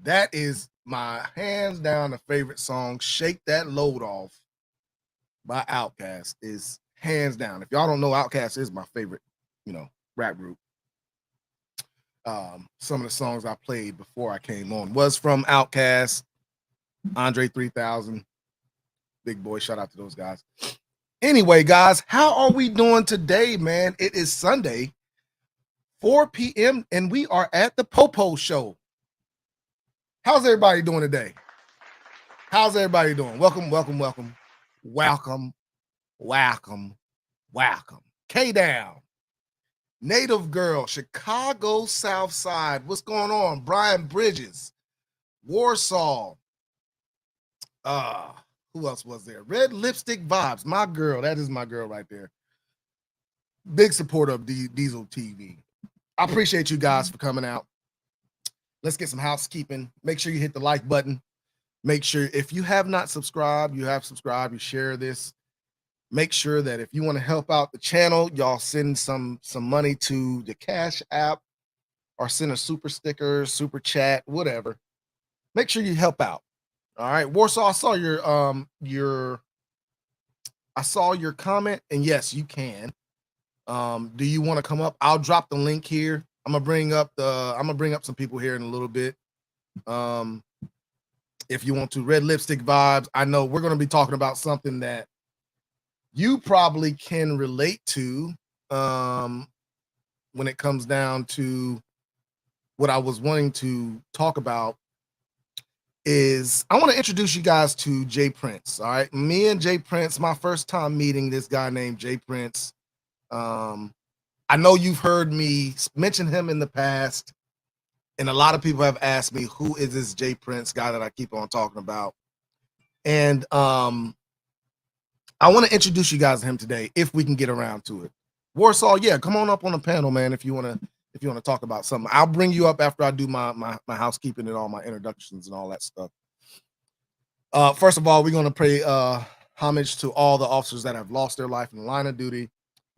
That is my hands down the favorite song. Shake That Load Off by Outkast is hands down. If y'all don't know, Outkast is my favorite, rap group. Some of the songs I played before I came on was from Outkast, Andre 3000, Big Boy. Shout out to those guys. Anyway, guys, how are we doing today, man? It is Sunday, 4 p.m., and we are at the Popo Show. How's everybody doing today? How's everybody doing? Welcome, welcome, welcome, welcome, welcome, welcome. K-Down, Native Girl, Chicago South Side. What's going on? Brian Bridges, Warsaw. Who else was there? Red Lipstick Vibes, my girl. That is my girl right there. Big supporter of Diesel TV. I appreciate you guys for coming out. Let's get some housekeeping. Make sure you hit the like button. Make sure if you have not subscribed, you have subscribed, you share this. Make sure that if you want to help out the channel, y'all send some money to the Cash App or send a super sticker, super chat, whatever. Make sure you help out. All right, Warsaw, I saw your comment, and yes, you can. Do you want to come up? I'll drop the link here. I'm gonna bring up some people here in a little bit. If you want to, Red Lipstick Vibes. I know we're gonna be talking about something that you probably can relate to when it comes down to what I was wanting to talk about. Is I want to introduce you guys to Jay Prince. All right, me and Jay Prince, my first time meeting this guy named Jay Prince. I know you've heard me mention him in the past, and a lot of people have asked me, who is this Jay Prince guy that I keep on talking about? And I want to introduce you guys to him today, if we can get around to it. Warsaw, yeah, come on up on the panel, man, if you want to talk about something. I'll bring you up after I do my housekeeping and all my introductions and all that stuff. First of all, we're going to pay homage to all the officers that have lost their life in the line of duty.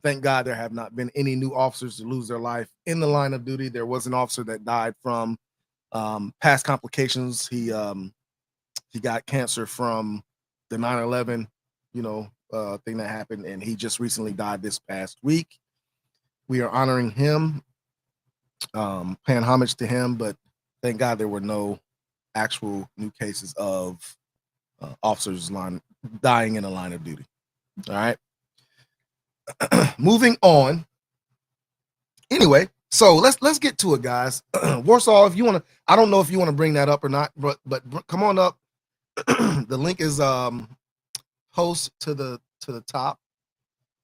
Thank God there have not been any new officers to lose their life in the line of duty. There was an officer that died from past complications. He got cancer from the 9/11, thing that happened, and he just recently died this past week. We are honoring him, paying homage to him, but thank God there were no actual new cases of officers dying in a line of duty. All right. Moving on. Anyway, so let's get to it, guys. Warsaw, if you want to, I don't know if you want to bring that up or not, but come on up. The link is post to the top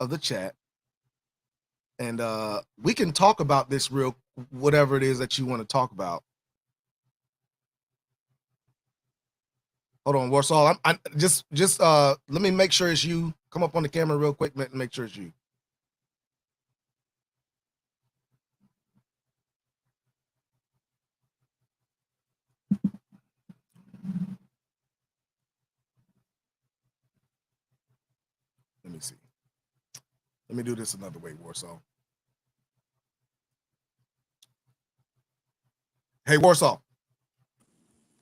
of the chat, and we can talk about this whatever it is that you want to talk about. Hold on, Warsaw. I just let me make sure it's you. Come up on the camera real quick and make sure it's you. Let me see. Let me do this another way, Warsaw. Hey, Warsaw.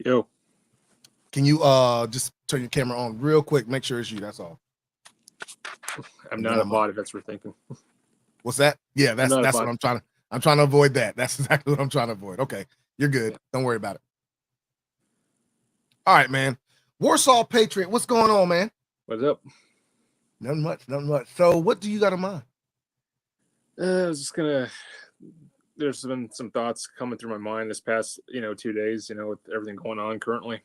Yo. Can you just turn your camera on real quick? Make sure it's you. That's all. I'm not a bot, if that's what we're thinking. What's that? Yeah, that's what I'm trying to. I'm trying to avoid that. That's exactly what I'm trying to avoid. Okay, you're good. Yeah. Don't worry about it. All right, man. Warsaw Patriot, what's going on, man? What's up? Nothing much. So, what do you got in mind? I was just gonna. There's been some thoughts coming through my mind this past 2 days. With everything going on currently.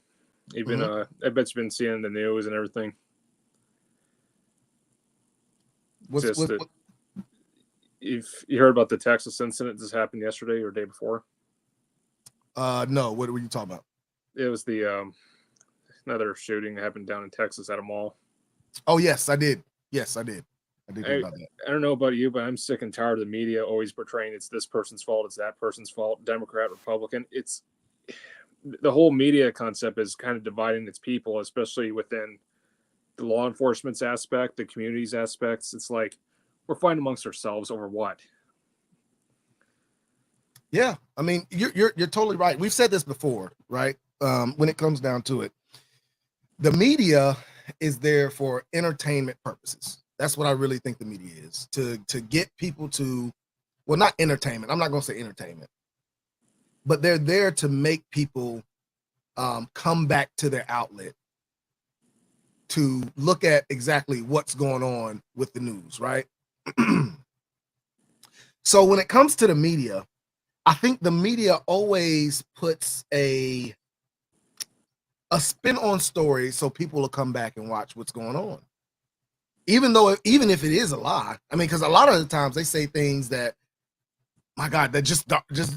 Even I bet you've been seeing the news and everything. You heard about the Texas incident that happened yesterday or the day before? No. What were you talking about? It was the another shooting that happened down in Texas at a mall. Oh yes, I did. Yes, I did. I did hear about that. I don't know about you, but I'm sick and tired of the media always portraying it's this person's fault, it's that person's fault, Democrat, Republican. It's the whole media concept is kind of dividing its people, especially within the law enforcement's aspect, the community's aspects. It's like we're fighting amongst ourselves over what? Yeah, I mean, you're totally right. We've said this before, right? When it comes down to it, the media is there for entertainment purposes. That's what I really think the media is, to get people to, well, not entertainment. I'm not going to say entertainment, but they're there to make people come back to their outlet to look at exactly what's going on with the news, right? So when it comes to the media, I think the media always puts a spin on stories so people will come back and watch what's going on. Even if it is a lie. I mean, because a lot of the times they say things that, my God, that just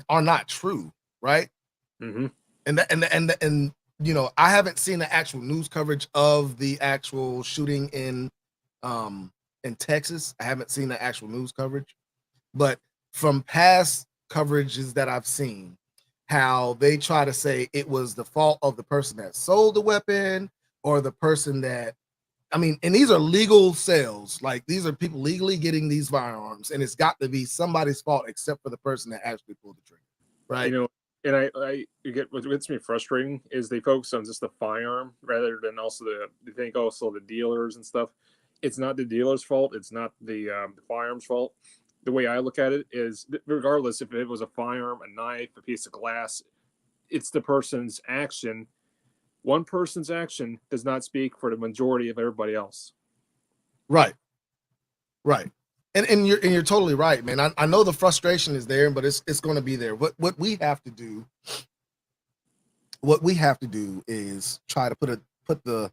are not true, right? Mm-hmm. And you know, I haven't seen the actual news coverage of the actual shooting in Texas. I haven't seen the actual news coverage, but from past coverages that I've seen, how they try to say it was the fault of the person that sold the weapon or the person that, I mean, and these are legal sales. Like, these are people legally getting these firearms, and it's got to be somebody's fault except for the person that actually pulled the trigger, right? You know, and I get what gets me frustrating is they focus on just the firearm rather than also they think also the dealers and stuff. It's not the dealer's fault. It's not the firearm's fault. The way I look at it is, regardless if it was a firearm, a knife, a piece of glass, it's the person's action. One person's action does not speak for the majority of everybody else. Right. And you're totally right, man. I know the frustration is there, but it's going to be there. What we have to do is try to put the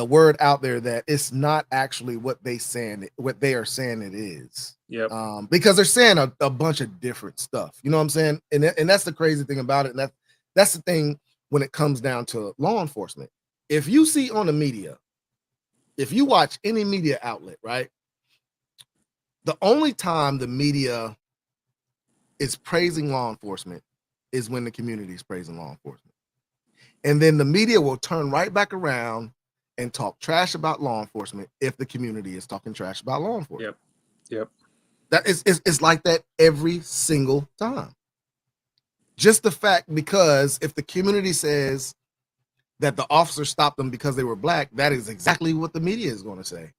word out there that it's not actually what they are saying it is. Yep. Because they're saying a bunch of different stuff. You know what I'm saying? And that's the crazy thing about it. And that's the thing when it comes down to law enforcement. If you see on the media, if you watch any media outlet, right? The only time the media is praising law enforcement is when the community is praising law enforcement. And then the media will turn right back around and talk trash about law enforcement if the community is talking trash about law enforcement. Yep. That is like that every single time. Just the fact, because if the community says that the officer stopped them because they were black, that is exactly what the media is going to say.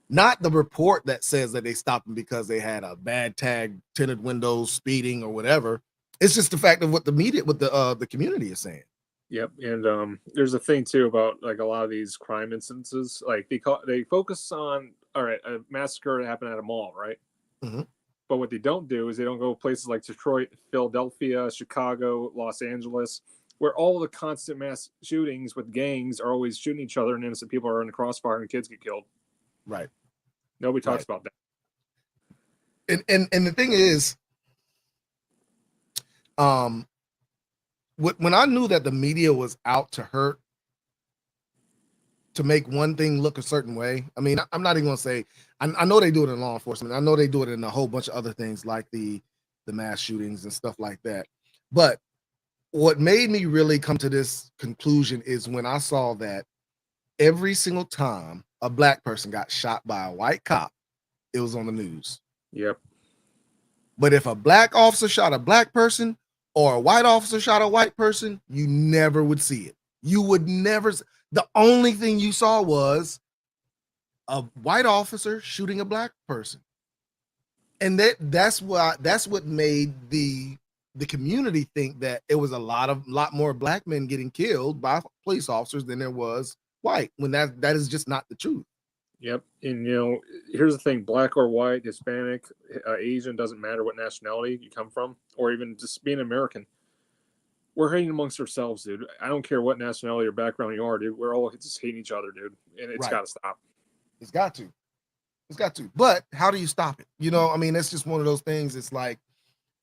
Not the report that says that they stopped them because they had a bad tag, tinted windows, speeding, or whatever. It's just the fact of what the media, what the community is saying. Yep, and there's a thing too about like a lot of these crime instances. Like they focus on, all right, a massacre that happened at a mall, right? Mm-hmm. But what they don't do is they don't go places like Detroit, Philadelphia, Chicago, Los Angeles, where all the constant mass shootings with gangs are always shooting each other, and innocent people are in the crossfire and kids get killed. Right. Nobody talks about that. And the thing is, when I knew that the media was out to hurt, to make one thing look a certain way. I mean, I'm not even gonna say, I know they do it in law enforcement. I know they do it in a whole bunch of other things like the mass shootings and stuff like that. But what made me really come to this conclusion is when I saw that every single time a black person got shot by a white cop, it was on the news. Yep. But if a black officer shot a black person or a white officer shot a white person, you never would see it. You would never. The only thing you saw was a white officer shooting a black person. And that's what made the community think that it was a lot more black men getting killed by police officers than there was white, when that is just not the truth. Yep. And here's the thing: black or white, Hispanic, Asian, doesn't matter what nationality you come from, or even just being American. We're hating amongst ourselves, dude. I don't care what nationality or background you are, dude. We're all just hating each other, dude. And it's got to stop. It's got to. But how do you stop it? I mean, it's just one of those things. It's like,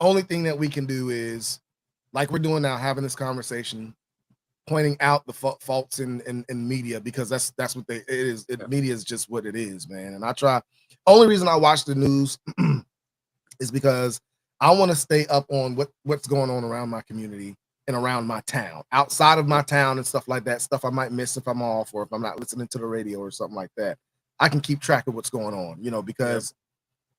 only thing that we can do is, like we're doing now, having this conversation, pointing out the faults in media, because that's what it is. Media is just what it is, man. And I try. Only reason I watch the news is because I want to stay up on what's going on around my community and around my town, outside of my town and stuff like that. Stuff I might miss if I'm off or if I'm not listening to the radio or something like that. I can keep track of what's going on, because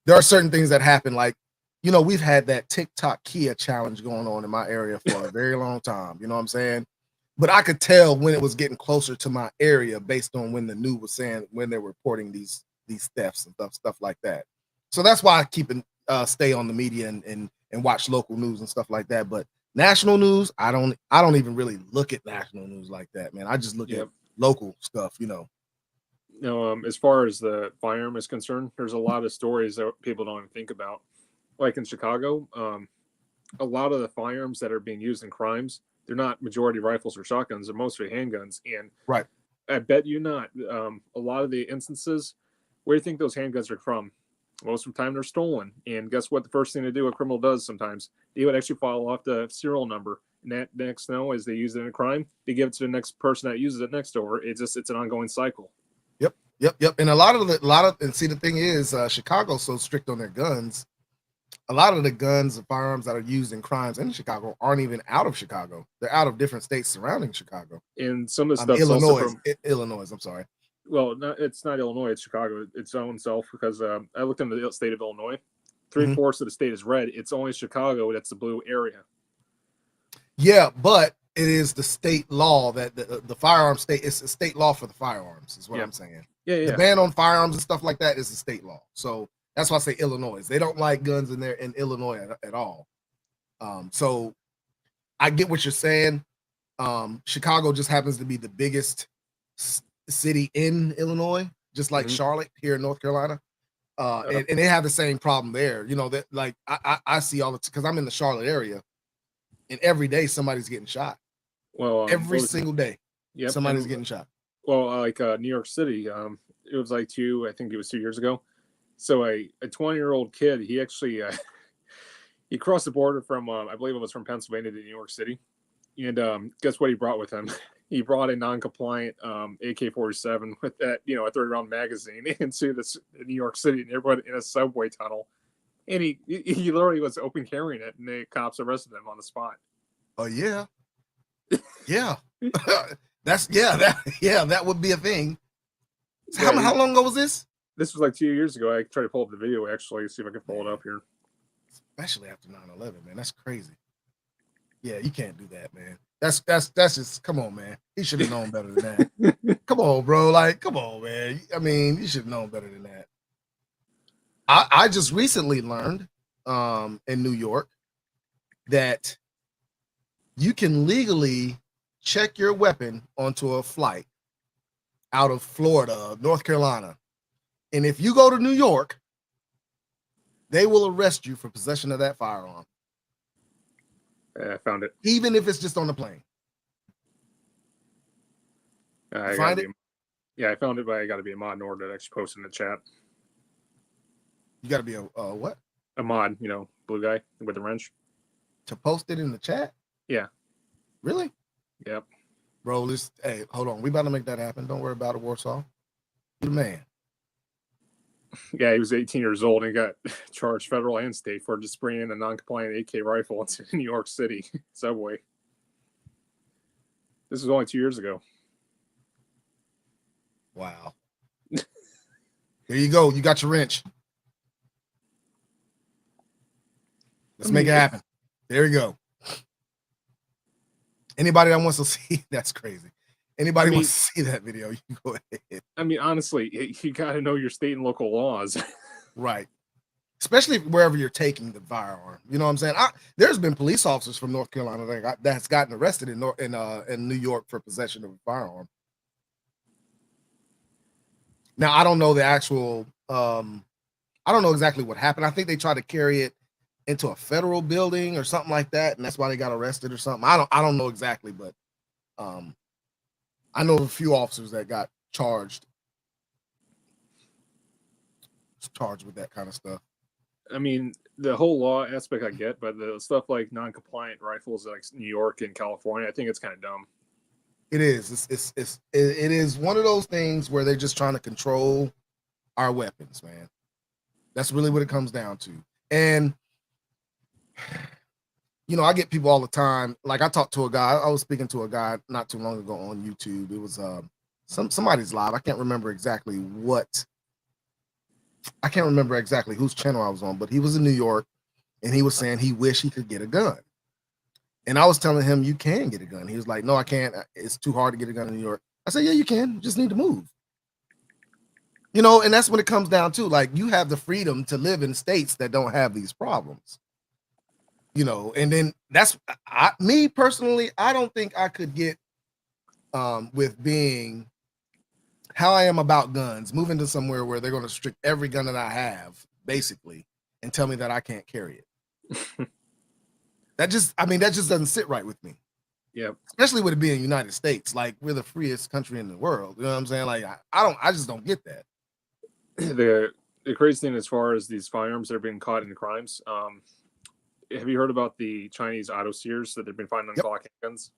there are certain things that happen. Like, you know, we've had that TikTok Kia challenge going on in my area for a very long time. You know what I'm saying? But I could tell when it was getting closer to my area based on when the news was saying when they were reporting these thefts and stuff like that. So that's why I keep stay on the media and watch local news and stuff like that. But national news, I don't even really look at national news like that, man. I just look at local stuff, you know. As far as the firearm is concerned, there's a lot of stories that people don't even think about. Like in Chicago, a lot of the firearms that are being used in crimes, they're not majority rifles or shotguns, they're mostly handguns. And right, I bet you not. A lot of the instances, where do you think those handguns are from? Most of the time they're stolen. And guess what? The first thing to do, a criminal does sometimes, they would actually follow off the serial number. And that next know, as they use it in a crime, they give it to the next person that uses it next door. It's an ongoing cycle. Yep. And and see, the thing is, Chicago's so strict on their guns. A lot of the guns and firearms that are used in crimes in Chicago aren't even out of Chicago. They're out of different states surrounding Chicago. And some of the stuff Illinois, also from Illinois. I'm sorry. Well, it's not Illinois. It's Chicago. Its own self. Because I looked into the state of Illinois. 3/4 of the state is red. It's only Chicago that's the blue area. Yeah, but it is the state law that the firearm state. It's a state law for the firearms. Is what I'm saying. Yeah. The ban on firearms and stuff like that is a state law. So that's why I say Illinois. They don't like guns in Illinois at all. So I get what you're saying. Chicago just happens to be the biggest city in Illinois, just like Charlotte here in North Carolina. And they have the same problem there. You know, that like I see all the because I'm in the Charlotte area, and every day somebody's getting shot. Well, every single day, somebody's getting shot. Well, like New York City, it was like I think it was 2 years ago. So a 20-year-old kid, he actually he crossed the border from I believe it was from Pennsylvania to New York City, and guess what he brought with him? He brought a non-compliant AK-47 with that, a 30-round magazine into New York City, and everybody in a subway tunnel, and he literally was open carrying it, and the cops arrested him on the spot. Oh yeah, yeah. That would be a thing. So how long ago was this? This was like 2 years ago. I tried to pull up the video actually, see if I can pull it up here. Especially after 9/11, man. That's crazy. Yeah, you can't do that, man. That's just come on, man. He should have known better than that. Come on, bro. Like, come on, man. I mean, you should have known better than that. I just recently learned in New York that you can legally check your weapon onto a flight out of Florida, North Carolina. And if you go to New York, they will arrest you for possession of that firearm. I found it. Even if it's just on the plane. I find it? Yeah, I found it, but I got to be a mod in order to actually post in the chat. You got to be a what? A mod, blue guy with the wrench. To post it in the chat? Yeah. Really? Yep. Bro, hey, hold on. We about to make that happen. Don't worry about it, Warsaw. You're the man. Yeah, he was 18 years old and got charged federal and state for just bringing a non-compliant AK rifle into New York City subway. This was only 2 years ago. Wow. There you go. You got your wrench. Let's make it happen. There we go. Anybody that wants to see, that's crazy. Anybody wants to see that video, you can go ahead. I mean, honestly, you got to know your state and local laws. Right. Especially wherever you're taking the firearm. You know what I'm saying? There's been police officers from North Carolina that's gotten arrested in New York for possession of a firearm. Now, I don't know the actual, I don't know exactly what happened. I think they tried to carry it into a federal building or something like that, and that's why they got arrested or something. I don't know exactly, but I know a few officers that got charged with that kind of stuff. I mean, the whole law aspect I get, but the stuff like non-compliant rifles like New York and California, I think it's kind of dumb. It is. It is one of those things where they're just trying to control our weapons, man. That's really what it comes down to. And I get people all the time. Like I talked to a guy. I was speaking to a guy not too long ago on YouTube. It was somebody's live. I can't remember exactly whose channel I was on, but he was in New York and he was saying he wished he could get a gun. And I was telling him, you can get a gun. He was like, no, I can't. It's too hard to get a gun in New York. I said, yeah, you can. You just need to move. You know, and that's when it comes down to, like, you have the freedom to live in states that don't have these problems. You know, and then that's me personally, I don't think I could get with being how I am about guns, moving to somewhere where they're going to restrict every gun that I have, basically, and tell me that I can't carry it. That just doesn't sit right with me. Yeah. Especially with it being United States. Like, we're the freest country in the world. You know what I'm saying? Like, I just don't get that. The crazy thing as far as these firearms that are being caught in crimes, have you heard about the Chinese auto sears that they've been finding on Glock handguns?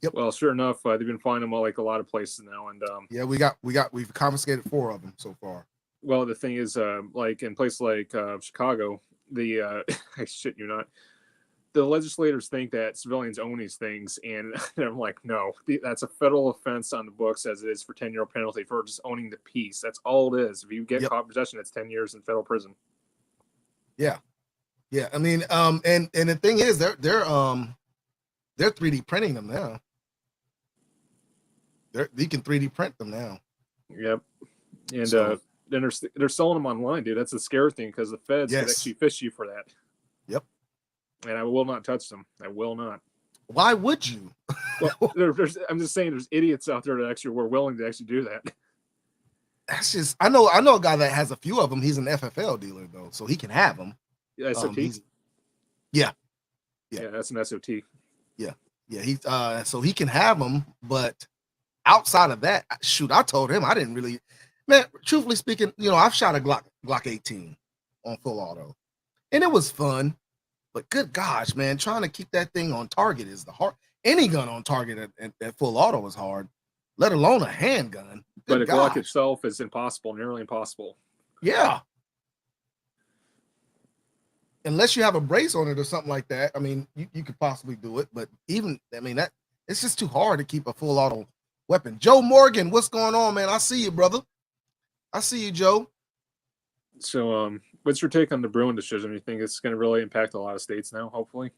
Yep. Well, sure enough, they've been finding them like a lot of places now, and yeah, we've confiscated 4 of them so far. Well, the thing is, like in places like Chicago, the I shit you not, the legislators think that civilians own these things, and I'm like, no, that's a federal offense on the books as it is for 10-year penalty for just owning the piece. That's all it is. If you get caught possession, it's 10 years in federal prison. Yeah. Yeah. I mean, and the thing is, they're 3D printing them now. You can 3D print them now. Yep. And then they're selling them online, dude. That's the scary thing, because the feds could actually fish you for that. Yep. And I will not touch them. I will not. Why would you? Well, I'm just saying, there's idiots out there that actually were willing to actually do that. That's just, I know a guy that has a few of them. He's an FFL dealer though, so he can have them. Yeah, SOT. Yeah, that's an SOT. Yeah, he's so he can have them, but outside of that, shoot, I told him I didn't really, man. Truthfully speaking, you know, I've shot a Glock 18 on full auto, and it was fun. But good gosh, man, trying to keep that thing on target is the hard. Any gun on target at full auto is hard, let alone a handgun. But a Glock itself is impossible, nearly impossible. Yeah. Unless you have a brace on it or something like that, I mean, you could possibly do it. But even, I mean, that it's just too hard to keep a full auto weapon. Joe Morgan, what's going on, man? I see you, brother. I see you, Joe. So, what's your take on the Bruin decision? You think it's going to really impact a lot of states now, hopefully?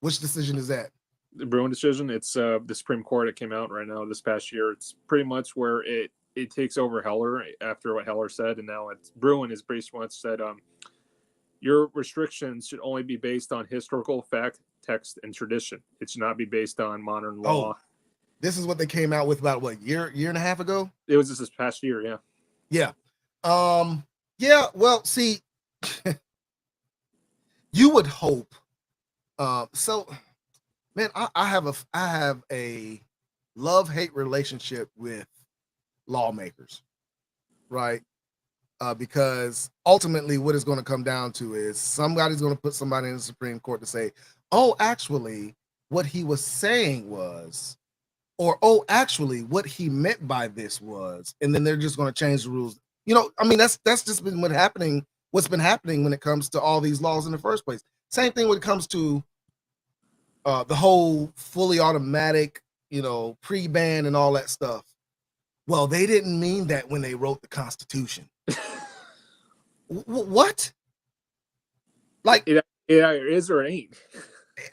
Which decision is that? The Bruin decision. It's the Supreme Court. It came out right now this past year. It's pretty much where it takes over Heller after what Heller said, and now it's Bruin is pretty much said your restrictions should only be based on historical fact, text, and tradition. It should not be based on modern law. This is what they came out with about what year and a half ago? It was just this past year, yeah. Yeah. Yeah, well, see, you would hope. So, man, I have a love-hate relationship with lawmakers, right? Because ultimately what it's going to come down to is somebody's going to put somebody in the Supreme Court to say, oh, actually, what he was saying was, or, oh, actually, what he meant by this was, and then they're just going to change the rules. You know, I mean, that's just been what's been happening when it comes to all these laws in the first place. Same thing when it comes to the whole fully automatic, you know, pre-ban and all that stuff. Well, they didn't mean that when they wrote the Constitution. What? Like, it is or it ain't.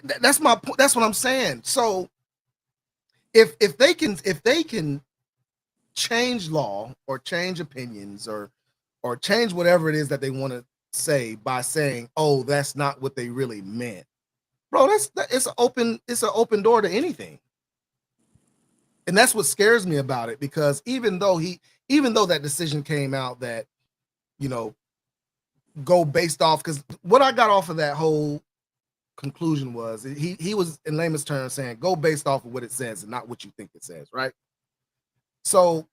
That's my point. That's what I'm saying. So if they can change law or change opinions or change whatever it is that they want to say by saying, oh, that's not what they really meant, bro, it's an open door to anything. And that's what scares me about it, because even though that decision came out that, you know, go based off, because what I got off of that whole conclusion was he was in layman's terms saying go based off of what it says and not what you think it says, right? So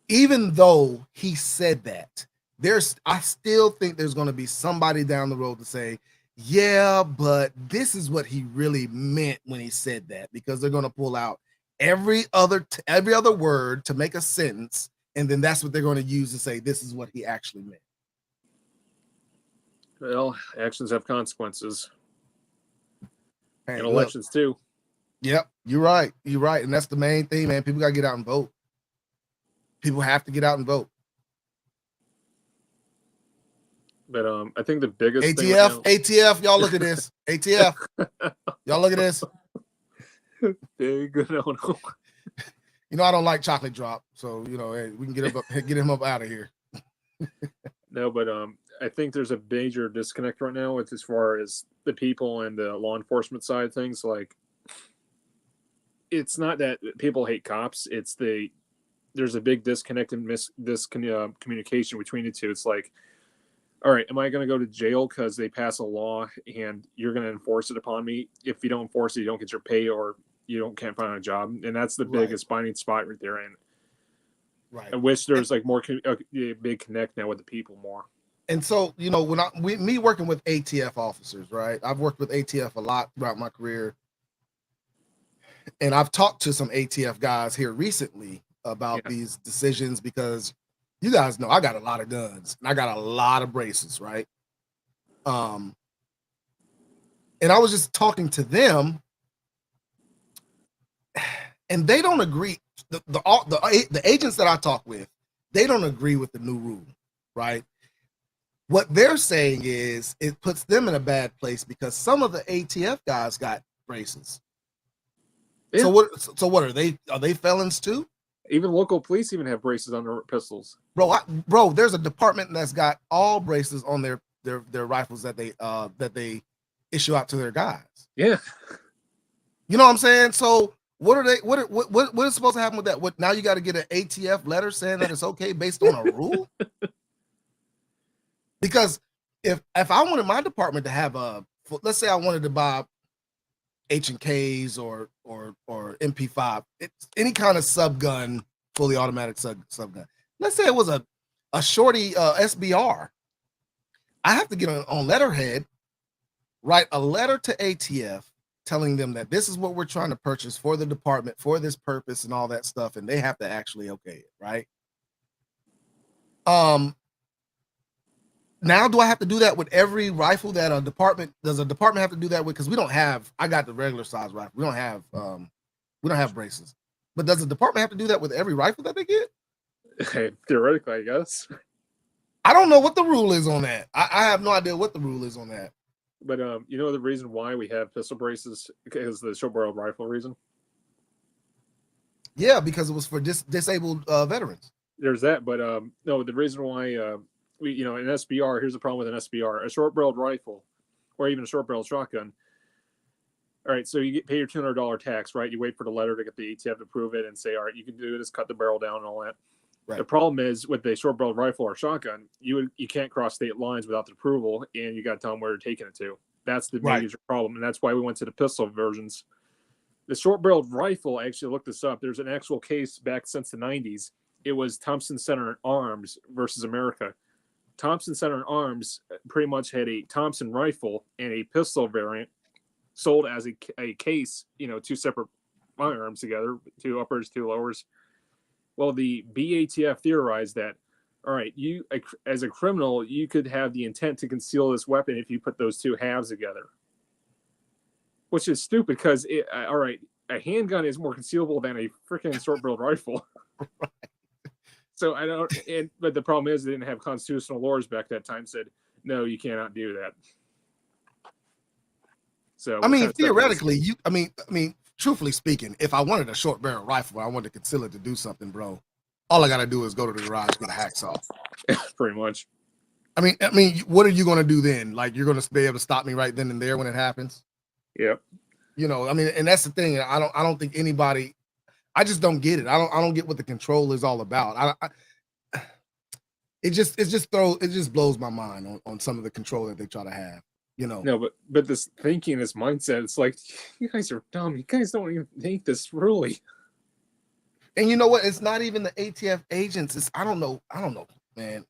even though he said that, I still think there's going to be somebody down the road to say, yeah, but this is what he really meant when he said that, because they're going to pull out every other word to make a sentence, and then that's what they're going to use to say this is what he actually meant. Well, actions have consequences. Hey, and elections too. Yep, you're right. You're right. And that's the main thing, man. People got to get out and vote. People have to get out and vote. But I think the biggest thing ATF, right ATF, y'all look at this. ATF, y'all look at this. now, big no. You know I don't like chocolate drop, so hey, we can get him up out of here. No, but I think there's a major disconnect right now with as far as the people and the law enforcement side of things. Like, it's not that people hate cops; it's there's a big disconnect and communication between the two. It's like, all right, am I going to go to jail because they pass a law and you're going to enforce it upon me? If you don't enforce it, you don't get your pay or can't find a job, and that's the biggest binding spot right there. And I wish there's like more a big connect now with the people more. And so when me working with ATF officers, right? I've worked with ATF a lot throughout my career, and I've talked to some ATF guys here recently about these decisions because you guys know I got a lot of guns and I got a lot of braces, right? And I was just talking to them, and they don't agree. The agents that I talk with, they don't agree with the new rule, right? What they're saying is it puts them in a bad place because some of the ATF guys got braces. Yeah. So what are they? Are they felons too? Even local police even have braces on their pistols. Bro, there's a department that's got all braces on their rifles that they issue out to their guys. Yeah. You know what I'm saying? So what are they? What is supposed to happen with that? What now? You got to get an ATF letter saying that it's okay based on a rule? Because if I wanted my department to have let's say I wanted to buy H&Ks or MP5, any kind of subgun, fully automatic subgun. Let's say it was a shorty SBR. I have to get on letterhead, write a letter to ATF telling them that this is what we're trying to purchase for the department for this purpose and all that stuff, and they have to actually okay it, right? Now, do I have to do that with every rifle that a department? Does a department have to do that with? Because we don't have. I got the regular size rifle. We don't have braces. But does the department have to do that with every rifle that they get? Hey, theoretically, I guess. I don't know what the rule is on that. I have no idea what the rule is on that. But the reason why we have pistol braces is the short-barreled rifle reason. Yeah, because it was for disabled veterans. There's that, but no, the reason why we, an SBR. Here's the problem with an SBR: a short-barreled rifle, or even a short-barreled shotgun. All right, so you pay your $200 tax, right? You wait for the letter to get the ATF to approve it and say, all right, you can do this, cut the barrel down and all that. Right. The problem is with the short-barreled rifle or shotgun, you can't cross state lines without the approval, and you got to tell them where you're taking it to. That's the major problem, and that's why we went to the pistol versions. The short-barreled rifle, I actually looked this up. There's an actual case back since the 90s. It was Thompson Center Arms versus America. Thompson Center Arms pretty much had a Thompson rifle and a pistol variant sold as a case, two separate firearms together, two uppers, two lowers. Well, the BATF theorized that, all right, you as a criminal, you could have the intent to conceal this weapon if you put those two halves together, which is stupid because, all right, a handgun is more concealable than a freaking short-barreled rifle. So but the problem is they didn't have constitutional laws back that time said, no, you cannot do that. So I mean, theoretically, truthfully speaking, if I wanted a short barrel rifle, I wanted to conceal it to do something, bro. All I got to do is go to the garage, get a hacksaw. Pretty much. I mean, what are you going to do then? Like, you're going to be able to stop me right then and there when it happens? Yep. And that's the thing. I don't think anybody. I just don't get it. I don't get what the control is all about. It just blows my mind on some of the control that they try to have. No, but this thinking, this mindset, it's like, you guys are dumb. You guys don't even think this really. And you know what? It's not even the ATF agents. I don't know, man.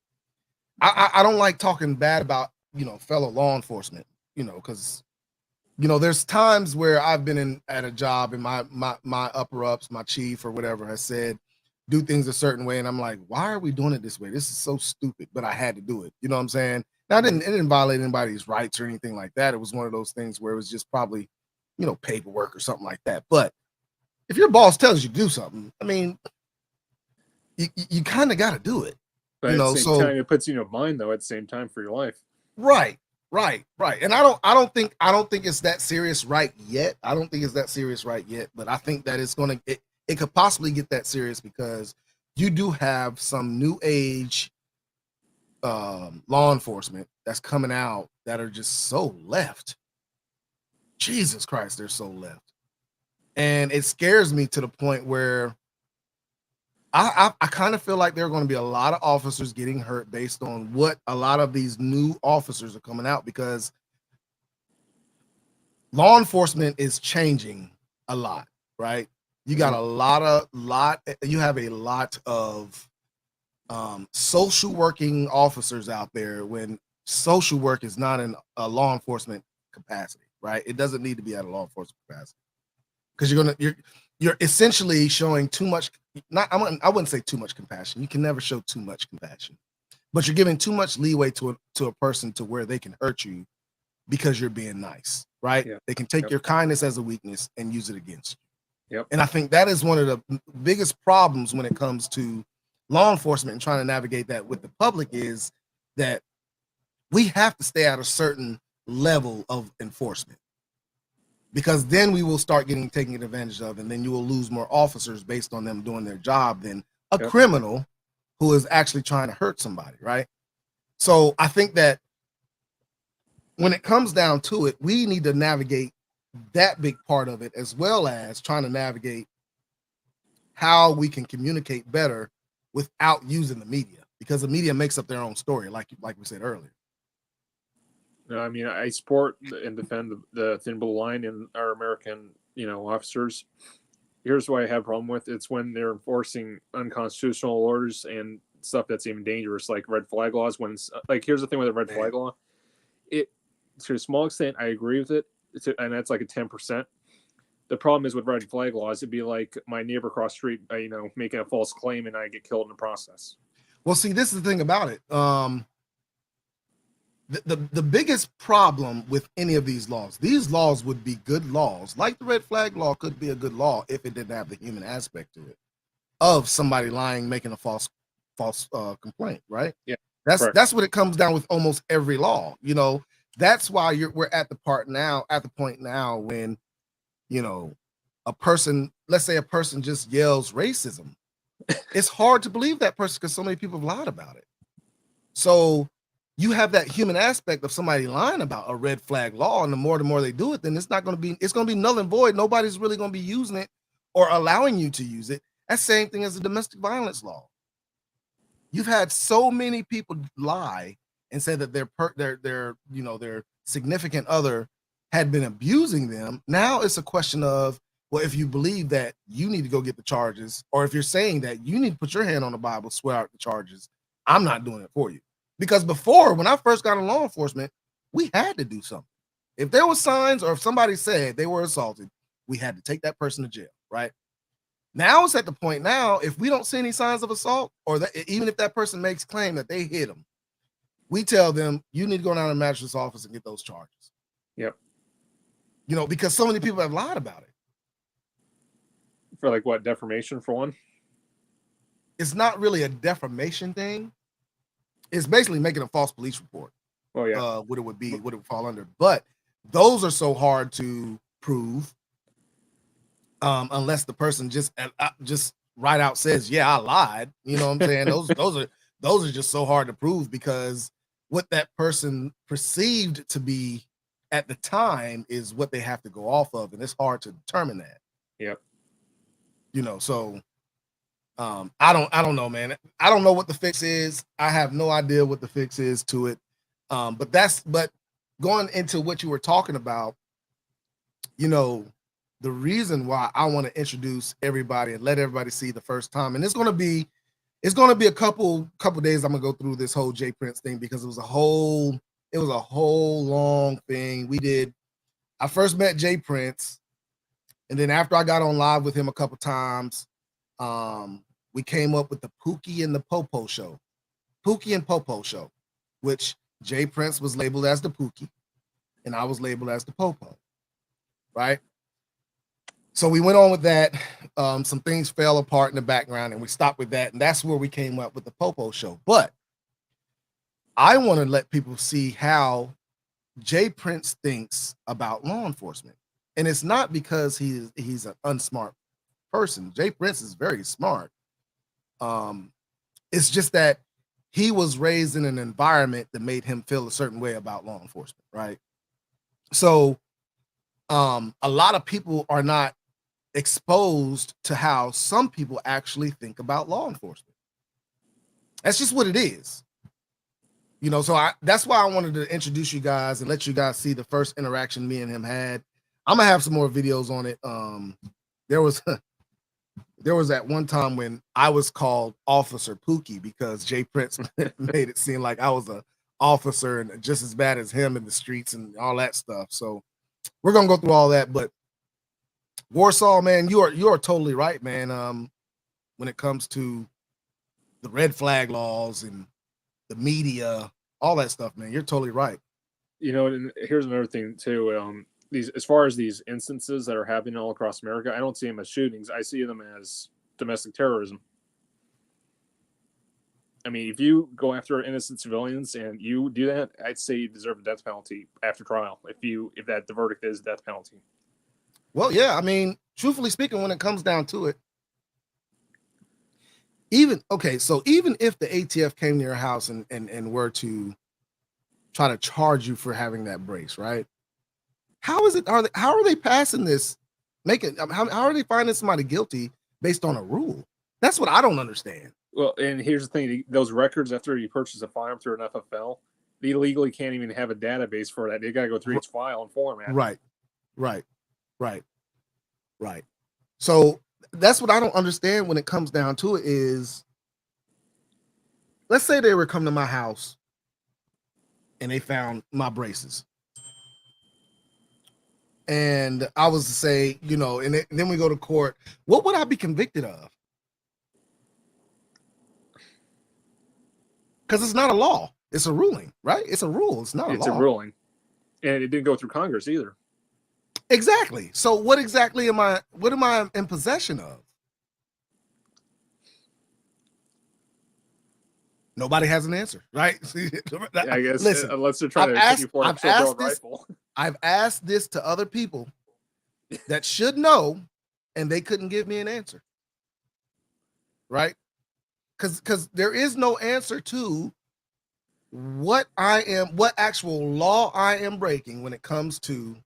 I don't like talking bad about fellow law enforcement. Because there's times where I've been at a job and my upper ups, my chief or whatever has said, do things a certain way, and I'm like, why are we doing it this way? This is so stupid, but I had to do it. You know what I'm saying? Now, it didn't violate anybody's rights or anything like that. It was one of those things where it was just probably, paperwork or something like that. But if your boss tells you to do something, I mean, you kind of got to do it. But at the same time, it puts you in a bind, though, at the same time for your life. Right, right. And I don't think it's that serious right yet. I don't think it's that serious right yet, but I think that it could possibly get that serious because you do have some new age law enforcement that's coming out that are just so left. Jesus Christ, they're so left. And it scares me to the point where I kind of feel like there are going to be a lot of officers getting hurt based on what a lot of these new officers are coming out, because law enforcement is changing a lot, right? You got you have a lot of social working officers out there when social work is not in a law enforcement capacity, right? It doesn't need to be at a law enforcement capacity, because you're essentially showing too much. I wouldn't say too much compassion. You can never show too much compassion, but you're giving too much leeway to a person to where they can hurt you because you're being nice, right? Yeah. They can take your kindness as a weakness and use it against you. Yep. And I think that is one of the biggest problems when it comes to law enforcement and trying to navigate that with the public, is that we have to stay at a certain level of enforcement, because then we will start getting taken advantage of, and then you will lose more officers based on them doing their job than a criminal who is actually trying to hurt somebody, right? So I think that when it comes down to it, we need to navigate that big part of it, as well as trying to navigate how we can communicate better without using the media, because the media makes up their own story, like we said earlier. No, I mean, I support and defend the thin blue line in our American, officers. Here's what I have a problem with: it's when they're enforcing unconstitutional orders and stuff that's even dangerous, like red flag laws. When here's the thing with the red flag law, it to a small extent I agree with it, and that's like a 10%. The problem is with red flag laws, it'd be like my neighbor across the street, making a false claim and I get killed in the process. Well, see, this is the thing about it. The biggest problem with any of these laws would be good laws. Like the red flag law could be a good law if it didn't have the human aspect to it, of somebody lying, making a false complaint, right? Yeah, that's what it comes down with almost every law. That's why we're at the point now when a person, let's say a person just yells racism. It's hard to believe that person because so many people have lied about it. So you have that human aspect of somebody lying about a red flag law, and the more they do it, then it's going to be null and void. Nobody's really going to be using it or allowing you to use it. That's the same thing as the domestic violence law. You've had so many people lie and say that their significant other had been abusing them. Now it's a question of, well, if you believe that, you need to go get the charges, or if you're saying that you need to put your hand on the Bible, swear out the charges, I'm not doing it for you. Because before, when I first got in law enforcement, we had to do something. If there was signs, or if somebody said they were assaulted, we had to take that person to jail, right? Now it's at the point now, if we don't see any signs of assault, or that even if that person makes claim that they hit them, we tell them, you need to go down to the magistrate's office and get those charges. Yep. Because so many people have lied about it. For like what, defamation for one? It's not really a defamation thing. It's basically making a false police report. Oh yeah. What it would fall under. But those are so hard to prove, unless the person just right out says, yeah, I lied. You know what I'm saying? those are just so hard to prove, because what that person perceived to be at the time is what they have to go off of, and it's hard to determine that. Yep. So I don't know, man. I don't know what the fix is. I have no idea what the fix is to it. But going into what you were talking about, the reason why I want to introduce everybody and let everybody see the first time, and it's going to be a couple days. I'm gonna go through this whole J Prince thing, because it was a whole long thing. I first met J Prince, and then after I got on live with him a couple times, we came up with the Pookie and the Popo Show. Pookie and Popo Show, which J Prince was labeled as the Pookie, and I was labeled as the Popo, right? So we went on with that. Some things fell apart in the background, and we stopped with that, and that's where we came up with the Popo Show. But I want to let people see how Jay Prince thinks about law enforcement. And it's not because he's an unsmart person. Jay Prince is very smart. It's just that he was raised in an environment that made him feel a certain way about law enforcement, right? So a lot of people are not exposed to how some people actually think about law enforcement. That's just what it is. You know, so that's why I wanted to introduce you guys and let you guys see the first interaction me and him had. I'm gonna have some more videos on it. There was that one time when I was called Officer Pookie because Jay Prince made it seem like I was a officer and just as bad as him in the streets and all that stuff. So we're gonna go through all that. But Warsaw, man, you are totally right, man. When it comes to the red flag laws and the media, all that stuff, man, you're totally right. You know, and here's another thing too. These, as far as these instances that are happening all across America, I don't see them as shootings. I see them as domestic terrorism. I mean, if you go after innocent civilians and you do that, I'd say you deserve a death penalty after trial. If the verdict is death penalty. Well, yeah, I mean, truthfully speaking, when it comes down to it, even if the ATF came to your house and were to try to charge you for having that brace, right? How are they passing this? How are they finding somebody guilty based on a rule? That's what I don't understand. Well, and here's the thing: those records after you purchase a firearm through an FFL, they legally can't even have a database for that. They got to go through each file and format. Right. So that's what I don't understand when it comes down to it is, let's say they were coming to my house and they found my braces. And I was to say, you know, and then we go to court. What would I be convicted of? Because it's not a law. It's a ruling, right? It's a rule. It's not a law. It's a ruling. And it didn't go through Congress either. Exactly. So what exactly am I in possession of? Nobody has an answer, right? I guess. Listen, unless they're trying to put you for a short rifle. I've asked this to other people that should know, and they couldn't give me an answer. Right? Because there is no answer to what actual law I am breaking when it comes to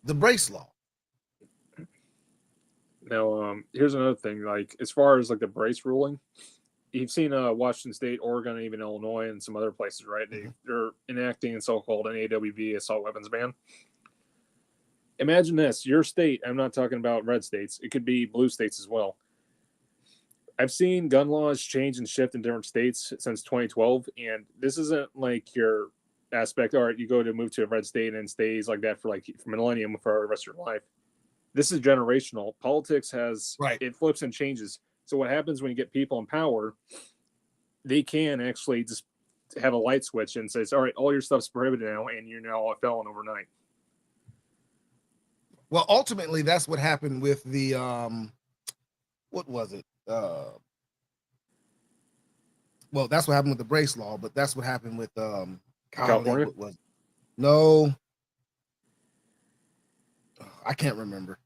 the brace law. Now, here's another thing. Like, as far as like the brace ruling, you've seen Washington State, Oregon, and even Illinois, and some other places, right? They're enacting a so-called NAWB assault weapons ban. Imagine this: your state. I'm not talking about red states. It could be blue states as well. I've seen gun laws change and shift in different states since 2012, and this isn't like your aspect. All right, you go to move to a red state and it stays like that for millennium for the rest of your life. This is generational. Politics it flips and changes. So what happens when you get people in power? They can actually just have a light switch and says, "All right, all your stuff's prohibited now, and you're now a felon overnight." Well, ultimately, that's what happened with the what was it? Well, that's what happened with the brace law, but that's what happened with California. What was it? No, I can't remember.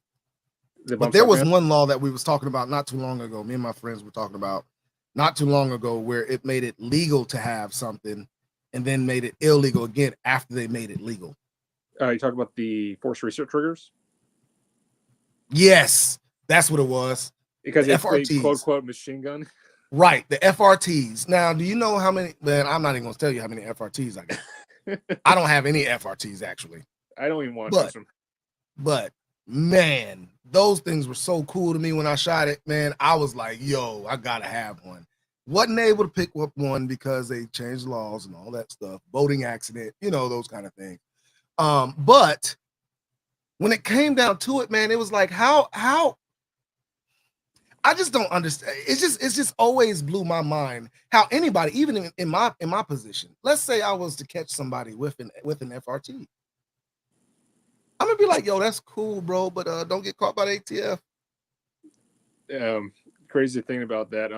But there was one law that we was talking about not too long ago. Me and my friends were talking about not too long ago, where it made it legal to have something, and then made it illegal again after they made it legal. You talk about the forced research triggers? Yes, that's what it was. Because it's the quote unquote machine gun. Right, the FRTs. Now, do you know how many? Man, I'm not even going to tell you how many FRTs I got. I don't have any FRTs actually. I don't even want to touch them. But man, those things were so cool to me when I shot it. Man, I was like, yo, I gotta have one. Wasn't able to pick up one because they changed laws and all that stuff. Boating accident, you know, those kind of things. But when it came down to it, man, it was like how I just don't understand. It's just always blew my mind how anybody, even in my position, let's say I was to catch somebody with an FRT, I'm gonna be like, yo, that's cool, bro, but don't get caught by the ATF. Crazy thing about that,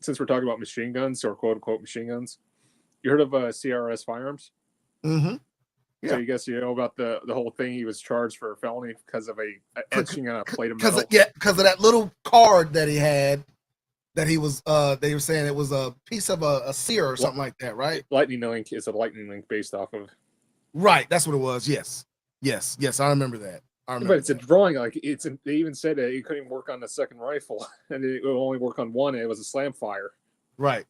since we're talking about machine guns or quote unquote machine guns, You heard of CRS Firearms? Mm-hmm. So Yeah. you guess you know about the whole thing. He was charged for a felony because of a etching on a plate of metal. Because of that little card that he had. That he was, they were saying it was a piece of a sear or something like that, right? Lightning Link is a Lightning Link based off of. Right, that's what it was. Yes. I remember that. But it's a drawing. Like they even said that he couldn't even work on the second rifle, and it would only work on one. And it was a slam fire. Right.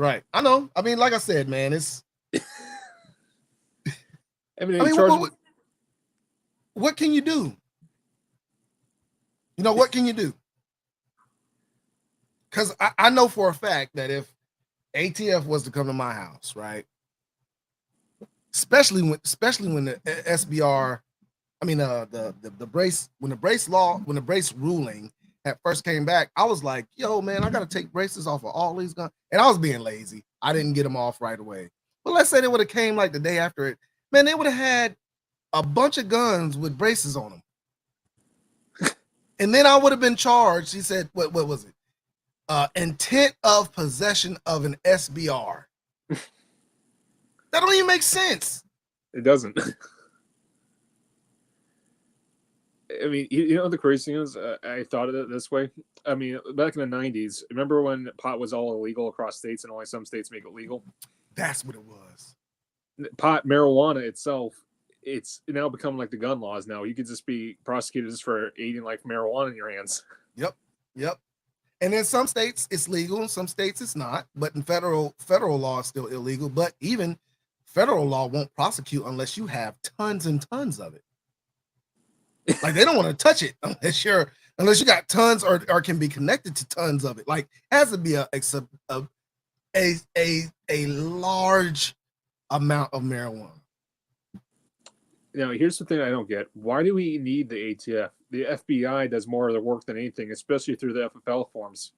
I know. I mean, like I said, man, it's. I mean, what can you do? You know, what can you do? Because I know for a fact that if ATF was to come to my house, right, especially when the SBR, I mean the brace when the brace ruling at first came back, I was like, yo man, I gotta take braces off of all these guns, and I was being lazy. I didn't get them off right away. But let's say they would have came like the day after it, man, they would have had a bunch of guns with braces on them, and then I would have been charged. He said, what was it? Intent of possession of an SBR. That don't even make sense. It doesn't. I mean, you know the crazy thing is, I thought of it this way. I mean, back in the 90s, remember when pot was all illegal across states and only some states make it legal? That's what it was. Marijuana itself, it's now become like the gun laws now. You could just be prosecuted just for aiding like marijuana in your hands. Yep. And in some states it's legal, in some states it's not. But in federal law, it's still illegal. But even federal law won't prosecute unless you have tons and tons of it. Like they don't want to touch it unless you got tons or can be connected to tons of it. Like it has to be a large amount of marijuana. Now, here's the thing I don't get. Why do we need the ATF? The FBI does more of the work than anything, especially through the FFL forms.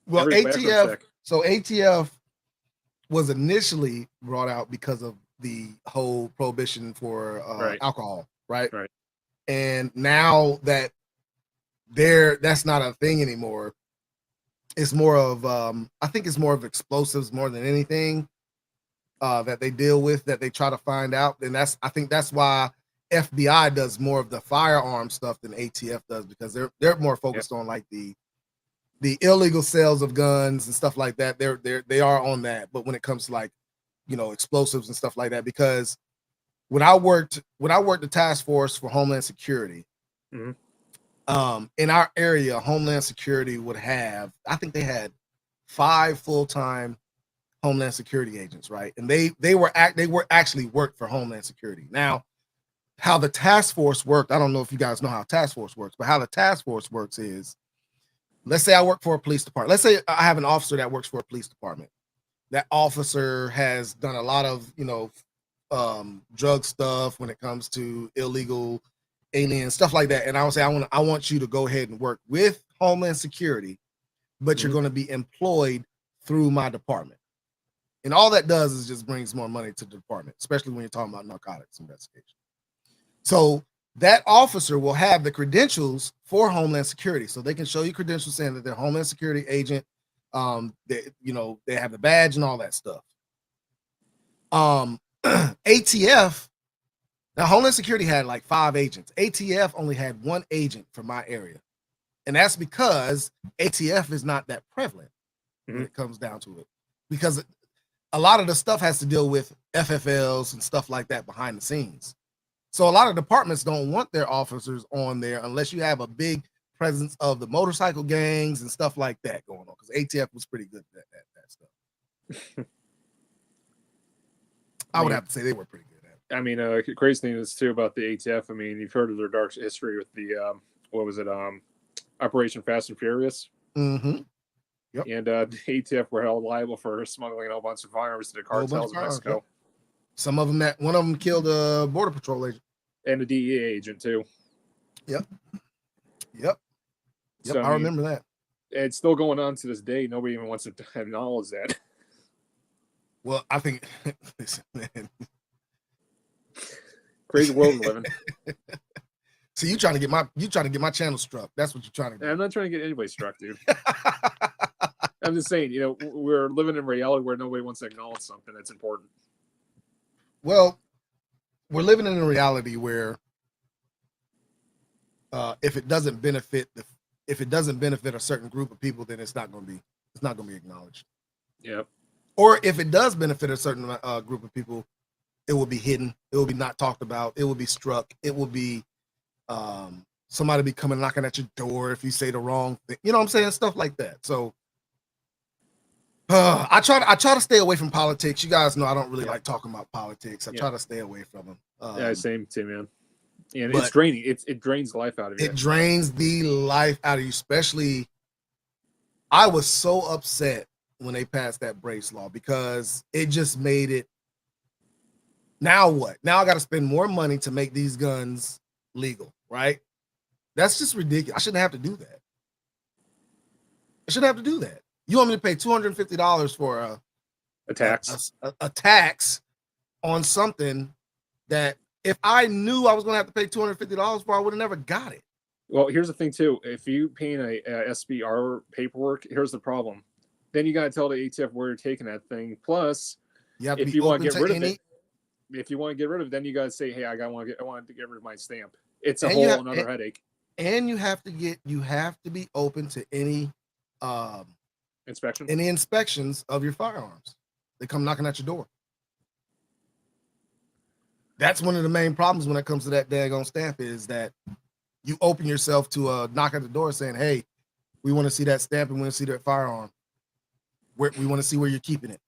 Well, ATF was initially brought out because of the whole prohibition for alcohol, right? Right. And now that that's not a thing anymore. It's more of I think it's more of explosives more than anything that they deal with, that they try to find out. And I think that's why FBI does more of the firearm stuff than ATF does, because they're more focused on like the illegal sales of guns and stuff like that. They are on that. But when it comes to like, you know, explosives and stuff like that, because when I worked the task force for Homeland Security, in our area, Homeland Security would have, I think they had 5 full-time Homeland Security agents, right? And they were actually worked for Homeland Security. Now, how the task force worked, I don't know if you guys know how task force works, but how the task force works is, let's say I work for a police department. Let's say I have an officer that works for a police department. That officer has done a lot of, you know, drug stuff when it comes to illegal alien stuff like that. And I would say, I want you to go ahead and work with Homeland Security, but you're going to be employed through my department. And all that does is just brings more money to the department, especially when you're talking about narcotics investigation. So that officer will have the credentials for Homeland Security. So they can show you credentials saying that they're Homeland Security agent. They have the badge and all that stuff. ATF, now Homeland Security had like 5 agents. ATF only had 1 agent for my area. And that's because ATF is not that prevalent when it comes down to it. Because a lot of the stuff has to deal with FFLs and stuff like that behind the scenes. So a lot of departments don't want their officers on there unless you have a big presence of the motorcycle gangs and stuff like that going on. Because ATF was pretty good at that stuff. I would have to say they were pretty good at it. I mean, crazy thing is too about the ATF. I mean, you've heard of their dark history with the Operation Fast and Furious. Mm-hmm. Yep. And the ATF were held liable for smuggling a whole bunch of firearms to the cartels in Mexico. Yep. Some of them, one of them killed a border patrol agent and a DEA agent too. Yep. So, I remember that. It's still going on to this day. Nobody even wants to acknowledge that. Well, I think, listen, man. Crazy world we live in. So you trying to get my channel struck? That's what you're trying to do. I'm not trying to get anybody struck, dude. I I'm just saying, we're living in reality where nobody wants to acknowledge something that's important. Well, we're living in a reality where if it doesn't benefit a certain group of people, then it's not going to be acknowledged. Yep. Or if it does benefit a certain group of people, it will be hidden. It will be not talked about. It will be struck. It will be somebody be coming knocking at your door if you say the wrong thing. You know what I'm saying? Stuff like that. So I try to stay away from politics. You guys know I don't really like talking about politics. I try to stay away from them. Yeah, same, man. And it's draining. It drains life out of you. It drains the life out of you. Especially, I was so upset when they passed that brace law because it just made it. Now what? Now I got to spend more money to make these guns legal, right? That's just ridiculous. I shouldn't have to do that. You want me to pay $250 for a tax? A tax on something that if I knew I was going to have to pay $250 for, I would have never got it. Well, here's the thing too. If you pay a SBR paperwork, here's the problem. Then you got to tell the ATF where you're taking that thing. Plus, if you want to get rid of it, then you got to say, "Hey, I want to get rid of my stamp." It's another headache. And you have to be open to any inspections of your firearms. They come knocking at your door. That's one of the main problems when it comes to that daggone stamp is that you open yourself to a knock at the door saying, "Hey, we want to see that stamp and we want to see that firearm. We want to see where you're keeping it."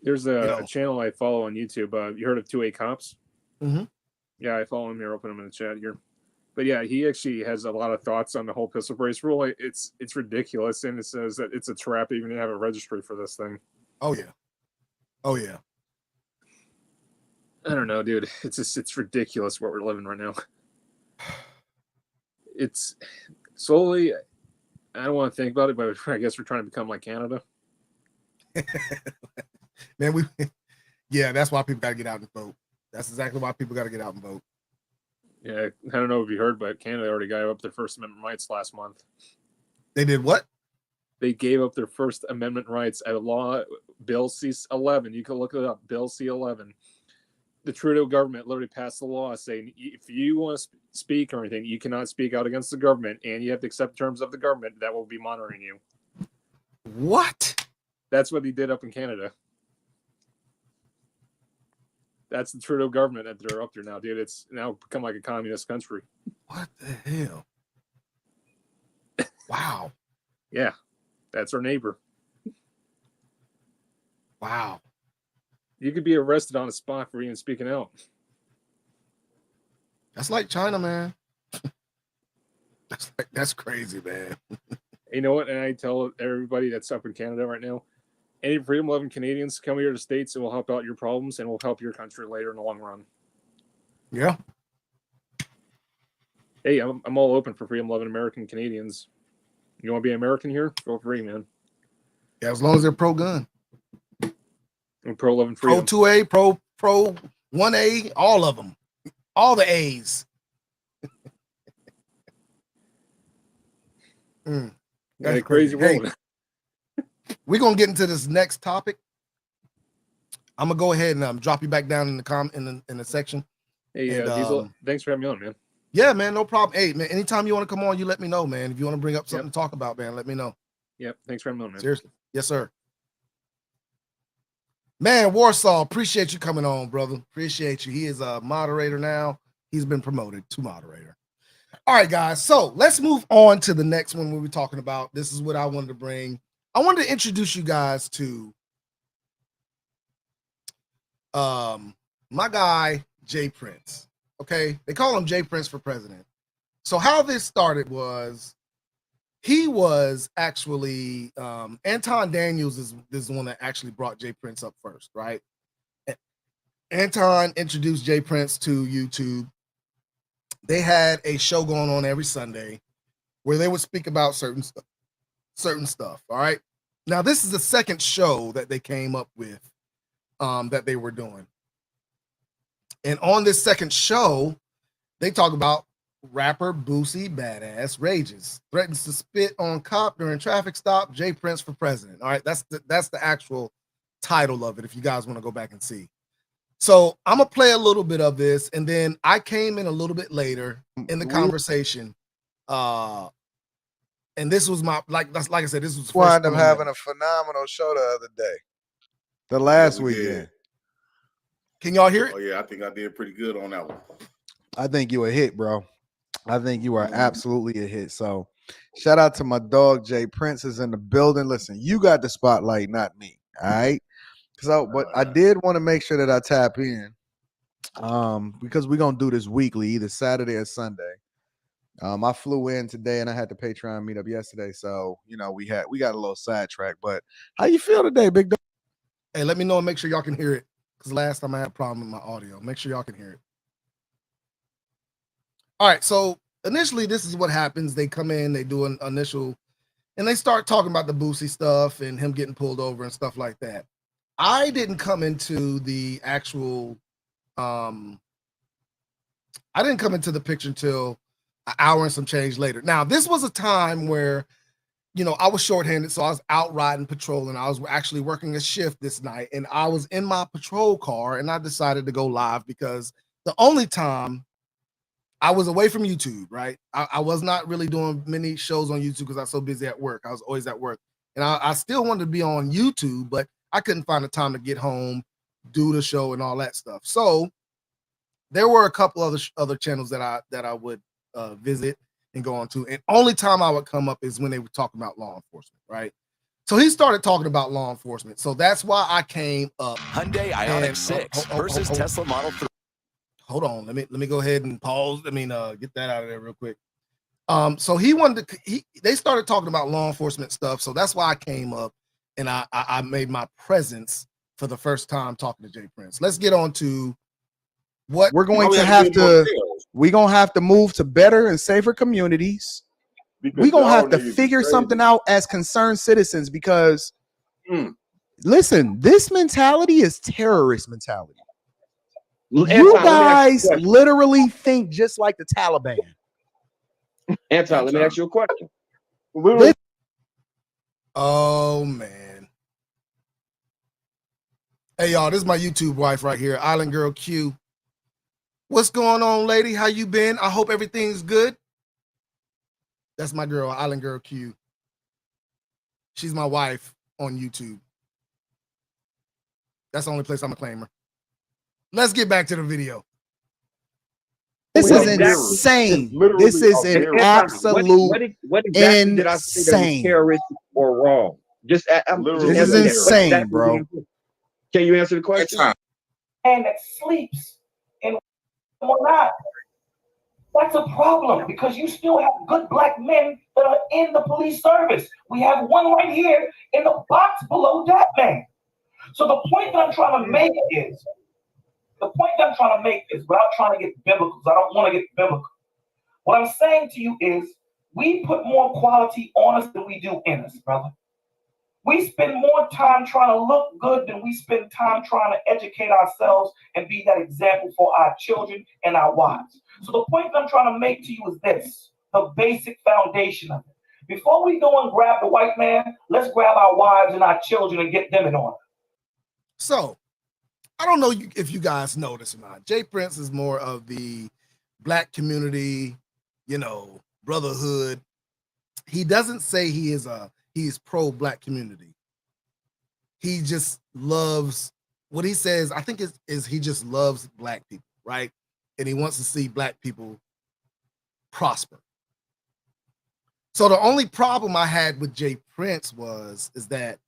There's a channel I follow on YouTube. You heard of 2A Cops? Mm-hmm. Yeah, I follow him here. I'll put him in the chat here. But yeah, he actually has a lot of thoughts on the whole pistol brace rule. It's ridiculous, and it says that it's a trap even to have a registry for this thing. Oh yeah. I don't know, dude. It's ridiculous what we're living right now. It's slowly. I don't want to think about it, but I guess we're trying to become like Canada. Man, that's why people got to get out and vote. That's exactly why people got to get out and vote. Yeah, I don't know if you heard, but Canada already gave up their First Amendment rights last month. They did what? They gave up their First Amendment rights. A law, Bill C-11. You can look it up, Bill C-11. The Trudeau government literally passed the law saying if you want to speak or anything, you cannot speak out against the government, and you have to accept terms of the government that will be monitoring you. What? That's what he did up in Canada. That's the Trudeau government that they're up there now, dude. It's now become like a communist country. What the hell? Wow. Yeah, that's our neighbor. Wow. You could be arrested on the spot for even speaking out. That's like China, man. That's crazy, man. You know what? And I tell everybody that's up in Canada right now, any freedom-loving Canadians, come here to the States and we'll help out your problems and we'll help your country later in the long run. Yeah. Hey, I'm all open for freedom-loving American Canadians. You want to be American here? Go free, man. Yeah, as long as they're pro-gun. And pro-loving freedom. Pro 2A, pro 1A, all of them. All the A's. That's crazy world. Hey, we're going to get into this next topic. I'm going to go ahead and drop you back down in the section. Hey, Diesel, thanks for having me on, man. Yeah, man, no problem. Hey, man, anytime you want to come on, you let me know, man. If you want to bring up something to talk about, man, let me know. Yep, thanks for having me on, man. Seriously. Yes, sir. Man, Warsaw, appreciate you coming on, brother. Appreciate you. He is a moderator now. He's been promoted to moderator. All right, guys. So let's move on to the next one we were talking about. This is what I wanted to bring. I wanted to introduce you guys to my guy, Jay Prince. Okay. They call him Jay Prince for president. So how this started was he was actually Anton Daniels is the one that actually brought Jay Prince up first, right? Anton introduced Jay Prince to YouTube. They had a show going on every Sunday where they would speak about certain stuff. All right. Now, this is the second show that they came up with that they were doing. And on this second show, they talk about rapper Boosie Badass rages, threatens to spit on cop during traffic stop. Jay Prince for president. All right, that's the actual title of it. If you guys want to go back and see. So I'm gonna play a little bit of this, and then I came in a little bit later in the conversation. And this was my like I said, this was wind up having a phenomenal show the other day. The last weekend. Can y'all hear it? Oh yeah, I think I did pretty good on that one. I think you a hit, bro. I think you are absolutely a hit. So shout out to my dog Jay Prince is in the building. Listen, you got the spotlight, not me. All right. But I did want to make sure that I tap in. Because we're gonna do this weekly, either Saturday or Sunday. I flew in today and I had the Patreon meetup yesterday. So, you know, we got a little sidetrack. But how you feel today, big dog? Hey, let me know and make sure y'all can hear it. Because last time I had a problem with my audio. Make sure y'all can hear it. All right, so initially, this is what happens. They come in, they do an initial, and they start talking about the Boosie stuff and him getting pulled over and stuff like that. I didn't come into the actual, I didn't come into the picture until an hour and some change later. Now, this was a time where, you know, I was shorthanded, so I was out riding patrol, and I was actually working a shift this night, and I was in my patrol car, and I decided to go live because the only time I was away from YouTube, right? I was not really doing many shows on YouTube because I was so busy at work. I was always at work. And I still wanted to be on YouTube, but I couldn't find the time to get home, do the show and all that stuff. So there were a couple other channels that I would visit and go on to. And only time I would come up is when they were talking about law enforcement, right? So he started talking about law enforcement. So that's why I came up. Hyundai Ioniq 6 versus Tesla Model 3. Hold on, let me go ahead and pause. Get that out of there real quick. So they started talking about law enforcement stuff. So that's why I came up and I made my presence for the first time talking to Jay Prince. Let's get on to what we're going to have to. We're gonna have to move to better and safer communities. We're gonna have to figure something out as concerned citizens because listen, this mentality is terrorist mentality. You guys literally think just like the Taliban. Anton, let me ask you a question. Oh man. Hey y'all, this is my YouTube wife right here, Island Girl Q. What's going on, lady? How you been? I hope everything's good. That's my girl, Island Girl Q. She's my wife on YouTube. That's the only place I'm gonna claim her. Let's get back to the video. This is insane. This is an absolute what exactly did I say that was terroristic or wrong? This is insane, bro. Can you answer the question? And that sleeps and will not. That's a problem because you still have good black men that are in the police service. We have one right here in the box below that man. So the point that I'm trying to make is, without trying to get biblical, because I don't want to get biblical. What I'm saying to you is, we put more quality on us than we do in us, brother. We spend more time trying to look good than we spend time trying to educate ourselves and be that example for our children and our wives. So the point that I'm trying to make to you is this, the basic foundation of it. Before we go and grab the white man, let's grab our wives and our children and get them in order. So, I don't know if you guys know this or not. Jay Prince is more of the black community, brotherhood. He doesn't say he's pro-black community. He just loves what he says. I think is he just loves black people, right? And he wants to see black people prosper. So the only problem I had with Jay Prince is that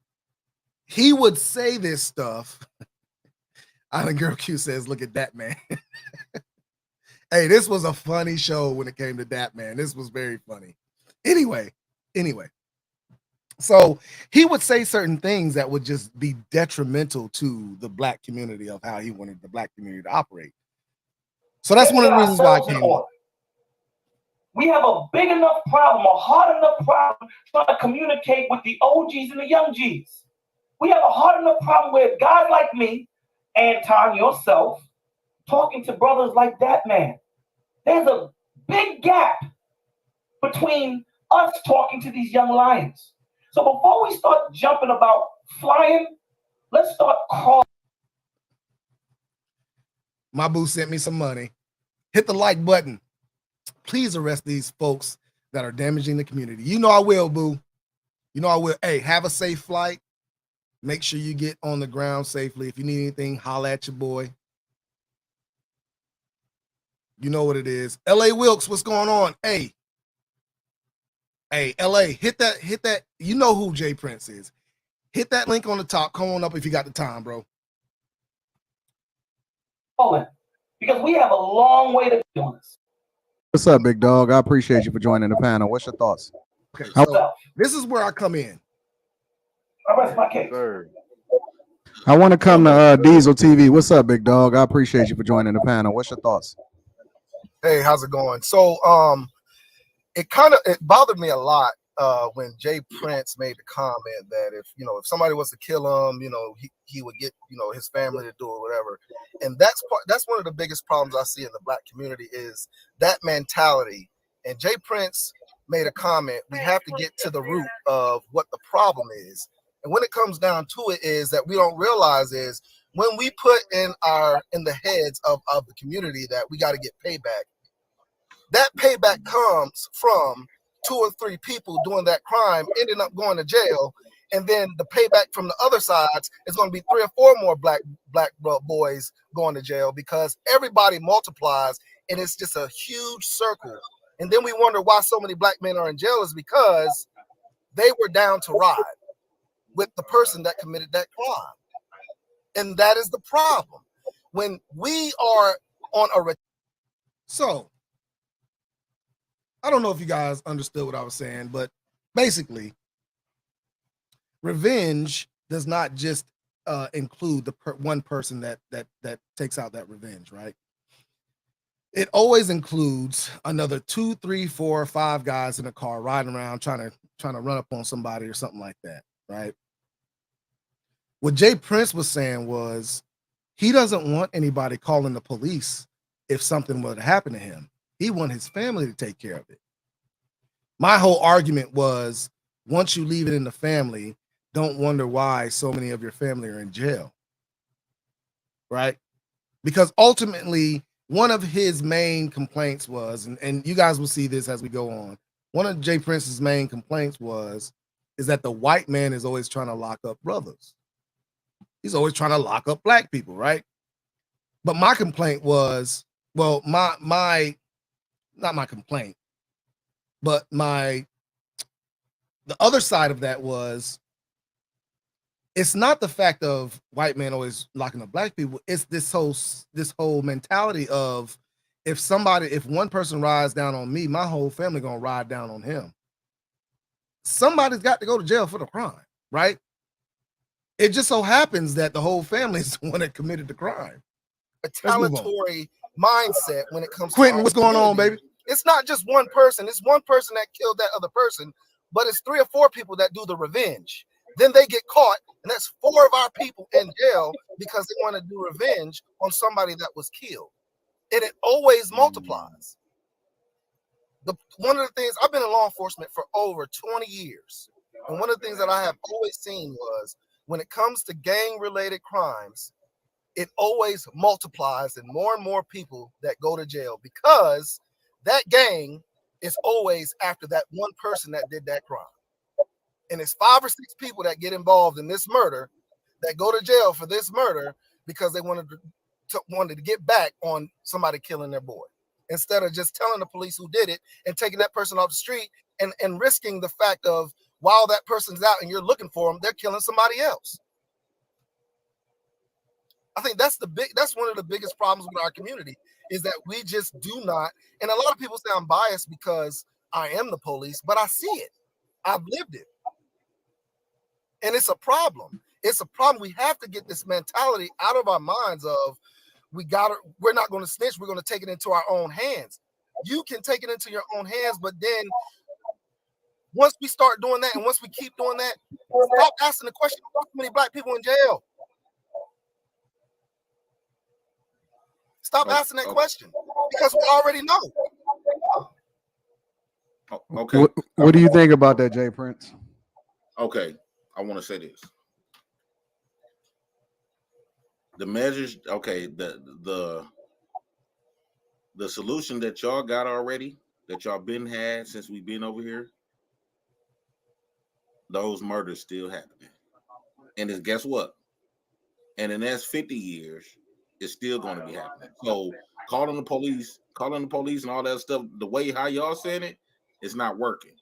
he would say this stuff. Island Girl Q says, look at that man. Hey, this was a funny show when it came to that man. This was very funny. Anyway. So he would say certain things that would just be detrimental to the black community of how he wanted the black community to operate. So that's one of the reasons why I came up. We have a big enough problem, a hard enough problem trying to communicate with the OGs and the young Gs. We have a hard enough problem with guys like me, Anton, yourself, talking to brothers like that man. There's a big gap between us talking to these young lions. So before we start jumping about flying, let's start crawling. My boo sent me some money. Hit the like button. Please arrest these folks that are damaging the community. You know I will, boo. You know I will. Hey, have a safe flight. Make sure you get on the ground safely. If you need anything, holla at your boy. You know what it is. LA Wilkes, what's going on? Hey, LA, hit that. You know who Jay Prince is. Hit that link on the top. Come on up if you got the time, bro. Because we have a long way to do this. What's up, big dog? I appreciate you for joining the panel. What's your thoughts? Okay, so this is where I come in. I rest my case. I want to come to Diesel TV. What's up, big dog? I appreciate you for joining the panel. What's your thoughts? Hey, how's it going? So it bothered me a lot when Jay Prince made the comment that if somebody was to kill him, he would get his family to do it, whatever. And that's one of the biggest problems I see in the black community is that mentality. And Jay Prince made a comment. We have to get to the root of what the problem is. And when it comes down to it is that we don't realize is when we put in the heads of the community that we got to get payback, that payback comes from 2 or 3 people doing that crime, ending up going to jail. And then the payback from the other sides is going to be 3 or 4 more black boys going to jail because everybody multiplies and it's just a huge circle. And then we wonder why so many black men are in jail is because they were down to ride with the person that committed that crime. And that is the problem. When we are on a... So, I don't know if you guys understood what I was saying, but basically, revenge does not just include the one person that takes out that revenge, right? It always includes another 2, 3, 4, 5 guys in a car riding around trying to run up on somebody or something like that, right? What Jay Prince was saying was he doesn't want anybody calling the police if something were to happen to him. He wants his family to take care of it. My whole argument was once you leave it in the family, don't wonder why so many of your family are in jail, right? Because ultimately, one of his main complaints was, and you guys will see this as we go on, one of Jay Prince's main complaints is that the white man is always trying to lock up brothers. He's always trying to lock up black people, right? But my complaint was, well, not my complaint, but the other side of that was, it's not the fact of white men always locking up black people. It's this whole mentality of if one person rides down on me, my whole family gonna ride down on him. Somebody's got to go to jail for the crime, right? It just so happens that the whole family is the one that committed the crime. A retaliatory mindset when it comes to Quentin, what's going on, baby? It's not just one person. It's one person that killed that other person, but it's 3 or 4 people that do the revenge. Then they get caught, and that's 4 of our people in jail because they want to do revenge on somebody that was killed. And it always multiplies. One of the things, I've been in law enforcement for over 20 years. And one of the things that I have always seen was when it comes to gang-related crimes, it always multiplies and more people that go to jail because that gang is always after that one person that did that crime. And it's 5 or 6 people that get involved in this murder that go to jail for this murder because they wanted to get back on somebody killing their boy, instead of just telling the police who did it and taking that person off the street and risking the fact of while that person's out and you're looking for them, they're killing somebody else. I think that's one of the biggest problems with our community is that we just do not. And a lot of people say I'm biased because I am the police, but I see it. I've lived it. And it's a problem. It's a problem. We have to get this mentality out of our minds of we're not going to snitch. We're going to take it into our own hands. You can take it into your own hands, but then once we start doing that and once we keep doing that, stop asking the question, how many black people in jail? Stop asking that question because we already know. Okay. What do you think about that, Jay Prince? Okay. I want to say this. The measures, okay, the solution that y'all got already, that y'all been had since we've been over here, those murders still happening. And it's, guess what? And in the next 50 years, it's still going to be happening. So calling the police and all that stuff, the way how y'all saying it, it's not working.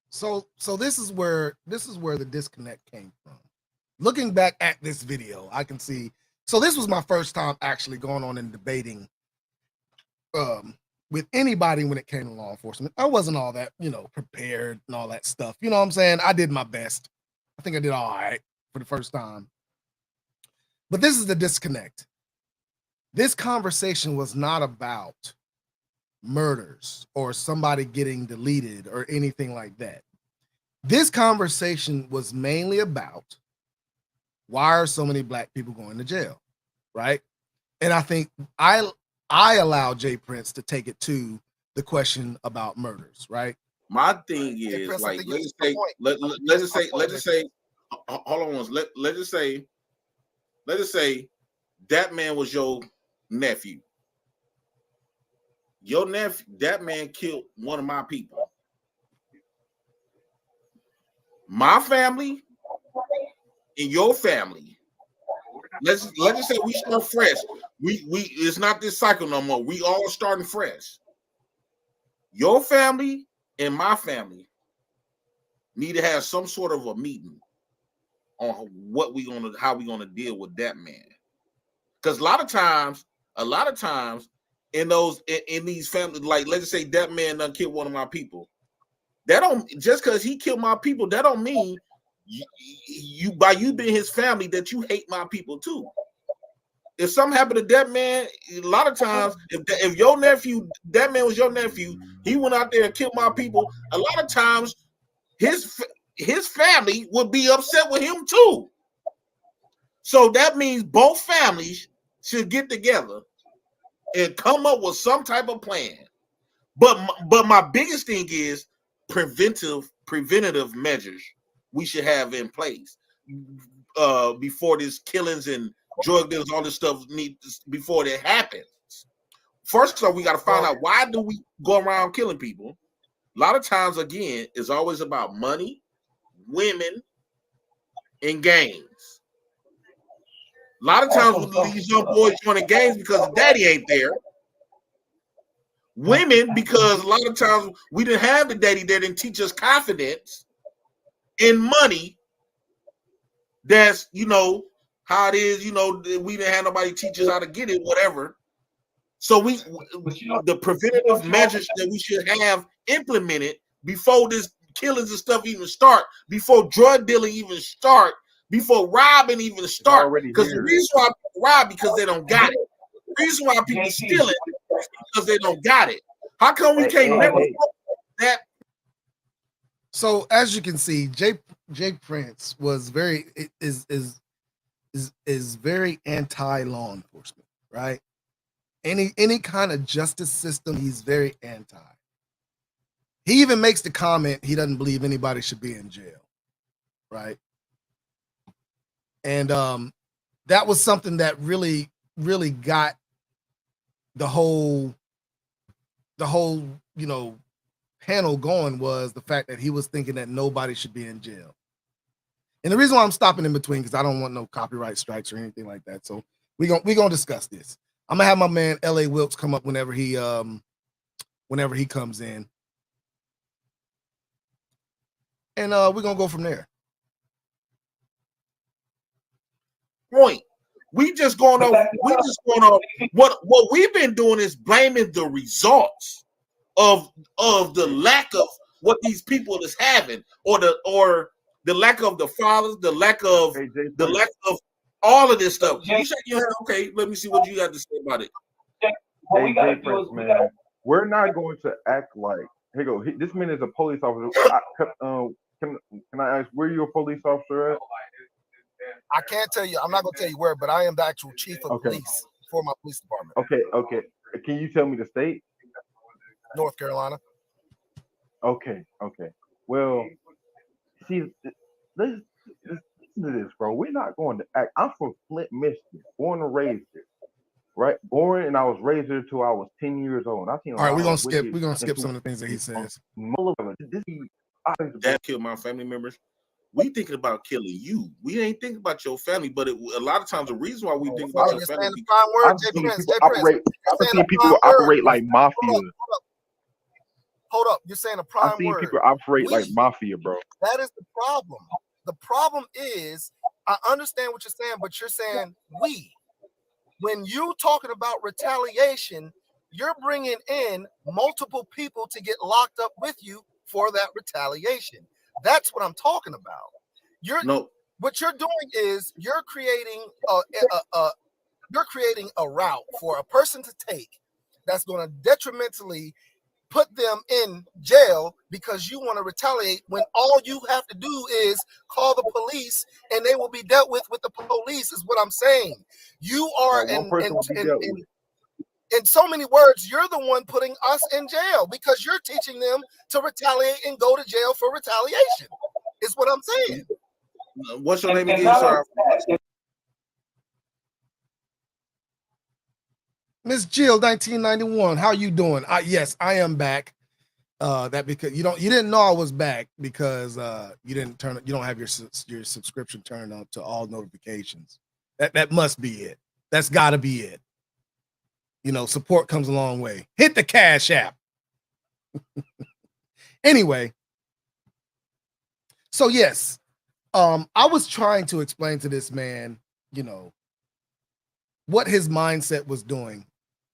So this is where the disconnect came from. Looking back at this video, I can see. So this was my first time actually going on and debating with anybody when it came to law enforcement. I wasn't all that, prepared and all that stuff. You know what I'm saying? I did my best. I think I did all right for the first time. But this is the disconnect. This conversation was not about murders or somebody getting deleted or anything like that. This conversation was mainly about why are so many black people going to jail, right? And I think I allowed Jay Prince to take it to the question about murders, right? My thing is, Prince, like, let's just say, hold on, let's just say that man was your nephew. Your nephew, that man killed one of my people. My family and your family. Let's just say we start fresh. We it's not this cycle no more. We all starting fresh. Your family and my family need to have some sort of a meeting on how we gonna deal with that man. Because a lot of times in these families, like let's just say that man done killed one of my people. That don't, just because he killed my people, that don't mean you by you being his family that you hate my people too. If something happened to that man, a lot of times, if your nephew, that man was your nephew, he went out there and killed my people. A lot of times, his family would be upset with him too. So that means both families should get together and come up with some type of plan. But my biggest thing is preventative measures we should have in place before these killings and drug dealers, all this stuff before it happens. First of all, we got to find out, why do we go around killing people? A lot of times, again, it's always about money, women, and gangs. A lot of times with these young boys joining gangs because daddy ain't there. Women, because a lot of times we didn't have the daddy that didn't teach us confidence and money. That's, how it is, we didn't have nobody teach us how to get it, whatever. So the preventative measures that we should have implemented before this killings and stuff even start, before drug dealing even start, before robbing even start. Because the reason why people rob, because they don't got it. The reason why people steal it is because they don't got it. How come we can't never that? So as you can see, Jay Prince was very very anti-law enforcement, right? Any kind of justice system, he's very anti. He even makes the comment he doesn't believe anybody should be in jail, right? And that was something that really got the whole panel going, was the fact that he was thinking that nobody should be in jail. And the reason why I'm stopping in between, because I don't want no copyright strikes or anything like that. So we're gonna discuss this. I'm gonna have my man L.A. Wilkes come up whenever he comes in, and we're gonna go from there. Point. We just going on. What we've been doing is blaming the results of the lack of what these people is having, or the lack of the fathers, the lack of all of this stuff. You shake your head, okay? Let me see what you got to say about it. Hey, Jay Prince, man, we're not going to act like, here you go. This man is a police officer. Can I ask, where you a police officer at? I can't tell you. I'm not gonna tell you where, but I am the actual chief of police for my police department. Okay. Can you tell me the state? North Carolina. Okay. Well, see, listen to this, bro. We're not going to act. I'm from Flint, Michigan, born and raised there. Right, born and I was raised there till I was 10 years old. I seen a All right, lot we're gonna of skip. wicked We're gonna skip and some of the things that he says. That killed my family members. We thinking about killing you. We ain't thinking about your family, but a lot of times the reason why we think about your family. The prime word, I've J. seen Prince. people J. Prince. operate. I've seen people operate like mafia. Hold up. You're saying a I've prime seen word. people operate like mafia, bro. That is the problem. The problem is, I understand what you're saying, but you're saying we. When you talking about retaliation, you're bringing in multiple people to get locked up with you for that retaliation. That's what I'm talking about. What you're doing is you're creating a route for a person to take that's going to detrimentally put them in jail because you want to retaliate when all you have to do is call the police and they will be dealt with the police, is what I'm saying. You are in so many words, you're the one putting us in jail because you're teaching them to retaliate and go to jail for retaliation, is what I'm saying. What's your name again, sir? Miss Jill, 1991. How you doing? Yes, I am back. That because you didn't know I was back because you don't have your subscription turned on to all notifications. That must be it. That's got to be it. Support comes a long way. Hit the Cash App. Anyway, so yes, I was trying to explain to this man, what his mindset was doing.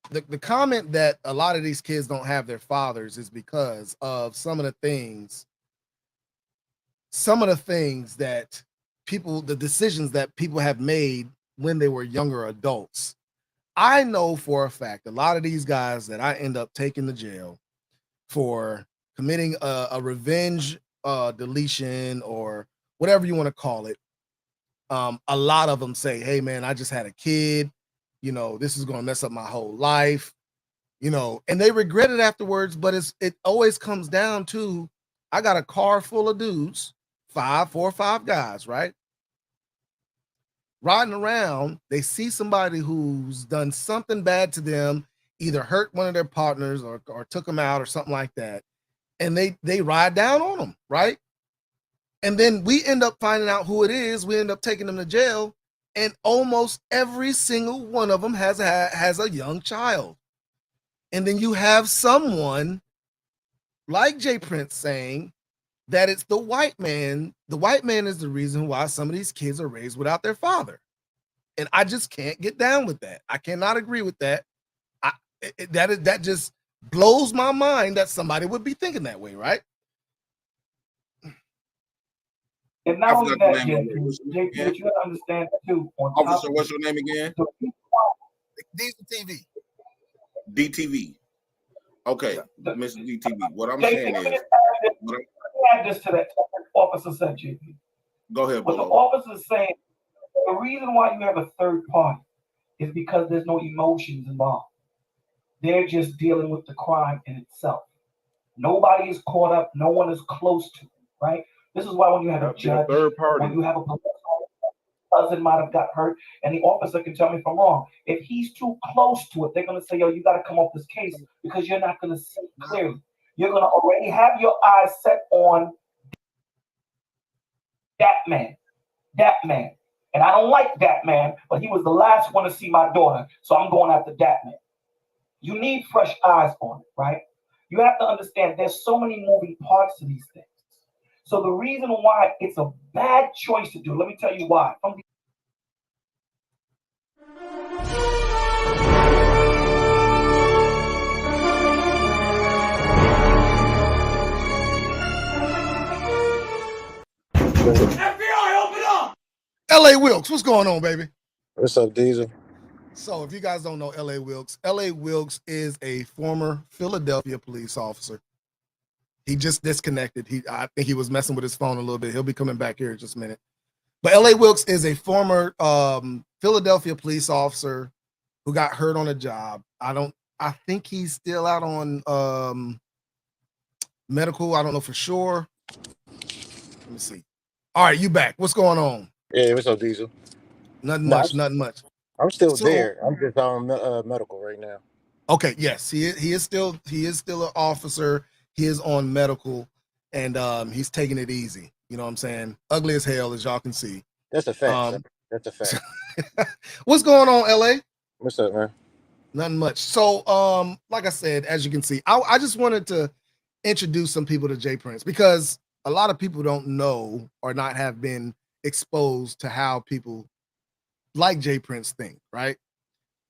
The comment that a lot of these kids don't have their fathers is because of some of the things that the decisions that people have made when they were younger adults. I know for a fact a lot of these guys that I end up taking to jail for committing a revenge deletion or whatever you want to call it. A lot of them say, hey man, I just had a kid. This is going to mess up my whole life, and they regret it afterwards. But it always comes down to, I got a car full of dudes, 4 or 5 guys, right? Riding around, they see somebody who's done something bad to them, either hurt one of their partners or took them out or something like that. And they ride down on them, right? And then we end up finding out who it is. We end up taking them to jail. And almost every single one of them has a young child. And then you have someone like J. Prince saying that it's the white man. The white man is the reason why some of these kids are raised without their father. And I just can't get down with that. I cannot agree with that. That just blows my mind that somebody would be thinking that way, right? And not only that, JP, but you gotta understand too. Officer, what's your name again? DTV. DTV. Okay, Mr. DTV. What I'm saying is, add this to that officer said, JP. Go ahead, but the officer is saying the reason why you have a third party is because there's no emotions involved. They're just dealing with the crime in itself. Nobody is caught up. No one is close to it, right? This is why when you have a judge, when you have a police cousin might have got hurt, and the officer can tell me if I'm wrong. If he's too close to it, they're going to say, yo, you got to come off this case because you're not going to see clearly. You're going to already have your eyes set on that man. And I don't like that man, but he was the last one to see my daughter, so I'm going after that man. You need fresh eyes on it, right? You have to understand there's so many moving parts to these things. So the reason why it's a bad choice to do, let me tell you why. FBI, open up! L.A. Wilkes, what's going on, baby? What's up, Diesel? So if you guys don't know L.A. Wilkes is a former Philadelphia police officer. He just disconnected. I think he was messing with his phone a little bit. He'll be coming back here in just a minute. But L.A. Wilkes is a former Philadelphia police officer who got hurt on a job. I think he's still out on medical. I don't know for sure. Let me see. All right, you back. What's going on? Yeah, what's up, Diesel? Nothing No, much. Nothing much. I'm still So there. I'm just on medical right now. okay, yes, he is still an officer. He is on medical, and he's taking it easy. You know what I'm saying? Ugly as hell, as y'all can see. That's a fact, sir. That's a fact. What's going on, LA? What's up, man? Nothing much. So, like I said, as you can see, I just wanted to introduce some people to Jay Prince because a lot of people don't know or not have been exposed to how people like Jay Prince think, right?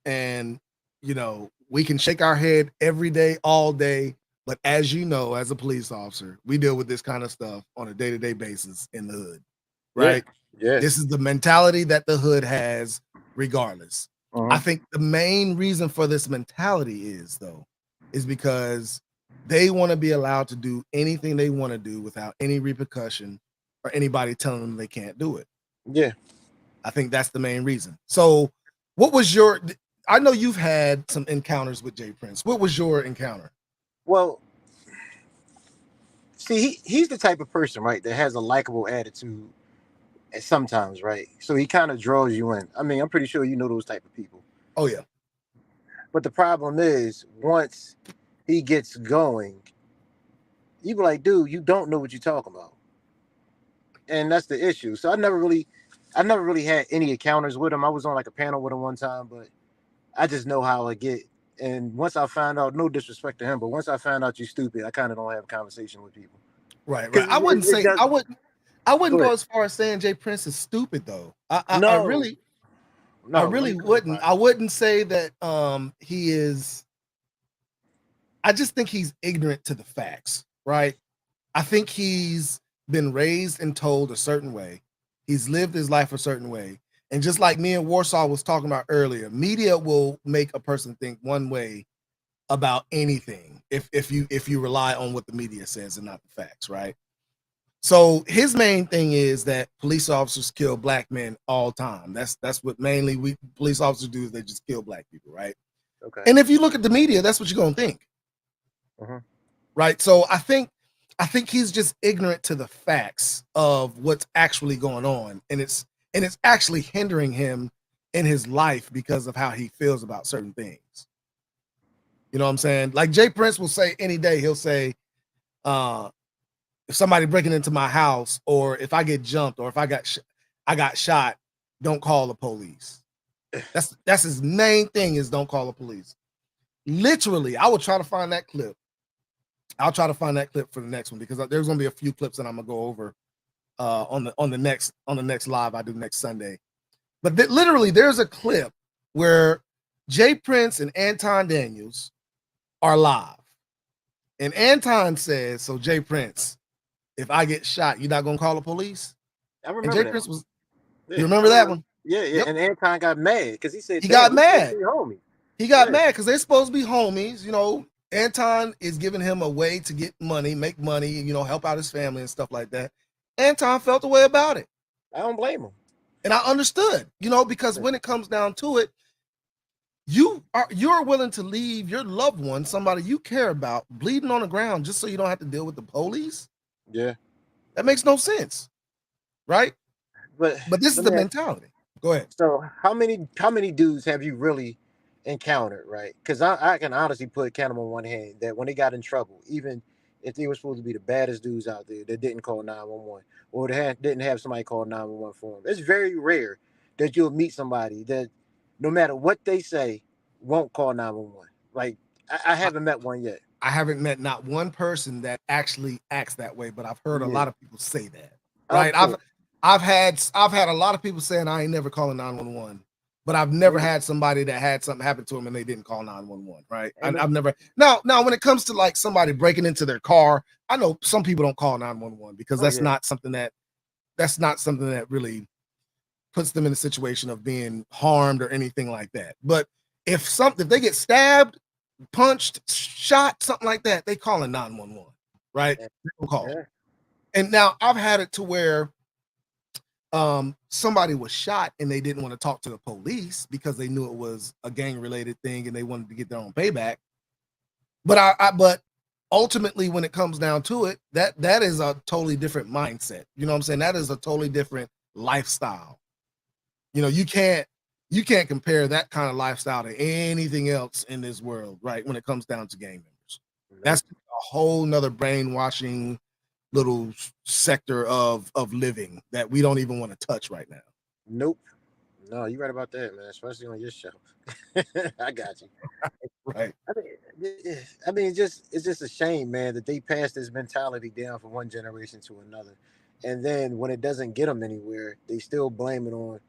And you know, we can shake our head every day, all day, but as you know, as a police officer, we deal with this kind of stuff on a day-to-day basis in the hood, right? Yeah. This is the mentality that the hood has, regardless. I think the main reason for this mentality is because they want to be allowed to do anything they want to do without any repercussion or anybody telling them they can't do it. Yeah. I think that's the main reason. So, what was your? I know you've had some encounters with Jay Prince. What was your encounter? Well, see, he's the type of person, right, that has a likable attitude at sometimes, right? So he kind of draws you in. I mean, I'm pretty sure you know those type of people. Oh yeah. But the problem is, once he gets going, you be like, dude, you don't know what you're talking about. And that's the issue. So I never really had any encounters with him. I was on like a panel with him one time, but I just know how I get. And once I found out, no disrespect to him, but once I found out you're stupid, I kind of don't have a conversation with people. Right. I wouldn't go as far as saying Jay Prince is stupid though. I really wouldn't. I wouldn't say that he is. I just think he's ignorant to the facts, right? I think he's been raised and told a certain way. He's lived his life a certain way. And just like me and Warsaw was talking about earlier, media will make a person think one way about anything if you rely on what the media says and not the facts, right? So his main thing is that police officers kill black men all time. That's what mainly we police officers do, is they just kill black people, right? Okay. And if you look at the media, that's what you're gonna think. Right. So I think he's just ignorant to the facts of what's actually going on. And it's actually hindering him in his life because of how he feels about certain things. You know what I'm saying? Like Jay Prince will say any day, he'll say, if somebody breaking into my house, or if I get jumped, or if I got shot, don't call the police. That's his main thing, is don't call the police. Literally, I will try to find that clip. I'll try to find that clip for the next one, because there's gonna be a few clips that I'm gonna go over on the next live I do next Sunday. But literally, there's a clip where Jay Prince and Anton Daniels are live, and Anton says, "So Jay Prince, if I get shot, you're not gonna call the police?" I remember and Jay that Prince one. was. You remember that one? Yeah. Yep. And Anton got mad because he said he got mad. Homie. He got mad because they're supposed to be homies. You know, Anton is giving him a way to get money, make money, you know, help out his family and stuff like that. Anton felt the way about it. I don't blame him. And I understood, you know, because when it comes down to it, you're willing to leave your loved one, somebody you care about, bleeding on the ground just so you don't have to deal with the police. Yeah. That makes no sense. Right? But this is the mentality. Go ahead. So how many dudes have you really encountered, right? Because I can honestly count them on one hand that when they got in trouble, even if they were supposed to be the baddest dudes out there, that didn't call 911, or they didn't have somebody call 911 for them. It's very rare that you'll meet somebody that, no matter what they say, won't call 911. Like, I haven't met one yet. I haven't met not one person that actually acts that way, but I've heard a lot of people say that. Right? I've had a lot of people saying I ain't never calling 911. But I've never had somebody that had something happen to them and they didn't call 911, right? I've never. Now, when it comes to like somebody breaking into their car, I know some people don't call 911 because that's not something that really puts them in a situation of being harmed or anything like that. But if they get stabbed, punched, shot, something like that, they call 911, right? They don't call. Yeah. And now I've had it to where somebody was shot and they didn't want to talk to the police because they knew it was a gang related thing and they wanted to get their own payback. But ultimately, when it comes down to it, that is a totally different mindset. You know what I'm saying? That is a totally different lifestyle. You know, you can't compare that kind of lifestyle to anything else in this world, right? When it comes down to gang members, that's a whole nother brainwashing little sector of living that we don't even want to touch right now. Nope. No, you're right about that, man. Especially on your show. I got you. Right. I mean, it's just a shame, man, that they pass this mentality down from one generation to another, and then when it doesn't get them anywhere, they still blame it on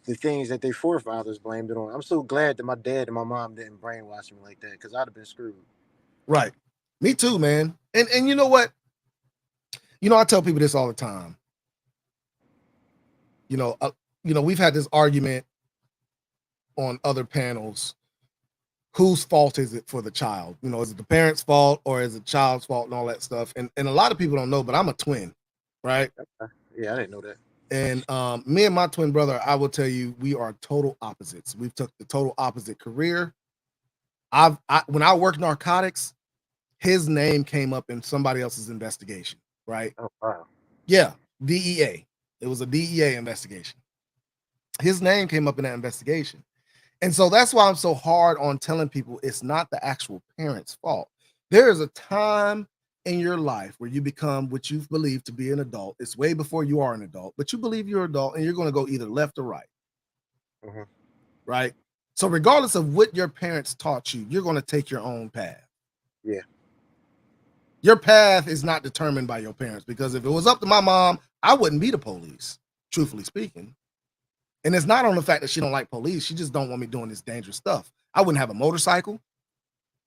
the things that their forefathers blamed it on. I'm so glad that my dad and my mom didn't brainwash me like that, because I'd have been screwed. Right. Me too, man. And you know what? You know, I tell people this all the time. You know, we've had this argument on other panels. Whose fault is it for the child? You know, is it the parents' fault or is it the child's fault and all that stuff? And a lot of people don't know, but I'm a twin, right? Yeah, I didn't know that. And me and my twin brother, I will tell you, we are total opposites. We've took the total opposite career. When I worked narcotics, his name came up in somebody else's investigation, right? Oh, wow. Yeah, DEA. It was a DEA investigation. His name came up in that investigation. And so that's why I'm so hard on telling people it's not the actual parents' fault. There is a time in your life where you become what you believe to be an adult. It's way before you are an adult, but you believe you're an adult and you're going to go either left or right. Mm-hmm. Right? So regardless of what your parents taught you, you're going to take your own path. Yeah. Your path is not determined by your parents, because if it was up to my mom, I wouldn't be the police, truthfully speaking. And it's not on the fact that she don't like police. She just don't want me doing this dangerous stuff. I wouldn't have a motorcycle.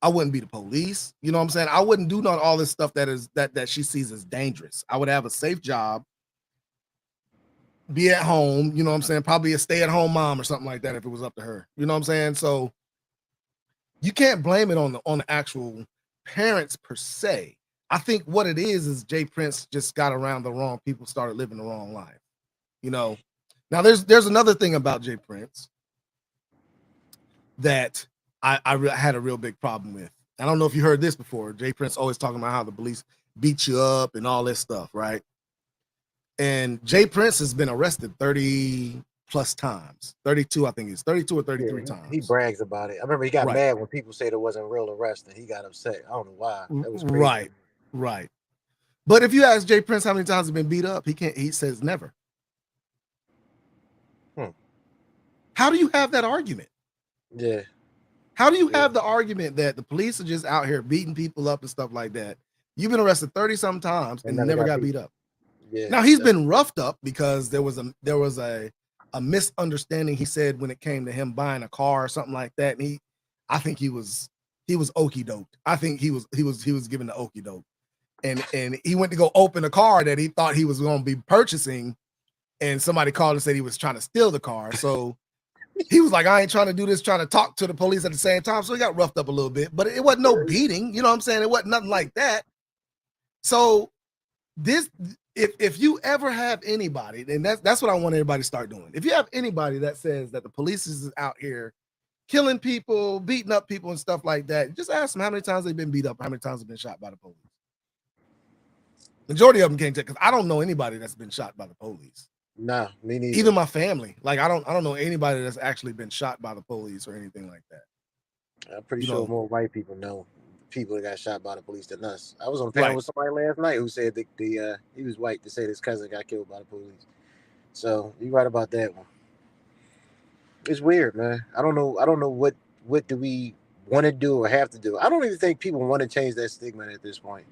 I wouldn't be the police. You know what I'm saying? I wouldn't do all this stuff that she sees as dangerous. I would have a safe job, be at home, you know what I'm saying? Probably a stay-at-home mom or something like that if it was up to her. You know what I'm saying? So you can't blame it on the actual parents per se. I think what it is Jay Prince just got around the wrong people, started living the wrong life. You know. Now, there's another thing about Jay Prince that I had a real big problem with. I don't know if you heard this before. Jay Prince always talking about how the police beat you up and all this stuff, right? And Jay Prince has been arrested 30 plus times. 32, I think it's 32 or 33 times. He brags about it. I remember he got mad when people said it wasn't real arrest, and he got upset. I don't know why. That was crazy. Right. But if you ask Jay Prince how many times he's been beat up, he says never. How do you have that argument? Yeah. How do you have the argument that the police are just out here beating people up and stuff like that? You've been arrested 30-some times and never got beat up. Yeah. Now he's been roughed up because there was a misunderstanding, he said, when it came to him buying a car or something like that. And I think he was okie doked. I think he was given the okie doke. And he went to go open a car that he thought he was going to be purchasing, and somebody called and said he was trying to steal the car. So he was like, I ain't trying to do this, trying to talk to the police at the same time. So he got roughed up a little bit, but it wasn't no beating. You know what I'm saying? It wasn't nothing like that. So if you ever have anybody, and that's what I want everybody to start doing. If you have anybody that says that the police is out here killing people, beating up people and stuff like that, just ask them how many times they've been beat up, how many times they've been shot by the police. Majority of them can't take, because I don't know anybody that's been shot by the police. No, me neither. Even my family. Like I don't know anybody that's actually been shot by the police or anything like that. I'm pretty sure more white people know people that got shot by the police than us. I was on a panel with somebody last night who said that he was white to say his cousin got killed by the police. So you're right about that one. It's weird, man. I don't know what do we want to do or have to do. I don't even think people want to change that stigma at this point.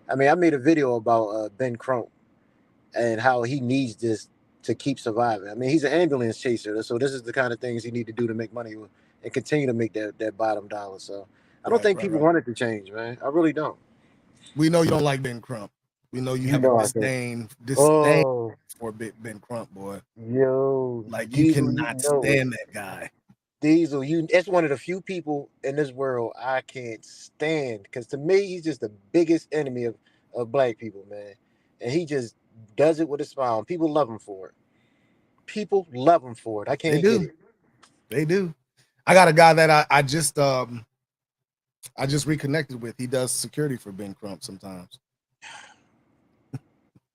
I mean, I made a video about Ben Crump and how he needs this to keep surviving. I mean, he's an ambulance chaser, so this is the kind of things he need to do to make money and continue to make that bottom dollar. So I don't think people want it to change, man. I really don't. We know you don't like Ben Crump. We know you have a disdain for Ben Crump, boy. Yo, like you cannot stand that guy. Diesel, that's one of the few people in this world I can't stand, because to me he's just the biggest enemy of black people, man. And he just does it with a smile. And people love him for it. People love him for it. I can't get it. They do. I got a guy that I just I just reconnected with. He does security for Ben Crump sometimes.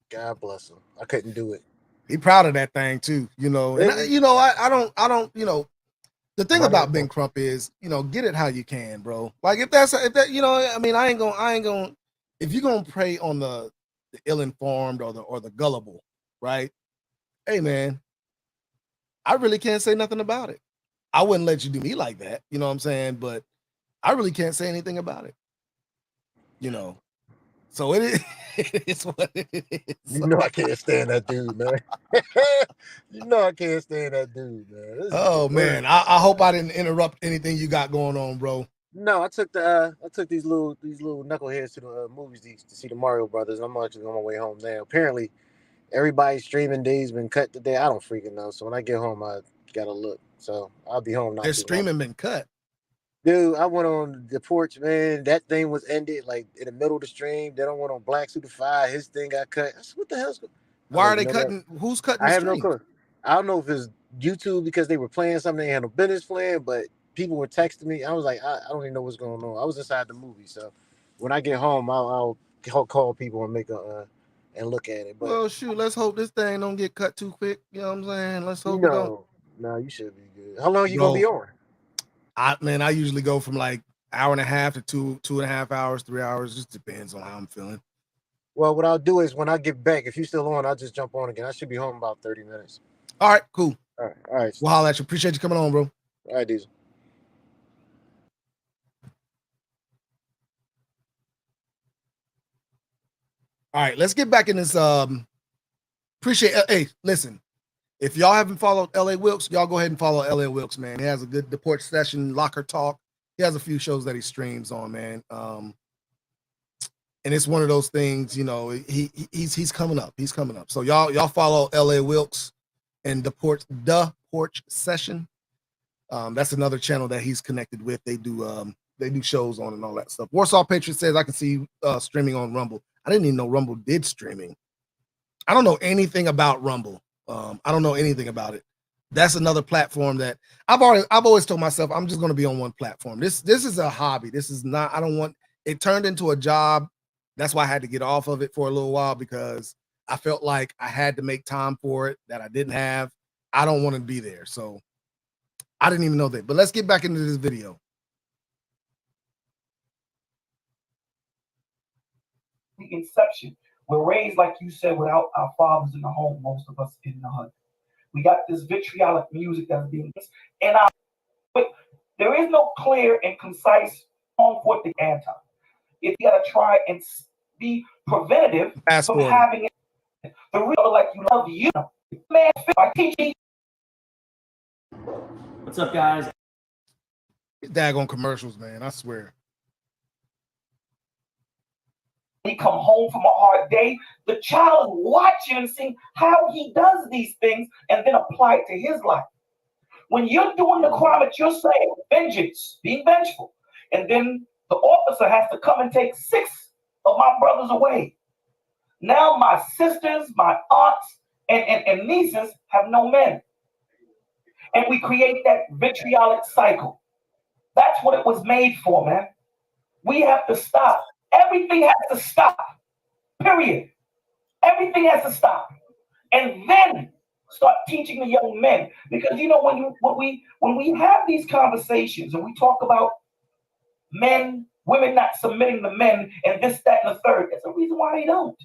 God bless him. I couldn't do it. He proud of that thing too, you know. And I don't, you know. The thing about Ben Crump is, you know, get it how you can, bro. Like if that, you know, I mean, I ain't gonna. If you're gonna prey on the ill-informed or the gullible, right? Hey, man, I really can't say nothing about it. I wouldn't let you do me like that, you know what I'm saying? But I really can't say anything about it, you know. So it is. It's what it is. You know I can't stand that dude, man. You know I can't stand that dude, man. Oh man, I hope I didn't interrupt anything you got going on, bro. No, I took these little knuckleheads to the movies to see the Mario Brothers. I'm actually on my way home now. Apparently, everybody's streaming days been cut today. I don't freaking know. So when I get home, I gotta look. So I'll be home. Their streaming been cut. Dude, I went on the porch, man. That thing was ended like in the middle of the stream. Then I went on Black Super 5. His thing got cut. I said, what the hell's going on? Why are they cutting? Who's cutting I the have no stream? clue. I don't know if it's YouTube because they were playing something they had no business playing, but people were texting me. I was like, I don't even know what's going on. I was inside the movie. So when I get home, I'll call people and make and look at it. But well, shoot, let's hope this thing don't get cut too quick. You know what I'm saying? Let's hope it don't. No, you should be good. How long are you gonna be on? I usually go from like hour and a half to 2.5 hours, 3 hours. Just depends on how I'm feeling. Well, what I'll do is when I get back, if you're still on, I'll just jump on again. I should be home in about 30 minutes. All right, cool. All right. We'll holler at you. Appreciate you coming on, bro. All right, Diesel. All right, let's get back in this. Hey, listen. If y'all haven't followed LA Wilkes, y'all go ahead and follow LA Wilkes, man. He has a good The Porch Session, Locker Talk. He has a few shows that he streams on, man. And it's one of those things, you know, he's coming up. He's coming up. So y'all follow LA Wilkes and The Porch Session. That's another channel that he's connected with. They do shows on and all that stuff. Warsaw Patriot says I can see streaming on Rumble. I didn't even know Rumble did streaming. I don't know anything about Rumble. I don't know anything about it. That's another platform that I've always told myself I'm just going to be on one platform. This is a hobby. This is not. I don't want it turned into a job. That's why I had to get off of it for a little while because I felt like I had to make time for it that I didn't have. I don't want to be there, so I didn't even know that. But let's get back into this video. The inception. We're raised, like you said, without our fathers in the home, most of us in the hood. We got this vitriolic music that's being, and there is no clear and concise on what the anti. If you gotta try and be preventative from having it, the real like you love you, man. I teach you. What's up, guys? Daggone commercials, man. I swear. He come home from a hard day, the child is watching and seeing how he does these things and then apply it to his life. When you're doing the crime that you're saying, vengeance, being vengeful, and then the officer has to come and take 6 of my brothers away. Now my sisters, my aunts, and nieces have no men. And we create that vitriolic cycle. That's what it was made for, man. We have to stop. Everything has to stop. Period. Everything has to stop. And then start teaching the young men. Because you know, when we have these conversations and we talk about men, women not submitting to men, and this, that, and the third, there's a reason why they don't.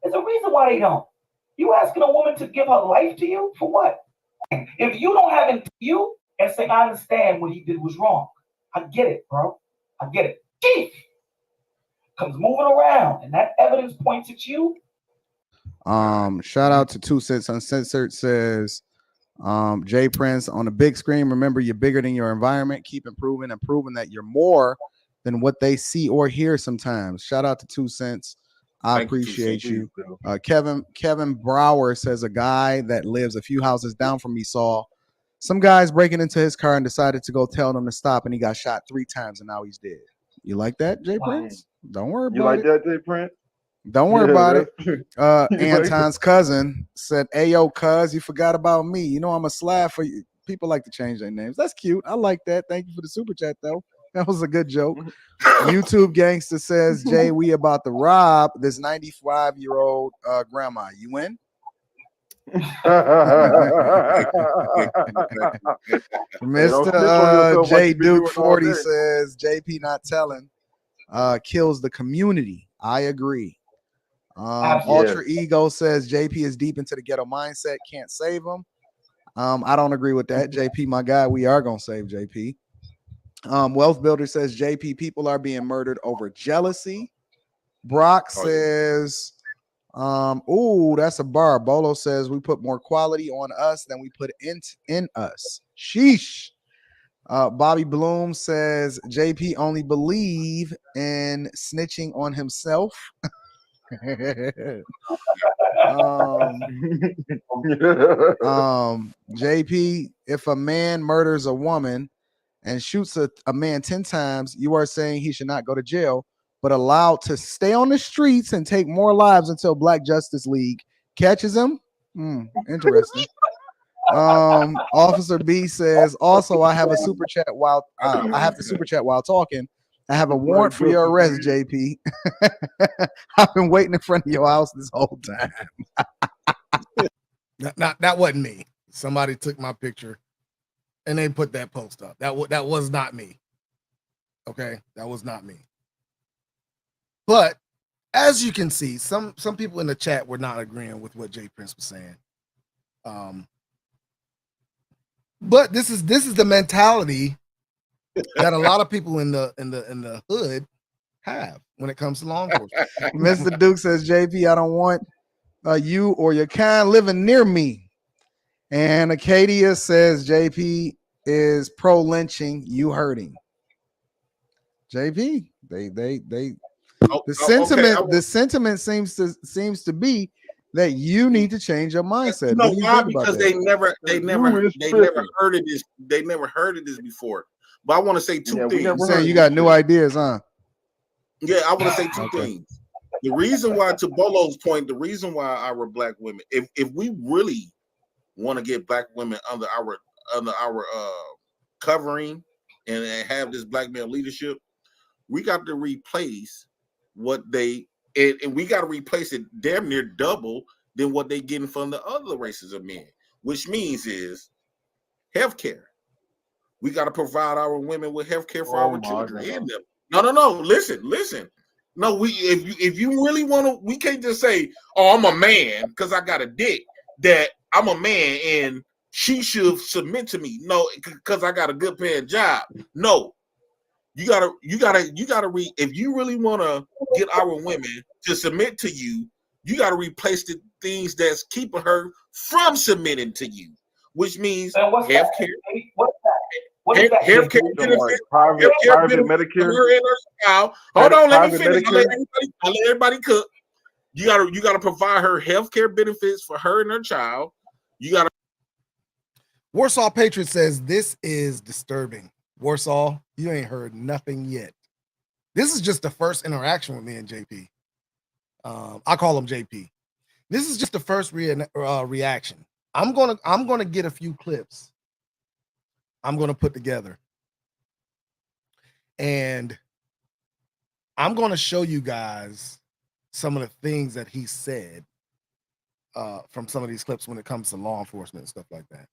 There's a reason why they don't. You asking a woman to give her life to you for what? If you don't have it to you and say, I understand what he did was wrong. I get it, bro. I get it. Chief comes moving around, and that evidence points at you. Shout out to 2 Cents Uncensored says, Jay Prince on the big screen. Remember, you're bigger than your environment. Keep improving and proving that you're more than what they see or hear sometimes. Shout out to 2 Cents. I appreciate you. Kevin Brower says a guy that lives a few houses down from me saw some guys breaking into his car and decided to go tell them to stop, and he got shot 3 times, and now he's dead. You like that, Jay Prince? Don't worry about it. You like that, Jay Prince? Don't worry about it. Anton's cousin said, "Hey, yo, cuz, you forgot about me. You know I'm a slab for you." People like to change their names. That's cute. I like that. Thank you for the super chat, though. That was a good joke. YouTube Gangster says, Jay, we about to rob this 95-year-old grandma. You win? Mr. J Duke 40 says, JP not telling kills the community. I agree. Ultra Ego says JP is deep into the ghetto mindset, can't save him. I don't agree with that. JP, my guy, we are gonna save JP. Wealth Builder says JP, people are being murdered over jealousy. Brock says, that's a bar. Bolo says we put more quality on us than we put in us. Sheesh. Bobby Bloom says JP only believe in snitching on himself. JP, if a man murders a woman and shoots a man 10 times, you are saying he should not go to jail, but allowed to stay on the streets and take more lives until Black Justice League catches him. Interesting. Officer B says, also, I have a super chat while I have to super chat while talking. I have a warrant for your arrest, JP. I've been waiting in front of your house this whole time. That wasn't me. Somebody took my picture and they put that post up. That was not me. Okay, that was not me. But as you can see, some people in the chat were not agreeing with what Jay Prince was saying. But this is the mentality that a lot of people in the hood have when it comes to law enforcement. Mr. Duke says, JP, I don't want you or your kind living near me. And Acadia says JP is pro lynching, you hurting. JP, the sentiment seems to be that you need to change your mindset. You know why? Because they never heard of this. They never heard of this before. But I want to say two things. Saying you got new ideas, huh? Yeah, I want to say two things. The reason why, to Bolo's point, the reason why our Black women, if we really want to get Black women under our covering and have this Black male leadership, we got to replace what they and we got to replace it damn near double than what they getting from the other races of men, which means is healthcare. We got to provide our women with healthcare for our children and them. No. Listen. No, if you really want to, we can't just say, "Oh, I'm a man because I got a dick." That I'm a man and she should submit to me. No, because I got a good paying job. No, you gotta if you really want to get our women to submit to you, you got to replace the things that's keeping her from submitting to you, which means healthcare. Healthcare benefits, private Medicare. Hold on, let me finish. I'll let everybody cook. You gotta provide her healthcare benefits for her and her child. You gotta. Warsaw Patriot says this is disturbing. Warsaw, you ain't heard nothing yet. This is just the first interaction with me and JP. I call him JP. This is just the first reaction. I'm gonna get a few clips. I'm gonna put together, and I'm gonna show you guys some of the things that he said from some of these clips when it comes to law enforcement and stuff like that.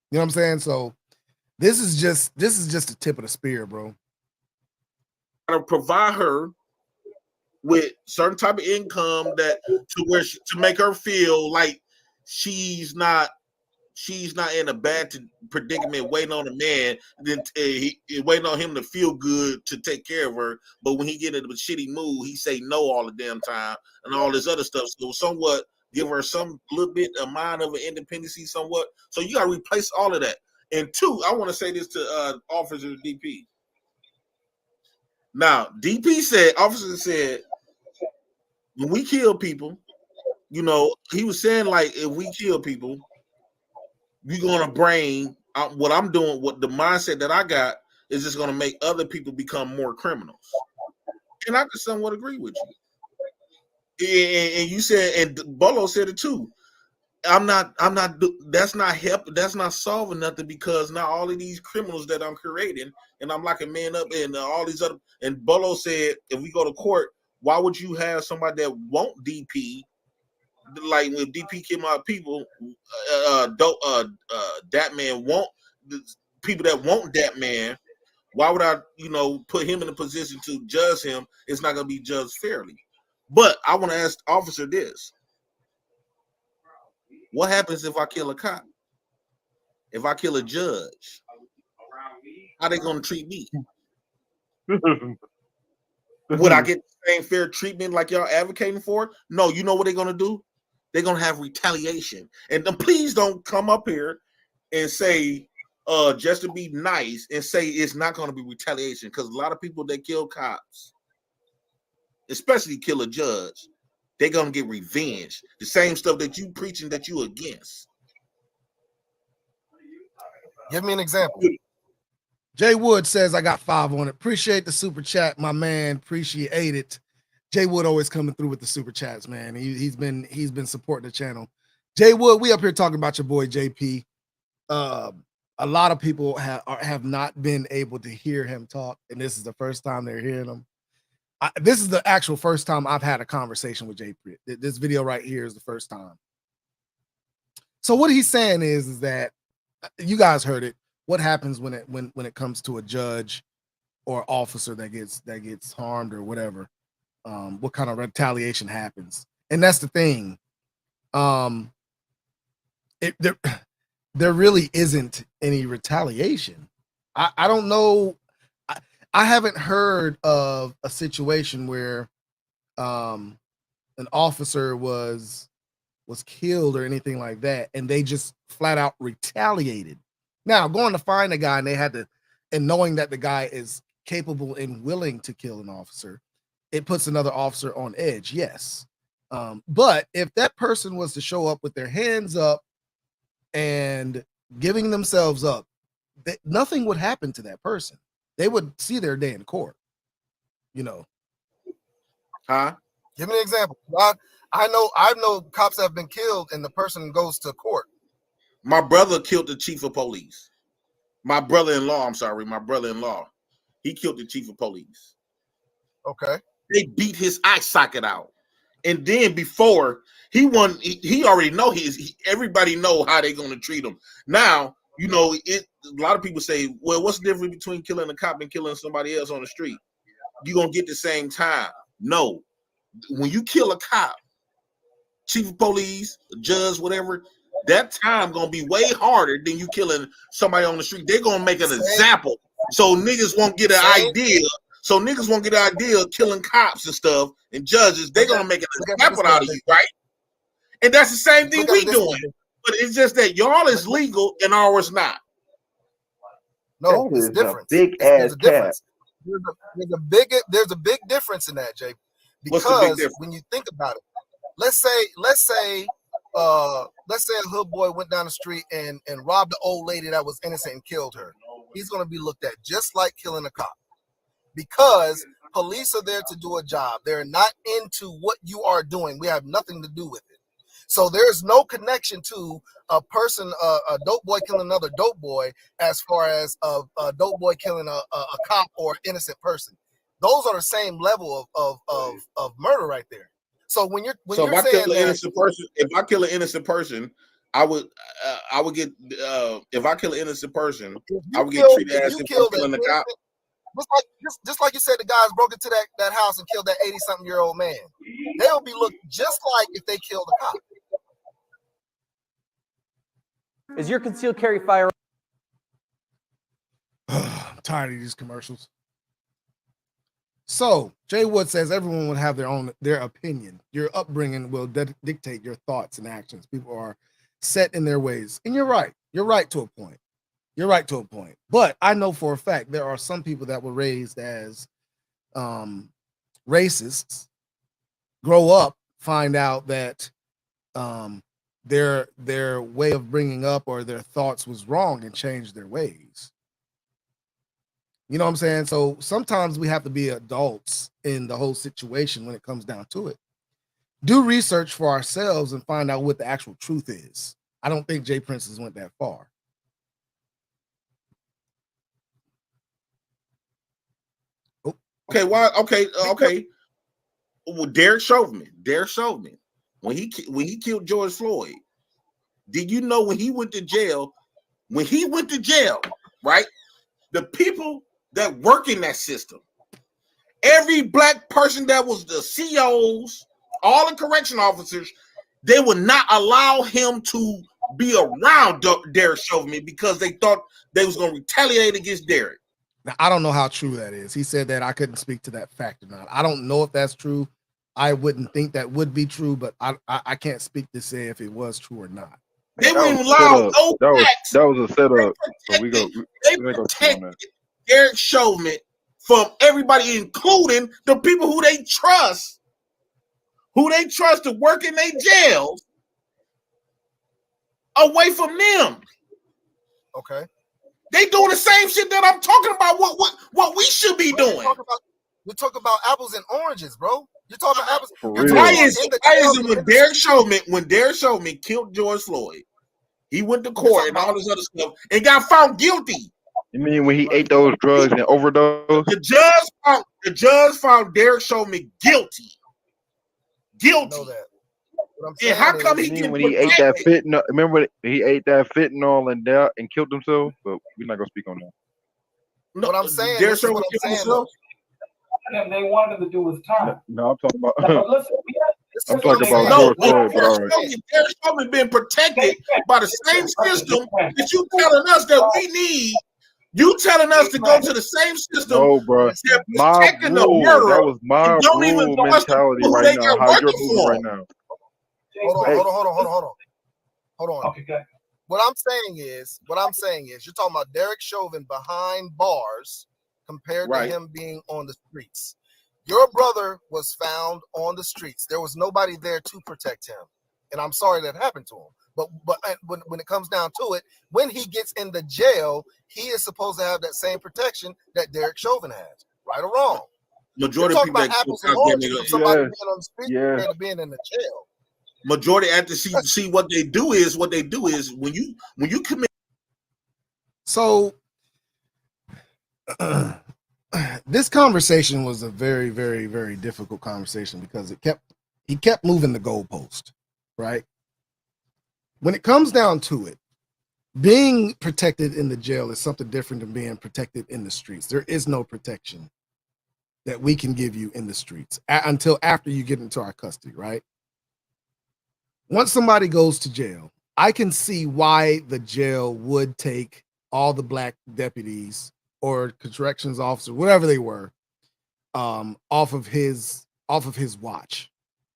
You know what I'm saying? So this is just the tip of the spear, bro. To provide her with certain type of income to make her feel like she's not in a bad predicament waiting on a man, then waiting on him to feel good to take care of her. But when he get in a shitty mood, he say no all the damn time and all this other stuff. So somewhat give her some little bit of mind of an independency somewhat. So you got to replace all of that. And two, I want to say this to Officer DP. Now, Officer said, when we kill people, you know, he was saying like, if we kill people, you're going to bring what I'm doing, what the mindset that I got is just going to make other people become more criminals. And I can somewhat agree with you. And you said, and Bolo said it too. That's not help. That's not solving nothing, because now all of these criminals that I'm creating, and I'm locking men up, and all these other. And Bolo said, if we go to court, why would you have somebody that won't DP? Like when DP kill my people, that man won't. People that won't that man. Why would I, put him in a position to judge him? It's not going to be judged fairly. But I want to ask the officer this. What happens if I kill a cop? If I kill a judge? How they going to treat me? Would I get the same fair treatment like y'all advocating for? No, you know what they're going to do? They're going to have retaliation. And then please don't come up here and say, just to be nice, and say it's not going to be retaliation, because a lot of people that kill cops, especially kill a judge, they're going to get revenge. The same stuff that you preaching that you against. Give me an example. Jay Wood says, I got 5 on it. Appreciate the super chat, my man. Appreciate it. Jay Wood always coming through with the super chats, man. He's been supporting the channel. Jay Wood, we up here talking about your boy JP. A lot of people have not been able to hear him talk, and this is the first time they're hearing him. This is the actual first time I've had a conversation with JP. This video right here is the first time. So what he's saying is that you guys heard it. What happens when it comes to a judge or officer that gets harmed or whatever? What kind of retaliation happens? And that's the thing. There really isn't any retaliation. I don't know. I haven't heard of a situation where an officer was killed or anything like that, and they just flat out retaliated. Now, going to find a guy and knowing that the guy is capable and willing to kill an officer, it puts another officer on edge, yes. But if that person was to show up with their hands up and giving themselves up, nothing would happen to that person. They would see their day in court, Huh? Give me an example. I know cops have been killed and the person goes to court. My brother killed the chief of police. My brother-in-law, he killed the chief of police. Okay. They beat his eye socket out. And then before he won, he already know everybody know how they're going to treat him. Now, a lot of people say, well, what's the difference between killing a cop and killing somebody else on the street? You're going to get the same time. No. When you kill a cop, chief of police, judge, whatever, that time going to be way harder than you killing somebody on the street. They're going to make an example. So niggas won't get an idea. So niggas won't get an idea of killing cops and stuff and judges. They're going to make an example out of you, right? And that's the same thing we doing. But it's just that y'all is legal and ours not. No, it's different. There's a difference. There's a big difference in that, Jay. Because when you think about it, let's say a hood boy went down the street and robbed an old lady that was innocent and killed her. He's going to be looked at just like killing a cop, because police are there to do a job. They're not into what you are doing. We have nothing to do with it. So there's no connection to a person, a dope boy killing another dope boy, as far as a dope boy killing a cop or innocent person. Those are the same level of murder right there. So when you're saying if I kill an innocent person, I would get if I kill an innocent person, I would get treated as if I'm killing a cop. Just like you said, the guys broke into that house and killed that 80-something-year-old man. They'll be looked just like if they killed a cop. Is your concealed carry firearm? I'm tired of these commercials. So Jay Wood says everyone would have their opinion. Your upbringing will dictate your thoughts and actions. People are set in their ways, and you're right. You're right to a point. But I know for a fact there are some people that were raised as racists, grow up, find out that their way of bringing up or their thoughts was wrong, and change their ways. You know what I'm saying? So sometimes we have to be adults in the whole situation when it comes down to it. do research for ourselves and find out what the actual truth is. I don't think Jay Prince has went that far. Oh. Okay, why? Okay. Well, Derek Chauvin. When he killed George Floyd, did you know when he went to jail? When he went to jail, right? The people that work in that system, every black person that was the COs, all the correction officers, they would not allow him to be around Derek Chauvin because they thought they was going to retaliate against Derek. Now, I don't know how true that is. He said that I couldn't speak to that fact or not. I don't know if that's true. I wouldn't think that would be true, but I can't speak to say if it was true or not. They wouldn't allow no facts. That was a setup. So they protected Derek Chauvin from everybody, including the people who they trust to work in their jails, away from them. Okay. They doing the same shit that I'm talking about. What we should be doing. We're talking about apples and oranges, bro. You're talking about apples. Why is it when Derek Chauvin killed George Floyd, he went to court and all this other stuff and got found guilty? You mean when he ate those drugs and overdosed? The judge found Derek Chauvin guilty. Guilty. Know that. And how come he didn't? When he ate that fentanyl, remember he ate that fentanyl and killed himself? But we're not gonna speak on that. No, what I'm saying, Derek Chauvin killed himself. And they wanted him to do his time. No, I'm talking about. Now, listen, I'm talking about George Floyd. Derek Chauvin been protected by the same system that you telling us that we need. You telling us to go to the same system? No, bro. My rule. That was my rule mentality right now. How you're moving right now. Hold on. Okay, good. What I'm saying is, you're talking about Derek Chauvin behind bars compared to him being on the streets. Your brother was found on the streets. There was nobody there to protect him, and I'm sorry that happened to him. But when it comes down to it, when he gets in the jail, he is supposed to have that same protection that Derek Chauvin has, right or wrong. Majority of people apples and oranges from somebody being on the street compared to being in the jail. Majority after see what they do is when you commit. So this conversation was a very, very, very difficult conversation because he kept moving the goalpost, right? When it comes down to it, being protected in the jail is something different than being protected in the streets. There is no protection that we can give you in the streets until after you get into our custody, right? Once somebody goes to jail, I can see why the jail would take all the black deputies or corrections officers, whatever they were, off of his watch.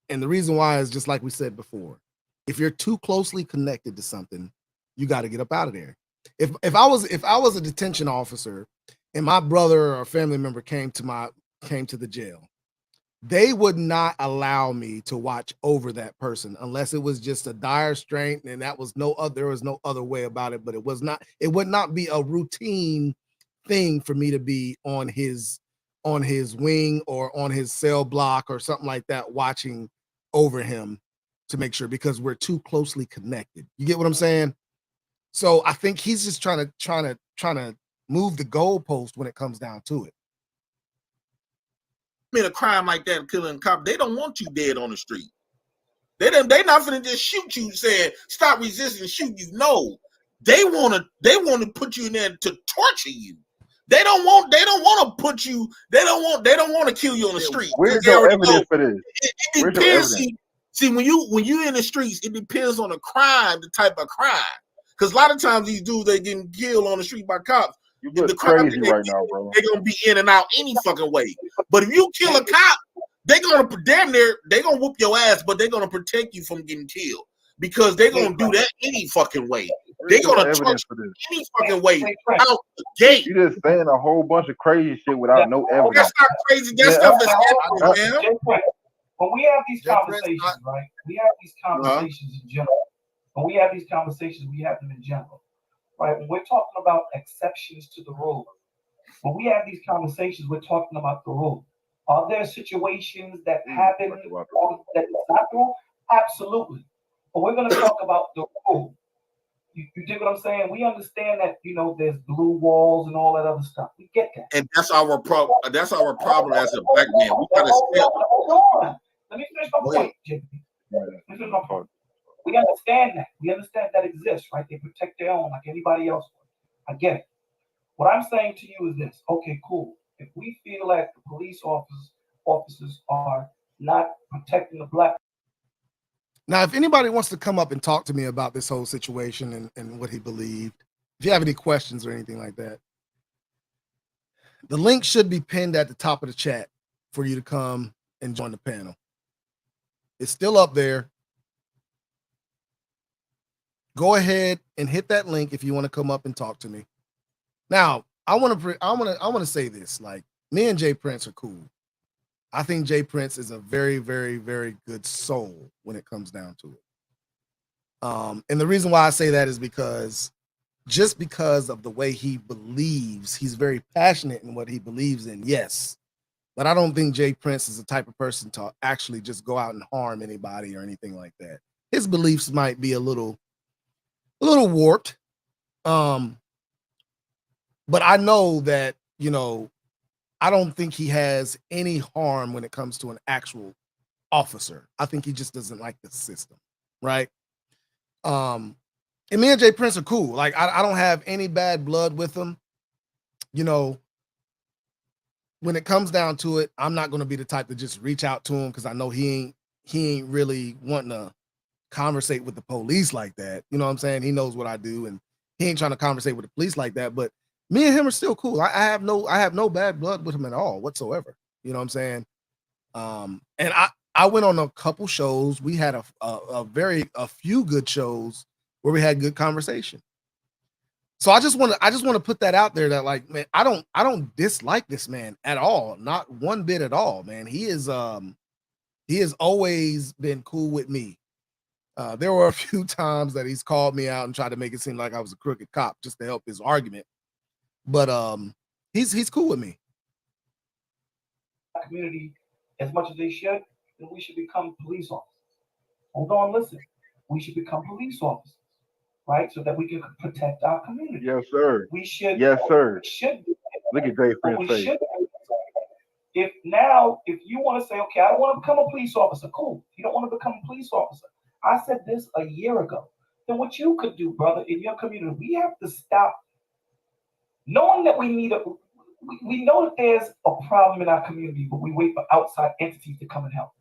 And the reason why is just like we said before. If you're too closely connected to something, you got to get up out of there. If I was a detention officer and my brother or a family member came to the jail, they would not allow me to watch over that person unless it was just a dire strain and there was no other way about it. But it would not be a routine thing for me to be on his wing or on his cell block or something like that, watching over him to make sure, because we're too closely connected. You get what I'm saying? So I think he's just trying to move the goalpost when it comes down to it. A crime like that, killing a cop, they don't want you dead on the street. They not finna just shoot you saying stop resisting, shoot you. No, they want to put you in there to torture you. They don't want to put you. They don't want to kill you on the street. Where's your evidence for this? It depends. See, when you in the streets, it depends on the crime, the type of crime. Because a lot of times these dudes, they getting killed on the street by cops. You look crazy right now, bro. They're gonna be in and out any fucking way. But if you kill a cop, they're gonna whoop your ass, but they're gonna protect you from getting killed because they're gonna do that any fucking way. They're gonna torture any fucking way out the gate. You just saying a whole bunch of crazy shit without no evidence. That's not crazy. That's stuff that's happening, man. When we have these conversations, right? We have these conversations in general. When we have these conversations, we have them in general, right? When we're talking about exceptions to the rule, when we have these conversations, we're talking about the rule. Are there situations that happen that it's not through? Absolutely. But we're going to talk about the rule. You dig what I'm saying? We understand that, there's blue walls and all that other stuff. We get that. And that's our problem. That's our problem as a black man. We gotta hold on. Let me finish my point, Jimmy. Let me finish my point. We understand that. We understand that exists, right? They protect their own like anybody else would. I get it. What I'm saying to you is this. Okay, cool. If we feel like the police officers are not protecting the black. Now, if anybody wants to come up and talk to me about this whole situation and what he believed, if you have any questions or anything like that, the link should be pinned at the top of the chat for you to come and join the panel. It's still up there. Go ahead and hit that link if you want to come up and talk to me. Now, I want to say this. Like, me and Jay Prince are cool. I think Jay Prince is a very, very, very good soul when it comes down to it. And the reason why I say that is because of the way he believes, he's very passionate in what he believes in, yes. But I don't think Jay Prince is the type of person to actually just go out and harm anybody or anything like that. His beliefs might be a little warped. But I know that, I don't think he has any harm when it comes to an actual officer. I think he just doesn't like the system, right? And me and Jay Prince are cool. Like, I don't have any bad blood with him. When it comes down to it, I'm not going to be the type to just reach out to him because I know he ain't really wanting to conversate with the police like that. You know what I'm saying? He knows what I do, and he ain't trying to conversate with the police like that. But me and him are still cool. I have no bad blood with him at all whatsoever. You know what I'm saying? And I went on a couple shows. We had a few good shows where we had good conversation. So I just want to put that out there that, like, man, I don't dislike this man at all, not one bit at all, man. He has always been cool with me. There were a few times that he's called me out and tried to make it seem like I was a crooked cop just to help his argument. But he's cool with me. Community as much as they should, then we should become police officers. Hold on, listen. We should become police officers, right? So that we can protect our community. Yes, sir. We should. Yes, sir. We should. Look at Jay Prince's face. If you want to say, okay, I don't want to become a police officer, cool. If you don't want to become a police officer, I said this a year ago. Then what you could do, brother, in your community, we have to stop knowing that we know that there's a problem in our community, but we wait for outside entities to come and help.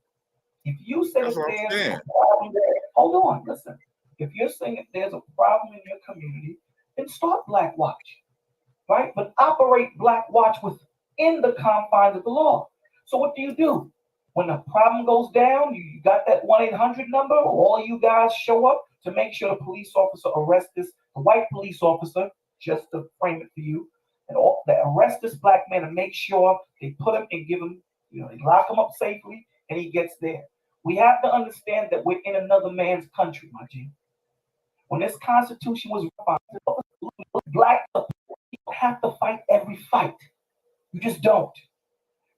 If you say that there's a problem, hold on, listen. If you're saying that there's a problem in your community, then start Black Watch, right? But operate Black Watch within the confines of the law. So what do? When the problem goes down, you got that 1-800 number, all you guys show up to make sure the police officer arrests the white police officer, just to frame it for you, and they arrest this black man and make sure they put him and give him, they lock him up safely and he gets there. We have to understand that we're in another man's country, my G. When this Constitution was refined, black people have to fight every fight. You just don't.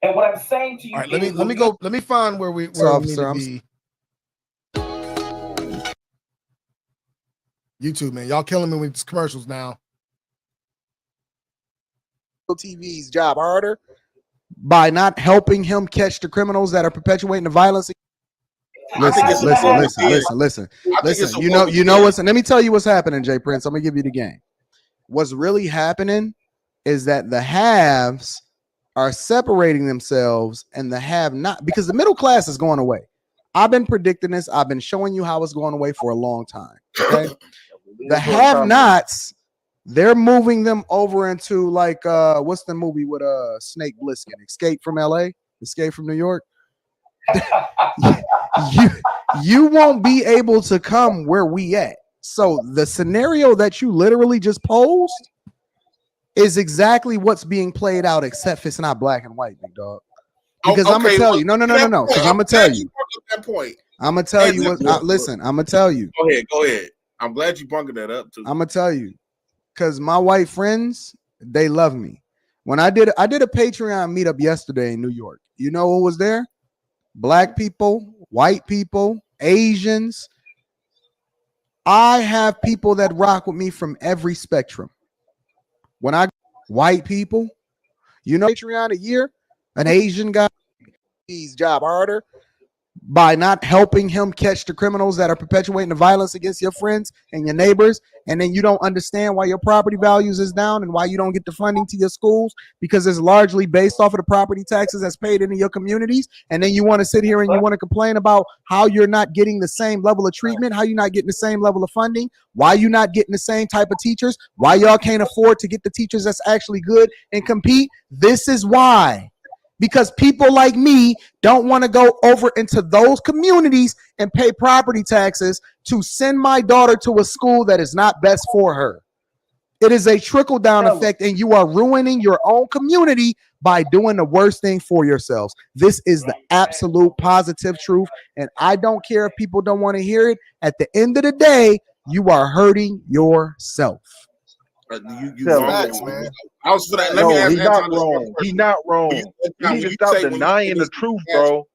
And what I'm saying to you, all right, let me find where we need to be. YouTube, man, y'all killing me with these commercials now. TV's job harder by not helping him catch the criminals that are perpetuating the violence. Listen. You know what's. Let me tell you what's happening, Jay Prince. I'm gonna give you the game. What's really happening is that the haves are separating themselves and the have-not, because the middle class is going away. I've been predicting this. I've been showing you how it's going away for a long time. Okay, the have-nots. They're moving them over into, like, what's the movie with Snake Plissken? Escape from LA? Escape from New York? you won't be able to come where we at. So the scenario that you literally just posed is exactly what's being played out, except it's not black and white, big dog. Because I'm gonna tell you, no. Because I'm gonna tell you. I'm gonna tell you what. Listen, I'm gonna tell you. Go ahead. I'm glad you bunkered that up too. I'm gonna tell you. Because my white friends, they love me. When I did a Patreon meetup yesterday in New York, You know who was there? Black people, white people, Asians. I have people that rock with me from every spectrum. When I white people, you know, Patreon a year, an Asian guy, his job harder by not helping him catch the criminals that are perpetuating the violence against your friends and your neighbors. And then you don't understand why your property values is down and why you don't get the funding to your schools, because it's largely based off of the property taxes that's paid into your communities. And then you want to sit here and you want to complain about how you're not getting the same level of treatment, how you're not getting the same level of funding, why you're not getting the same type of teachers, why y'all can't afford to get the teachers that's actually good and compete. This is why. Because people like me don't want to go over into those communities and pay property taxes to send my daughter to a school that is not best for her. It is a trickle-down effect, and you are ruining your own community by doing the worst thing for yourselves. This is the absolute positive truth, and I don't care if people don't want to hear it. At the end of the day, you are hurting yourself. You wrong. Facts, man. I was for that. Let me No, ask he's not Anton this wrong. He's not wrong. You need to stop denying the truth, bro.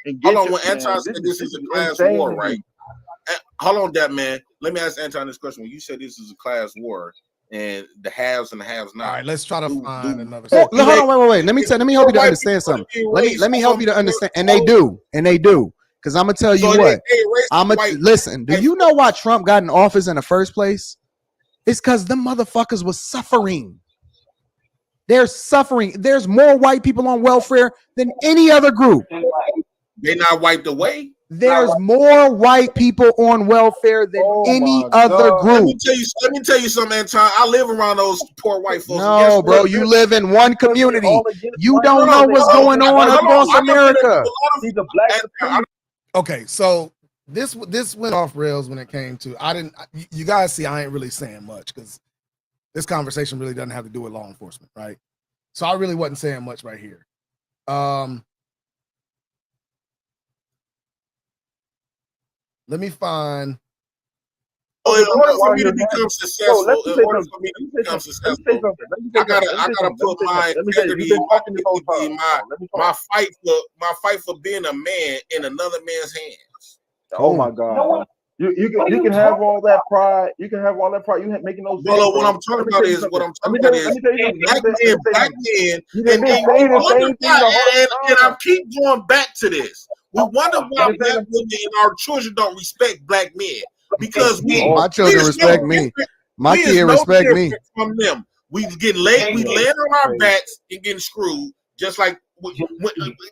And hold on, get when your, Anton man, said this is a class insane war, to me. right? Hold on, that man. Let me ask Anton this question. When you said this is a class war and the haves and the haves not, All right, let's try to find another. Oh, hold on, wait. Let me help you to understand something. Let me help you to understand. And they do. Because I'm gonna tell you what. Listen. Do you know why Trump got in office in the first place? It's because them motherfuckers was suffering. They're suffering. There's more white people on welfare than any other group. They not wiped away. There's more white people on welfare than any other group. Let me tell you something, Anton. I live around those poor white folks. No, bro, you live in one community. You don't know what's going on across America. Okay, so this went off rails when it came to you guys see I ain't really saying much because this conversation really doesn't have to do with law enforcement, right? So I really wasn't saying much right here. Let me find. In order for me to become successful, I gotta put my integrity, my fight for being a man in another man's hands. Oh my God. You can have all that pride. You can have all that pride. You making those. Well, what I'm talking about is black men, and I keep going back to this. We wonder why black women and our children don't respect black men, because my children respect me. My kid respect me from them. We get late. We land on our backs and getting screwed, just like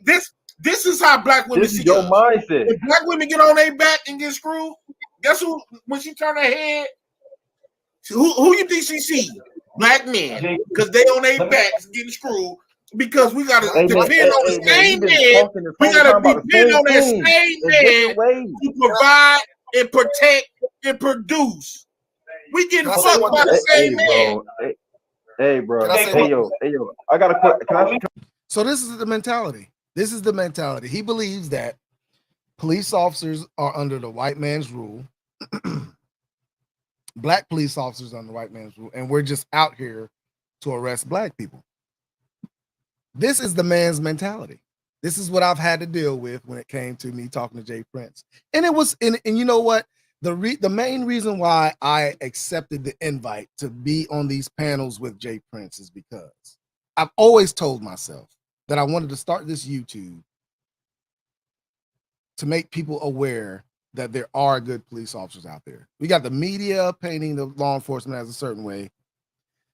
this. This is how black women see your us. mindset. If black women get on their back and get screwed, guess who? When she turn her head, who you think she see? Black men, because they on their backs getting screwed. Because we gotta depend on the same man. We gotta depend on that same man to provide and protect and produce. We getting fucked by the same man. Hey, bro. Hey, yo. I got a question. So this is the mentality. He believes that police officers are under the white man's rule. Black police officers are under the white man's rule, and we're just out here to arrest black people. This is the man's mentality. This is what I've had to deal with when it came to me talking to Jay Prince. And it was, and you know what? The main reason why I accepted the invite to be on these panels with Jay Prince is because I've always told myself that I wanted to start this YouTube to make people aware that there are good police officers out there. We got the media painting the law enforcement as a certain way.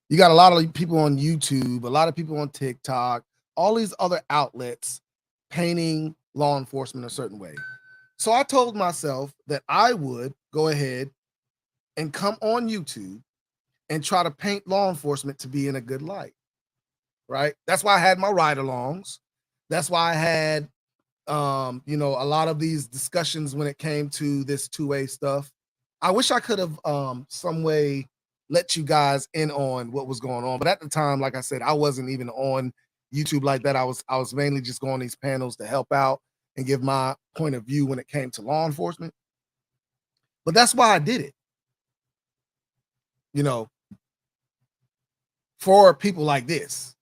You got a lot of people on YouTube, a lot of people on TikTok, all these other outlets painting law enforcement a certain way. So I told myself that I would go ahead and come on YouTube and try to paint law enforcement to be in a good light. Right? That's why I had my ride-alongs. That's why I had a lot of these discussions when it came to this two-way stuff. I wish I could have some way let you guys in on what was going on, but at the time, like I said, I wasn't even on YouTube like that. I was mainly just going on these panels to help out and give my point of view when it came to law enforcement. But that's why I did it. For people like this.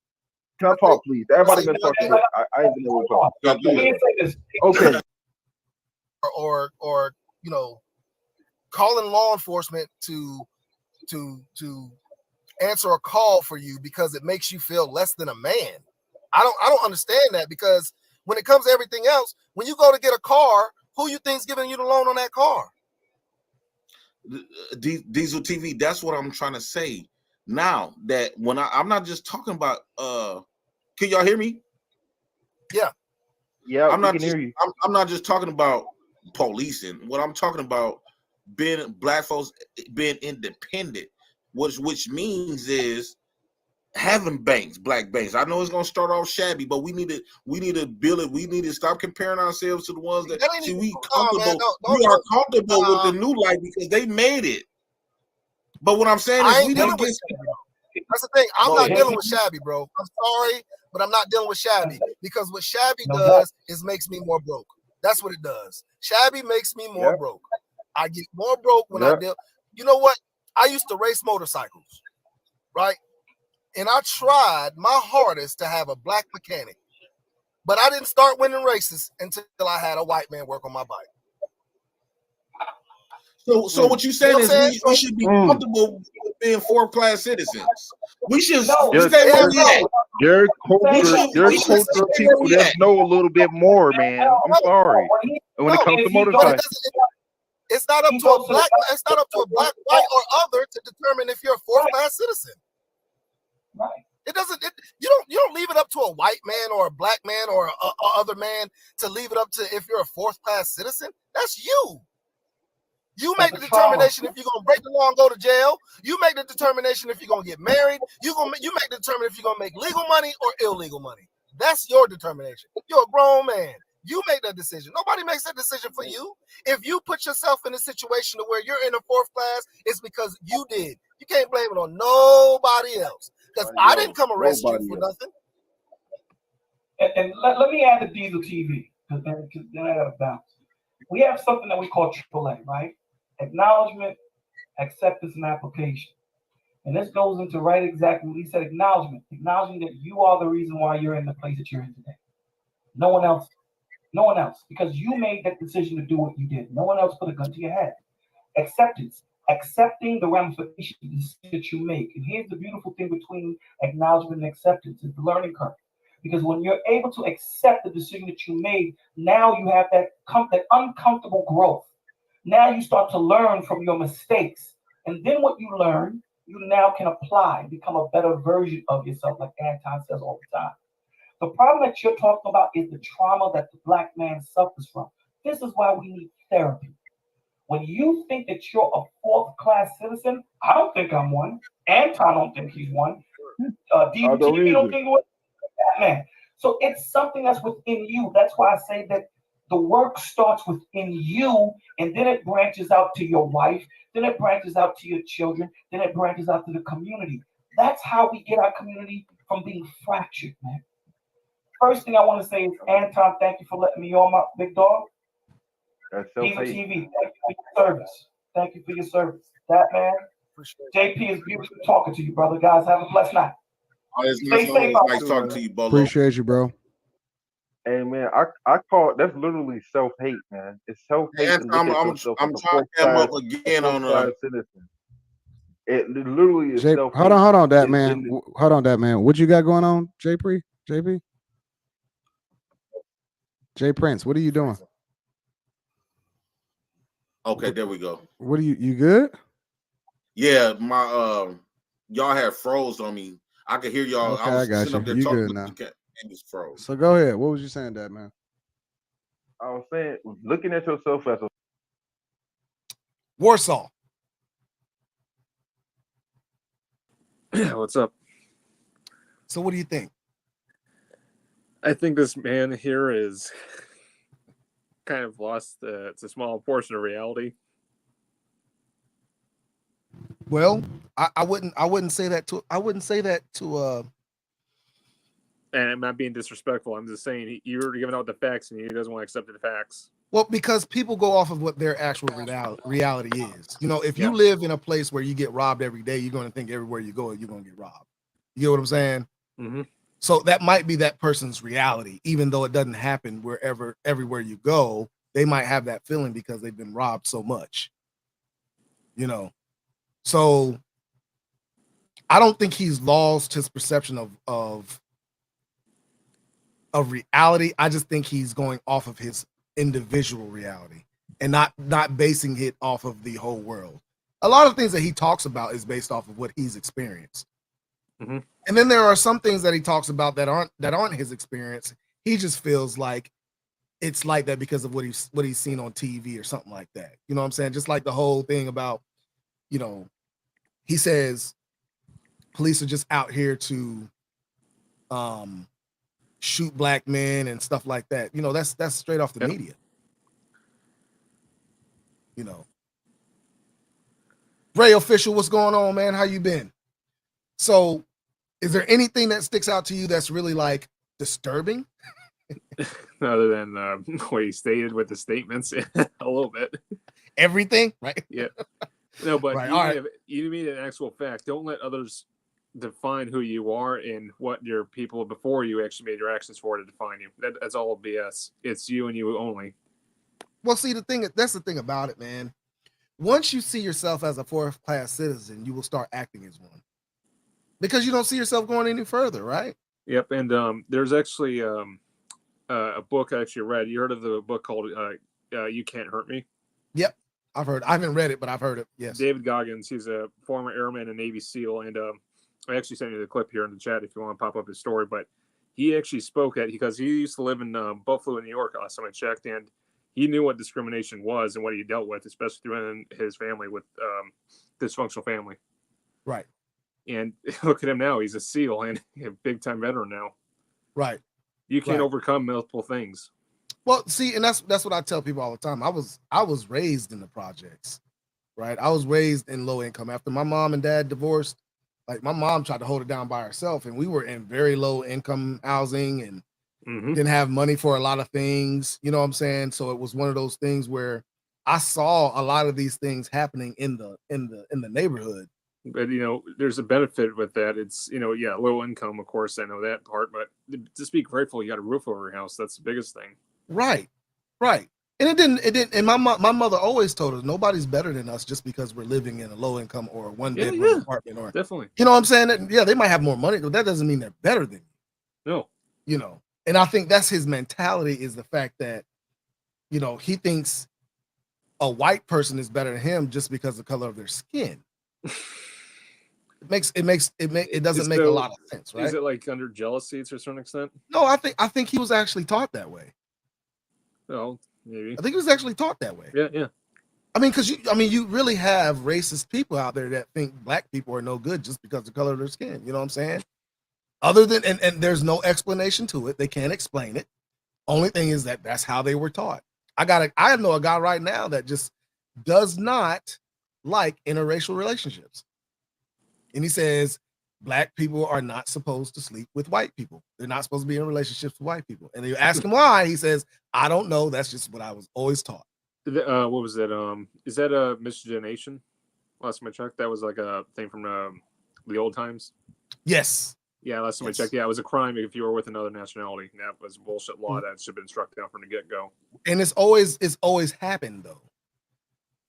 Can I talk, please? Everybody been talking. I ain't been able to talk. Yeah, Let me say this. Okay. Or you know, calling law enforcement to answer a call for you because it makes you feel less than a man. I don't understand that, because when it comes to everything else, when you go to get a car, who you think's giving you the loan on that car? Diesel TV. That's what I'm trying to say. Now that when I'm not just talking about can y'all hear me? Yeah. Yeah, I'm not can just, hear you. I'm not just talking about policing. What I'm talking about being black folks being independent, which means is having banks, black banks. I know it's gonna start off shabby, but we need to build it. We need to stop comparing ourselves to the ones that see we comfortable. We are comfortable with the new life because they made it. But what I'm saying is we didn't get. That's the thing. I'm not dealing with shabby, bro. I'm sorry, but I'm not dealing with shabby, because what shabby does is makes me more broke. That's what it does. Shabby makes me more broke. I get more broke when I deal. You know what? I used to race motorcycles, right? And I tried my hardest to have a black mechanic, but I didn't start winning races until I had a white man work on my bike. So what you're saying is we should be comfortable with being fourth-class citizens. We should stay where we at. Your culture people that know a little bit more, man. I'm sorry. When it comes to motorcycles. It's not up to a black, white, or other to determine if you're a fourth-class citizen. Right. It doesn't. You don't leave it up to a white man or a black man or a other man to leave it up to if you're a fourth-class citizen. That's you. You make the determination if you're gonna break the law and go to jail. You make the determination if you're gonna get married. You make the determination if you're gonna make legal money or illegal money. That's your determination. You're a grown man. You make that decision. Nobody makes that decision for you. If you put yourself in a situation to where you're in a fourth class, it's because you did. You can't blame it on nobody else. Because I didn't come arrest you for nothing. And let me add the Diesel TV, because then I got to bounce. We have something that we call AAA, right? Acknowledgement, acceptance, and application. And this goes into right exactly what he said, acknowledgement. Acknowledging that you are the reason why you're in the place that you're in today. No one else. No one else. Because you made that decision to do what you did. No one else put a gun to your head. Acceptance. Accepting the ramifications that you make. And here's the beautiful thing between acknowledgement and acceptance is the learning curve. Because when you're able to accept the decision that you made, now you have that uncomfortable growth. Now you start to learn from your mistakes. And then what you learn, you now can apply, become a better version of yourself, like Anton says all the time. The problem that you're talking about is the trauma that the black man suffers from. This is why we need therapy. When you think that you're a fourth-class citizen, I don't think I'm one. Anton don't think he's one. DTV don't think he's one. Man. So it's something that's within you. That's why I say that the work starts within you, and then it branches out to your wife, then it branches out to your children, then it branches out to the community. That's how we get our community from being fractured, man. First thing I want to say is, Anton, thank you for letting me on, my big dog. That's so TV, thank you for your service. Thank you for your service. That man, JP, is beautiful talking to you, brother. Guys, have a blessed night. Stay safe. Nice talking to you, Bolo. Appreciate you, bro. Hey man, I call that's literally self-hate, man. It's self-hate. I'm trying to come up again on citizen. It literally is self-hate. Hold on, that man. Hold on, that man. What you got going on, JP? J Prince, what are you doing? Okay, there we go. What are you good? Yeah, my y'all had froze on me. I could hear y'all. Okay, I was got sitting up there you talking good now. and it's froze. So go ahead. What was you saying, that man? I was saying, looking at yourself as a Warsaw. What's up? So what do you think? I think this man here is kind of lost it's a small portion of reality. Well, I wouldn't say that to and I'm not being disrespectful. I'm just saying you're giving out the facts and he doesn't want to accept the facts. Well, because people go off of what their actual reality is. You know, if you live in a place where you get robbed every day, you're going to think everywhere you go, you're going to get robbed. You get what I'm saying? Mm-hmm. So that might be that person's reality, even though it doesn't happen everywhere you go. They might have that feeling because they've been robbed so much, you know. So I don't think he's lost his perception of reality. I just think he's going off of his individual reality and not basing it off of the whole world. A lot of things that he talks about is based off of what he's experienced. Mm-hmm. And then there are some things that he talks about that aren't his experience. He just feels like it's like that because of what he's seen on TV or something like that. You know what I'm saying? Just like the whole thing about, you know, he says police are just out here to shoot black men and stuff like that. You know, that's straight off the media. You know. Ray Official, what's going on, man? How you been? So is there anything that sticks out to you that's really like disturbing? Other than what he stated with the statements, a little bit. Everything, right? Yeah. No, but right, you mean an actual fact. Don't let others define who you are and what your people before you actually made your actions for to define you. That's all BS. It's you and you only. Well, see, that's the thing about it, man. Once you see yourself as a fourth-class citizen, you will start acting as one because you don't see yourself going any further, right? Yep. And there's actually a book I actually read. You heard of the book called "You Can't Hurt Me"? Yep, I've heard. I haven't read it, but I've heard it. Yes. David Goggins. He's a former airman and Navy SEAL, and I actually sent you the clip here in the chat if you want to pop up his story. But he actually spoke at because he used to live in Buffalo, New York. Last time I checked, and he knew what discrimination was and what he dealt with, especially through his family with dysfunctional family. Right. And look at him now; he's a SEAL and a big-time veteran now. Right. You can't overcome multiple things. Well, see, and that's what I tell people all the time. I was raised in the projects, right? I was raised in low income. After my mom and dad divorced, like my mom tried to hold it down by herself, and we were in very low income housing and didn't have money for a lot of things. You know what I'm saying? So it was one of those things where I saw a lot of these things happening in the neighborhood. But there's a benefit with that. It's low income, of course. I know that part, but just be grateful you got a roof over your house. That's the biggest thing. Right. And it didn't. And my mother always told us nobody's better than us just because we're living in a low income or a one bedroom apartment or definitely. You know what I'm saying? Yeah, they might have more money, but that doesn't mean they're better than you. No. And I think that's his mentality is the fact that, he thinks a white person is better than him just because of the color of their skin. It doesn't make a lot of sense, right? Is it like under jealousy to a certain extent? No, I think he was actually taught that way. Well, maybe. I think he was actually taught that way. Yeah. I mean, because you really have racist people out there that think black people are no good just because of the color of their skin. You know what I'm saying? Other than and there's no explanation to it. They can't explain it. Only thing is that's how they were taught. I know a guy right now that just does not like interracial relationships. And he says black people are not supposed to sleep with white people. They're not supposed to be in relationships with white people. And they ask him why. He says, I don't know. That's just what I was always taught. What was that? Is that a miscegenation? Last time I checked, that was like a thing from the old times. Yes. Yeah, last time I checked, it was a crime if you were with another nationality. That was a bullshit law that should have been struck down from the get-go. And it's always happened though.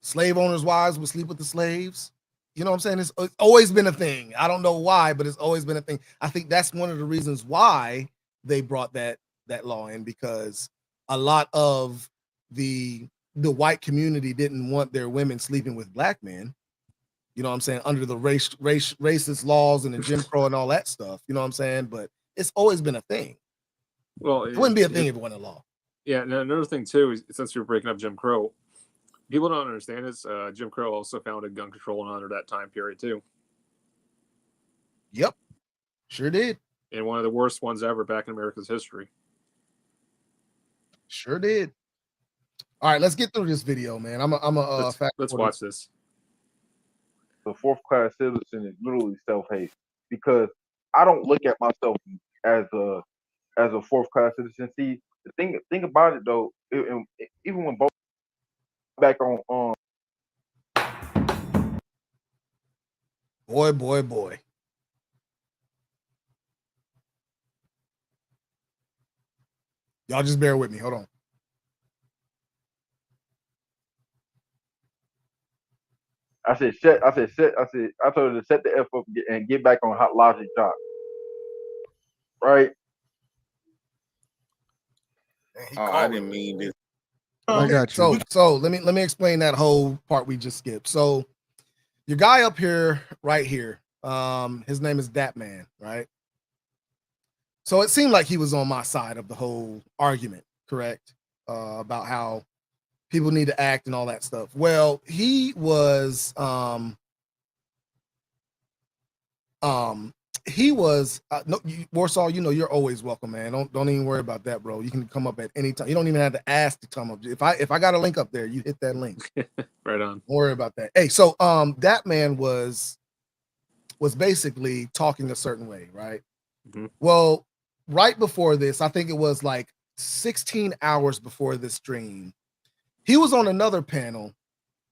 Slave owners' wives would sleep with the slaves. You know what I'm saying? It's always been a thing. I don't know why, but it's always been a thing. I think that's one of the reasons why they brought that law in, because a lot of the white community didn't want their women sleeping with black men. You know what I'm saying? Under the racist laws and the Jim Crow and all that stuff. You know what I'm saying? But it's always been a thing. Well, it wouldn't be a thing if it wasn't a law. Yeah, and another thing too is, since you're breaking up Jim Crow, people don't understand is Jim Crow also founded gun control under that time period too. Yep, sure did. And one of the worst ones ever back in America's history. Sure did. All right, let's get through this video, man. Let's watch this. The fourth class citizen is literally self-hate, because I don't look at myself as a fourth class citizen. See, the thing about it though, even when both back on boy. Y'all just bear with me. Hold on. I told her to set the F up and get back on Hot Logic Jock. Right? I didn't mean this. I got you. So let me explain that whole part we just skipped. So your guy up here, right here, his name is Dat Man, right? So it seemed like he was on my side of the whole argument, correct? About how people need to act and all that stuff. Well, he was no, Warsaw, you know you're always welcome, man. Don't even worry about that, bro. You can come up at any time. You don't even have to ask to come up. If I got a link up there, you hit that link. Right on. Don't worry about that. Hey, so that man was basically talking a certain way, right? Mm-hmm. Well, right before this, I think it was like 16 hours before this stream, he was on another panel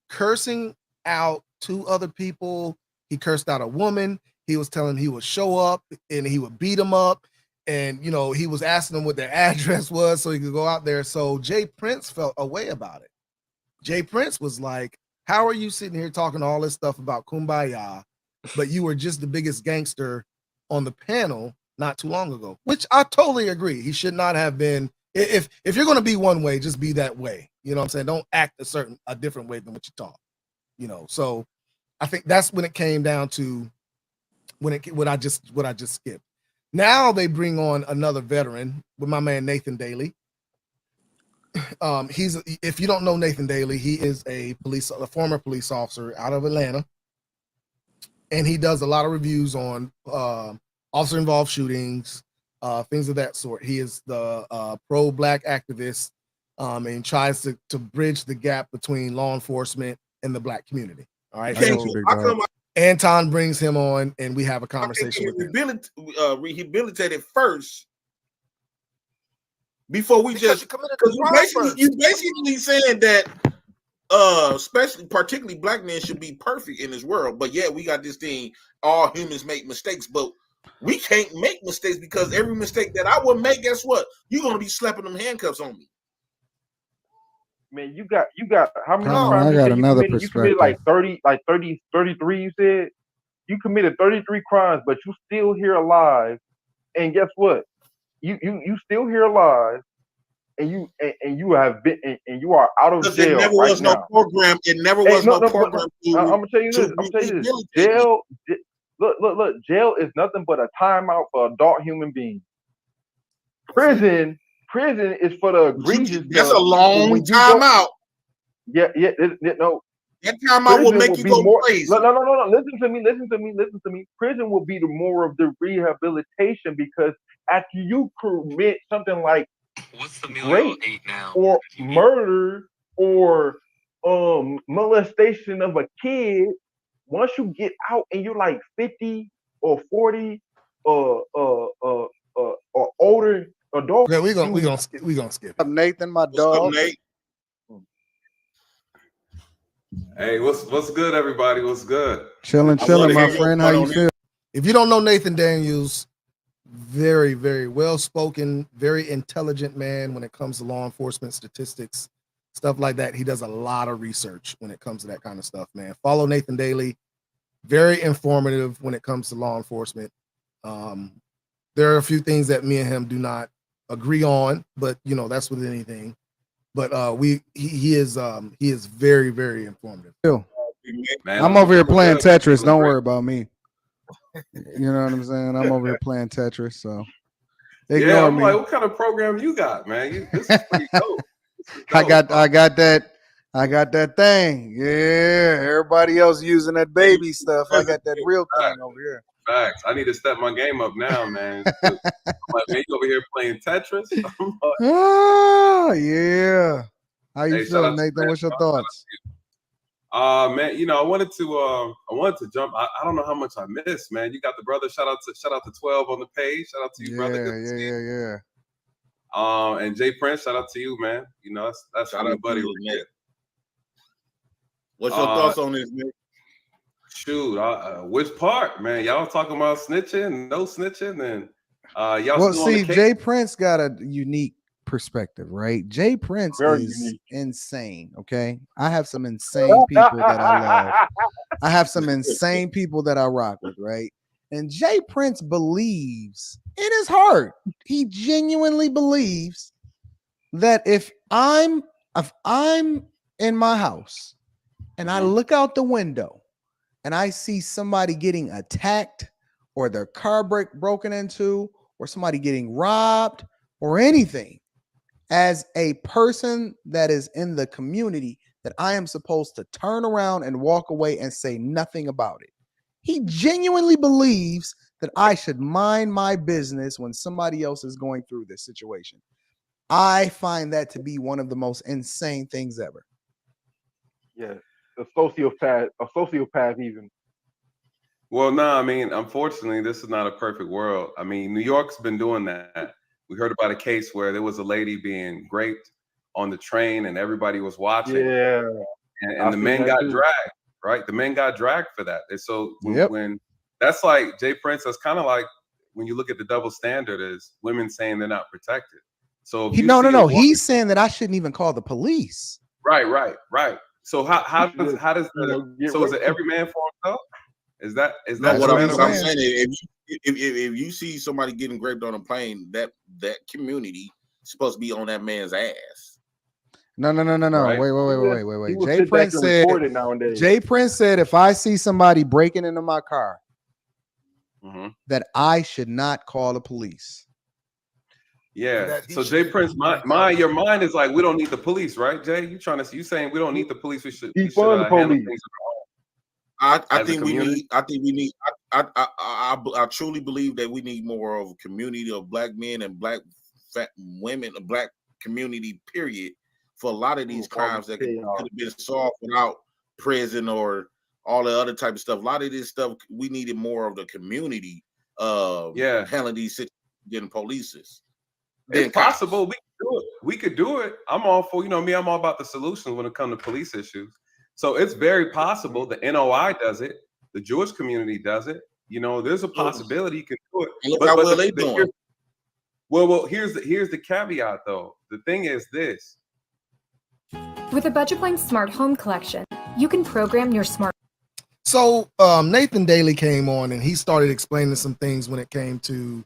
cursing out 2 other people. He cursed out a woman. He was telling him he would show up and he would beat them up. And, you know, he was asking them what their address was so he could go out there. So Jay Prince felt a way about it. Jay Prince was like, how are you sitting here talking all this stuff about Kumbaya, but you were just the biggest gangster on the panel not too long ago? Which I totally agree. He should not have been. If you're going to be one way, just be that way. You know what I'm saying? Don't act a different way than what you talk. You know, so I think that's when it came down to what I just skipped. Now they bring on another veteran with my man Nathan Daly. If you don't know Nathan Daly, he is a former police officer out of Atlanta, and he does a lot of reviews on officer involved shootings, things of that sort. He is the pro-black activist, and tries to bridge the gap between law enforcement and the black community. All right, so Anton brings him on, and we have a conversation with him. Rehabilitated first before we just because you basically saying that particularly black men should be perfect in this world, but yeah, we got this thing. All humans make mistakes, but we can't make mistakes because every mistake that I would make, guess what? You're gonna be slapping them handcuffs on me. Man, you got how many Come on, crimes I you got said you another committed? You committed like 33, you said? You committed 33 crimes, but you still here alive. And guess what? You still here alive, and you have been and you are out of jail. There never right was now. no program. It never was no program. I'm gonna tell you this. Jail. Look. Jail is nothing but a timeout for adult human beings. Prison is for the egregious. That's a long time out. Yeah. No. That time out will make you go crazy. No. Listen to me. Prison will be the more of the rehabilitation because after you commit something like rape or murder or molestation of a kid, once you get out and you're like 50 or 40 or older adult. Okay, we gonna skip. Nathan, my dog. Nate? Hey, what's good, everybody? What's good? Chilling, my friend. How you feel? If you don't know Nathan Daniels, very, very well spoken, very intelligent man when it comes to law enforcement statistics, stuff like that. He does a lot of research when it comes to that kind of stuff, man. Follow Nathan Daly. Very informative when it comes to law enforcement. There are a few things that me and him do not agree on, but you know that's with anything. But he is very, very informative. Man, I'm over here playing Tetris. Don't worry about me. You know what I'm saying? I'm over here playing Tetris, so yeah. I'm like, what kind of program you got, man? This is pretty dope. I got that thing. Yeah, everybody else using that baby stuff. I got that real thing over here. Facts. I need to step my game up now, man. I'm like, man, you over here playing Tetris? Oh yeah. How you feeling, Nathan? What's your thoughts? Man, you know, I wanted to jump. I don't know how much I missed, man. You got the brother. Shout out to 12 on the page. Shout out to you, brother. Yeah. And Jay Prince, shout out to you, man. You know, that's my buddy. What's your thoughts on this, Nick? Shoot, which part, man? Y'all talking about snitching, no snitching, and y'all. Well, see, Jay Prince got a unique perspective, right? Jay Prince Very is unique. insane. Okay, I have some insane people that I love. I have some insane people that I rock with, right? And Jay Prince believes in his heart, he genuinely believes that if I'm in my house and I look out the window and I see somebody getting attacked or their car broken into or somebody getting robbed or anything, as a person that is in the community, that I am supposed to turn around and walk away and say nothing about it. He genuinely believes that I should mind my business when somebody else is going through this situation. I find that to be one of the most insane things ever. Yes, a sociopath even. Well, no, I mean, unfortunately, this is not a perfect world. I mean, New York's been doing that. We heard about a case where there was a lady being raped on the train and everybody was watching. Yeah. And the men got dragged, right? The men got dragged for that. And so when that's like Jay Prince, that's kind of like when you look at the double standard is women saying they're not protected. So if no. He's saying that I shouldn't even call the police. Right. So how does so is it every man for himself? Is that what I'm saying? If you see somebody getting raped on a plane, that community is supposed to be on that man's ass. No. Right. Wait. Jay Prince said if I see somebody breaking into my car, that I should not call the police. Yeah. So Jay Prince, your mind is like we don't need the police, right, Jay? You saying we don't need the police? We should handle things. I think we need. I truly believe that we need more of a community of black men and black women, a black community. Period. For a lot of these crimes that could have been solved without prison or all the other type of stuff. A lot of this stuff we needed more of the community. Handling these situations than police. It's possible we could do it. I'm all for me. I'm all about the solutions when it comes to police issues. So it's very possible the NOI does it, the Jewish community does it. There's a possibility you can do it. But how well they doing? Well, here's the caveat though. The thing is this. With the Budget Blank Smart Home Collection, you can program your smart. So Nathan Daly came on and he started explaining some things when it came to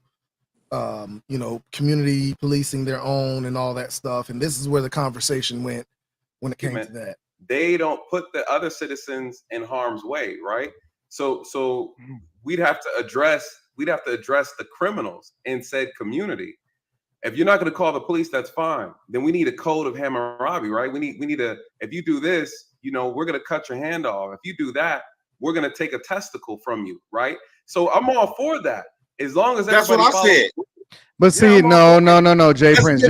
community policing their own and all that stuff. And this is where the conversation went when it came to that. They don't put the other citizens in harm's way, right? So we'd have to address the criminals in said community. If you're not going to call the police, that's fine. Then we need a code of Hammurabi, right? We need if you do this, we're going to cut your hand off. If you do that, we're going to take a testicle from you, right? So I'm all for that. As long as that's what I said. But see, no, Jay Prince.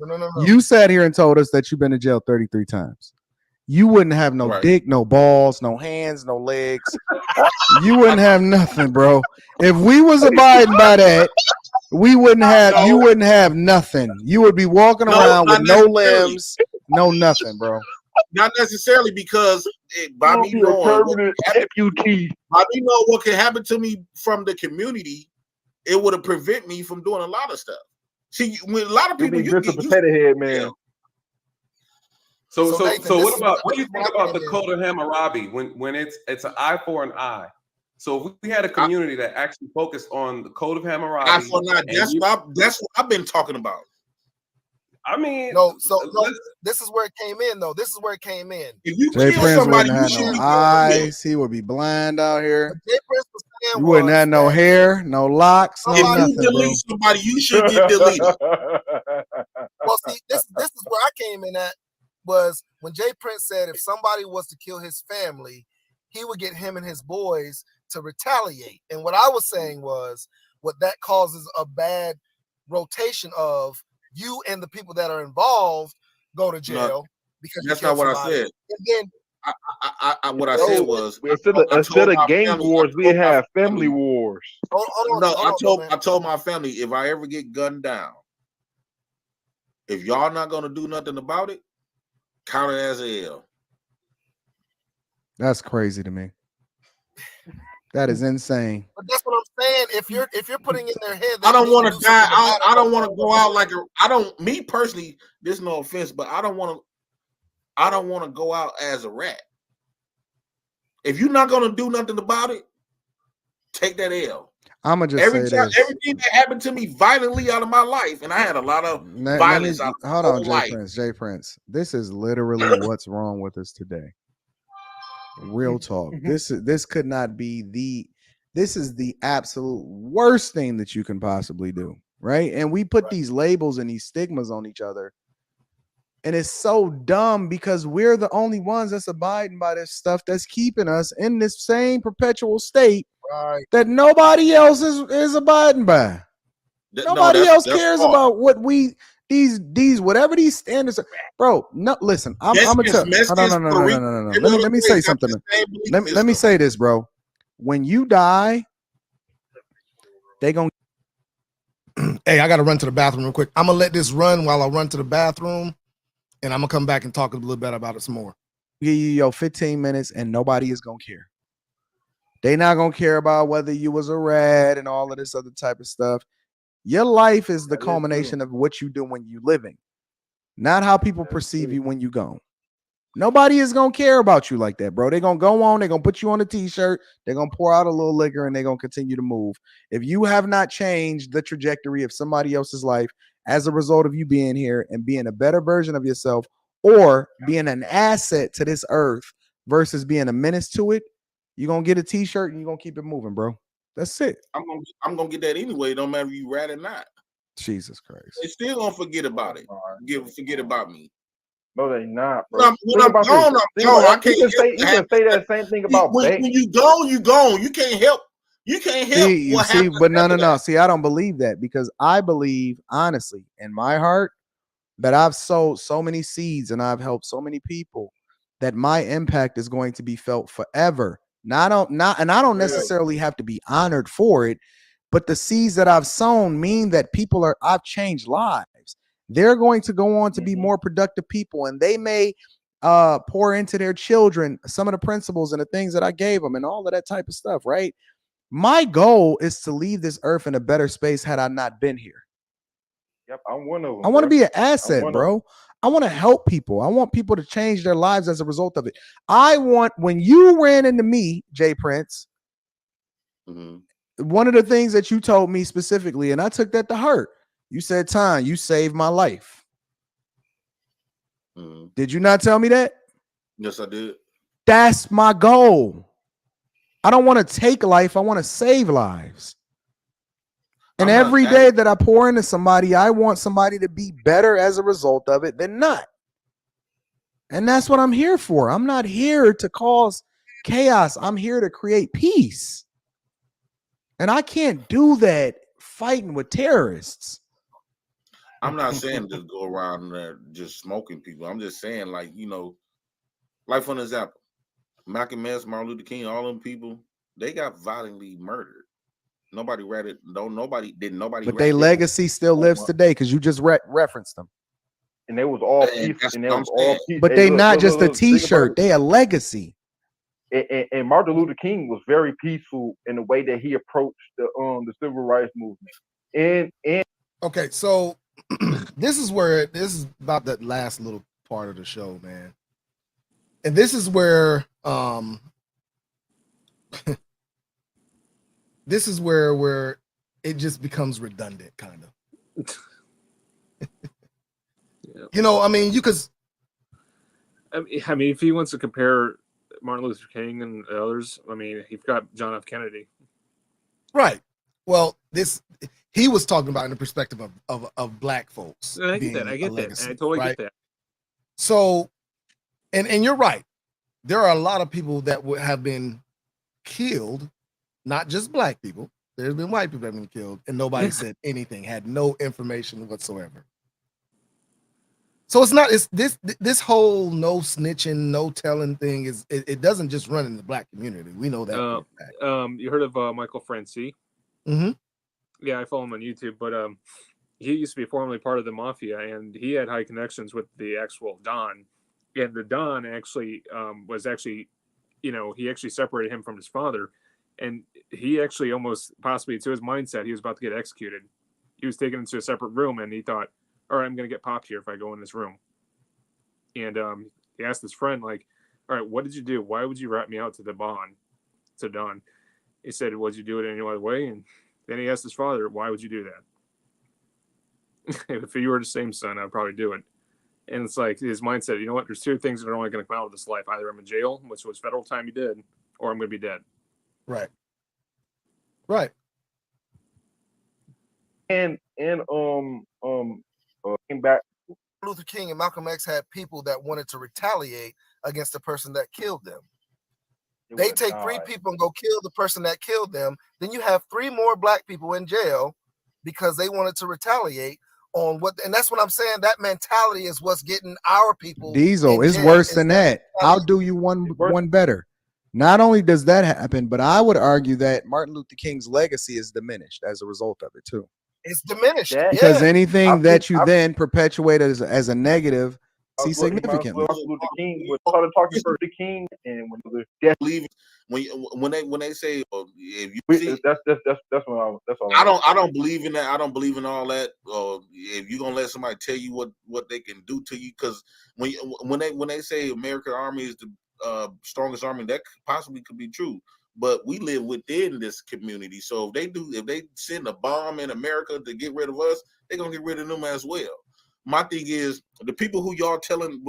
No. You sat here and told us that you've been to jail 33 times. You wouldn't have no dick, no balls, no hands, no legs. You wouldn't have nothing, bro. If we was abiding by that, you wouldn't have nothing. You would be walking around with no limbs, no nothing, bro. Not necessarily, because by me knowing what could happen to me from the community, it would have prevented me from doing a lot of stuff. See, when a lot of people you get potato head, man. So what do you think about the code of Hammurabi when it's an eye for an eye? So if we had a community that actually focused on the code of Hammurabi, eye for an eye, that's what I've been talking about. I mean, this is where it came in, though. This is where it came in. If you Jay kill Prince somebody, wouldn't you have should no be eyes. He would be blind out here. Jay Prince was saying You wouldn't have no hair, no locks, no if nothing, you delete bro. somebody, you should get deleted. Well, see, this is where I came in at, was when Jay Prince said if somebody was to kill his family, he would get him and his boys to retaliate. And what I was saying was what that causes a bad rotation of you and the people that are involved go to jail because that's not what I said. And then what I said was instead of gang wars, we have family wars. I told my family, if I ever get gunned down, if y'all not gonna do nothing about it, count it as a L. That's crazy to me. That is insane. But that's what I'm saying. If you're putting in their head, I don't want to die. I don't want to go out like me personally. There's no offense, but I don't want to go out as a rat. If you're not gonna do nothing about it, take that L. I'm gonna just say this. Everything that happened to me violently out of my life, and I had a lot of violence out of hold my on, whole life. Jay Prince. This is literally what's wrong with us today. Real talk. This could not be this is the absolute worst thing that you can possibly do, right? And we put these labels and these stigmas on each other. And it's so dumb because we're the only ones that's abiding by this stuff that's keeping us in this same perpetual state that nobody else is abiding by. Nobody else cares about what these whatever these standards are. Bro, no, listen, I'm gonna tell no. Let me say something. Let me say this, bro. When you die, they gonna hey, I gotta run to the bathroom real quick. I'm gonna let this run while I run to the bathroom, and I'm gonna come back and talk a little bit about it some more. give you your 15 minutes and nobody is gonna care. They not gonna care about whether you was a rat and all of this other type of stuff. Your life is the culmination of what you do when you living, not how people perceive you when you gone. Nobody is gonna care about you like that, bro. They're gonna go on, they're gonna put you on a t-shirt, they're gonna pour out a little liquor, and they're gonna continue to move. If you have not changed the trajectory of somebody else's life as a result of you being here and being a better version of yourself, or being an asset to this earth versus being a menace to it, you're gonna get a t-shirt and you're gonna keep it moving, bro. That's it. I'm gonna get that anyway. Don't matter if you rat or not. Jesus Christ. They still gonna forget about it. Forget about me. No, they not, bro. When I'm gone, I'm gone. I can't. You can say that same thing about when you gone, you gone. You can't help. You can't help. See, but no. See, I don't believe that, because I believe, honestly, in my heart, that I've sowed so many seeds and I've helped so many people that my impact is going to be felt forever. And I don't necessarily have to be honored for it, but the seeds that I've sown mean that I've changed lives. They're going to go on to be more productive people, and they may pour into their children some of the principles and the things that I gave them and all of that type of stuff, right? My goal is to leave this earth in a better space had I not been here. Yep, I'm one of them. I want to be an asset, bro. I want to help people. I want people to change their lives as a result of it. When you ran into me, Jay Prince, one of the things that you told me specifically, and I took that to heart, you said, "Time, you saved my life." Did you not tell me that? Yes, I did. That's my goal. I don't want to take life. I want to save lives. And every day that I pour into somebody, I want somebody to be better as a result of it than not. And that's what I'm here for. I'm not here to cause chaos. I'm here to create peace. And I can't do that fighting with terrorists. I'm not saying just go around there just smoking people. I'm just saying, like for an example, Malcolm X, Martin Luther King, all them people, they got violently murdered. Nobody read it. Nobody. But their legacy still lives today because you just referenced them. And they was all peaceful. But they not just a t-shirt. They a legacy. And Martin Luther King was very peaceful in the way that he approached the civil rights movement. And okay, so this is about that last little part of the show, man. And this is where this is where it just becomes redundant, kind of. I mean, I mean, if he wants to compare Martin Luther King and others, I mean, you've got John F. Kennedy. Right. Well, he was talking about in the perspective of black folks. And I get that. I totally get that. So, and you're right. There are a lot of people that would have been killed, not just black people. There's been white people that have been killed, and nobody said anything, had no information whatsoever. So it's this whole no snitching, no telling thing it doesn't just run in the black community. We know that. You heard of Michael Franci? Mm-hmm. Yeah, I follow him on YouTube, but he used to be formerly part of the mafia, and he had high connections with the actual Don. And the Don actually was he actually separated him from his father, And he actually almost possibly to his mindset, he was about to get executed. He was taken into a separate room, and he thought, all right, I'm going to get popped here if I go in this room. And he asked his friend, like, all right, what did you do? Why would you rat me out to Don? He said, would you do it any other way? And then he asked his father, why would you do that? If you were the same son, I'd probably do it. And it's like his mindset, you know what? There's two things that are only going to come out of this life. Either I'm in jail, which was federal time he did, or I'm going to be dead. Right. And came back. Luther King and Malcolm X had people that wanted to retaliate against the person that killed them. They take 3 people and go kill the person that killed them. Then you have 3 more black people in jail because they wanted to retaliate on what, and that's what I'm saying. That mentality is what's getting our people. Diesel, it's worse than that. I'll do you one better. Not only does that happen, but I would argue that Martin Luther King's legacy is diminished as a result of it too. It's diminished because anything that you then perpetuate as a negative, see significantly. Luther King was talking for the King, and when they say if you see, that's what that's all. I don't believe in that. I don't believe in all that. If you're gonna let somebody tell you what they can do to you, because when they say American Army is the strongest army, that possibly could be true. But we live within this community, so if they send a bomb in America to get rid of us, they're gonna get rid of them as well. My thing is the people who y'all telling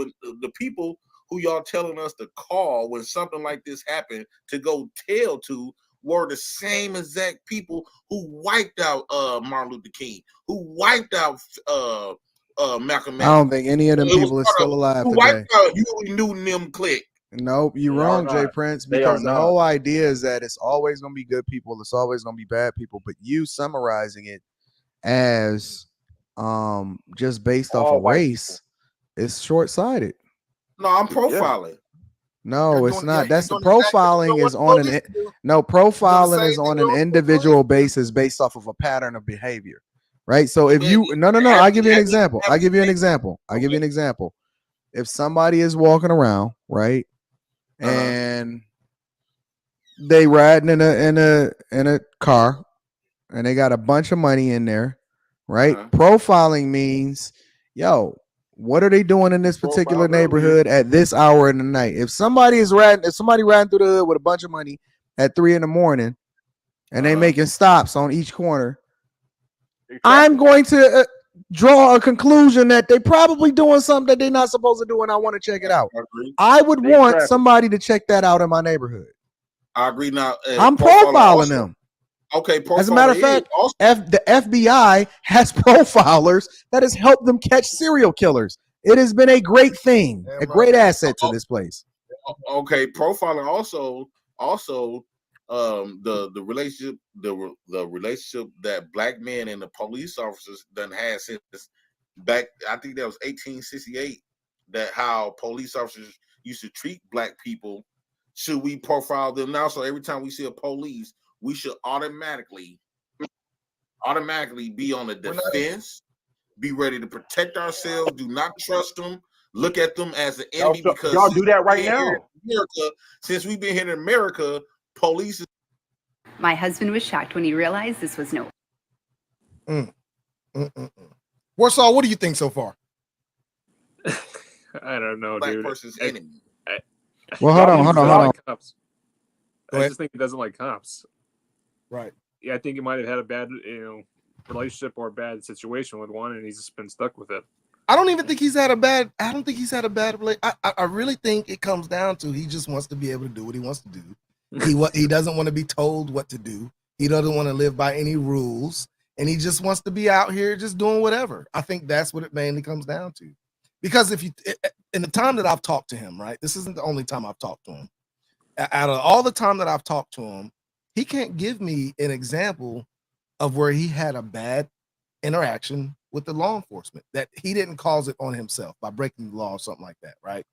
us to call when something like this happened to go tell to were the same exact people who wiped out Martin Luther King, who wiped out Malcolm X. I don't think any of them people are still alive who today. wiped out Huey Newton them clique. Nope, you're wrong, Jay Prince, because the whole idea is that it's always going to be good people, it's always going to be bad people, but you summarizing it as just based off of race is short-sighted. No, I'm profiling. No, it's not. That's the profiling is on profiling is on an individual basis based off of a pattern of behavior, right? So if you I'll give you an example. If somebody is walking around, right, and they riding in a car and they got a bunch of money in there, right? Profiling means, yo, what are they doing in this particular neighborhood at this hour in the night? If somebody riding through the hood with a bunch of money at 3 a.m. and they making stops on each corner, I'm going to draw a conclusion that they probably doing something that they're not supposed to do, and I want to check it out. I would want somebody to check that out in my neighborhood. I agree. Now I'm profiling them. Okay. As a matter of fact, the FBI has profilers that has helped them catch serial killers. It has been a great thing, a great asset to this place. Okay, profiling also the relationship that black men and the police officers done had since back, I think that was 1868, that how police officers used to treat black people. Should we profile them now? So every time we see a police, we should automatically be on the defense, be ready to protect ourselves, do not trust them, look at them as an enemy, because y'all do that right now. Since we've been here in America, police is. My husband was shocked when he realized this was no. Warsaw, what do you think so far? I don't know, black dude. person's enemy. Well, hold on. Cops. I just think he doesn't like cops. Right. Yeah, I think he might have had a bad, relationship or a bad situation with one, and he's just been stuck with it. I don't even think he's had a bad. I don't think he's had a bad relationship. I really think it comes down to he just wants to be able to do what he wants to do. He doesn't want to be told what to do. He doesn't want to live by any rules, and he just wants to be out here just doing whatever. I think that's what it mainly comes down to. Because in the time that I've talked to him, right, this isn't the only time I've talked to him. Out of all the time that I've talked to him, he can't give me an example of where he had a bad interaction with the law enforcement, that he didn't cause it on himself by breaking the law or something like that, right?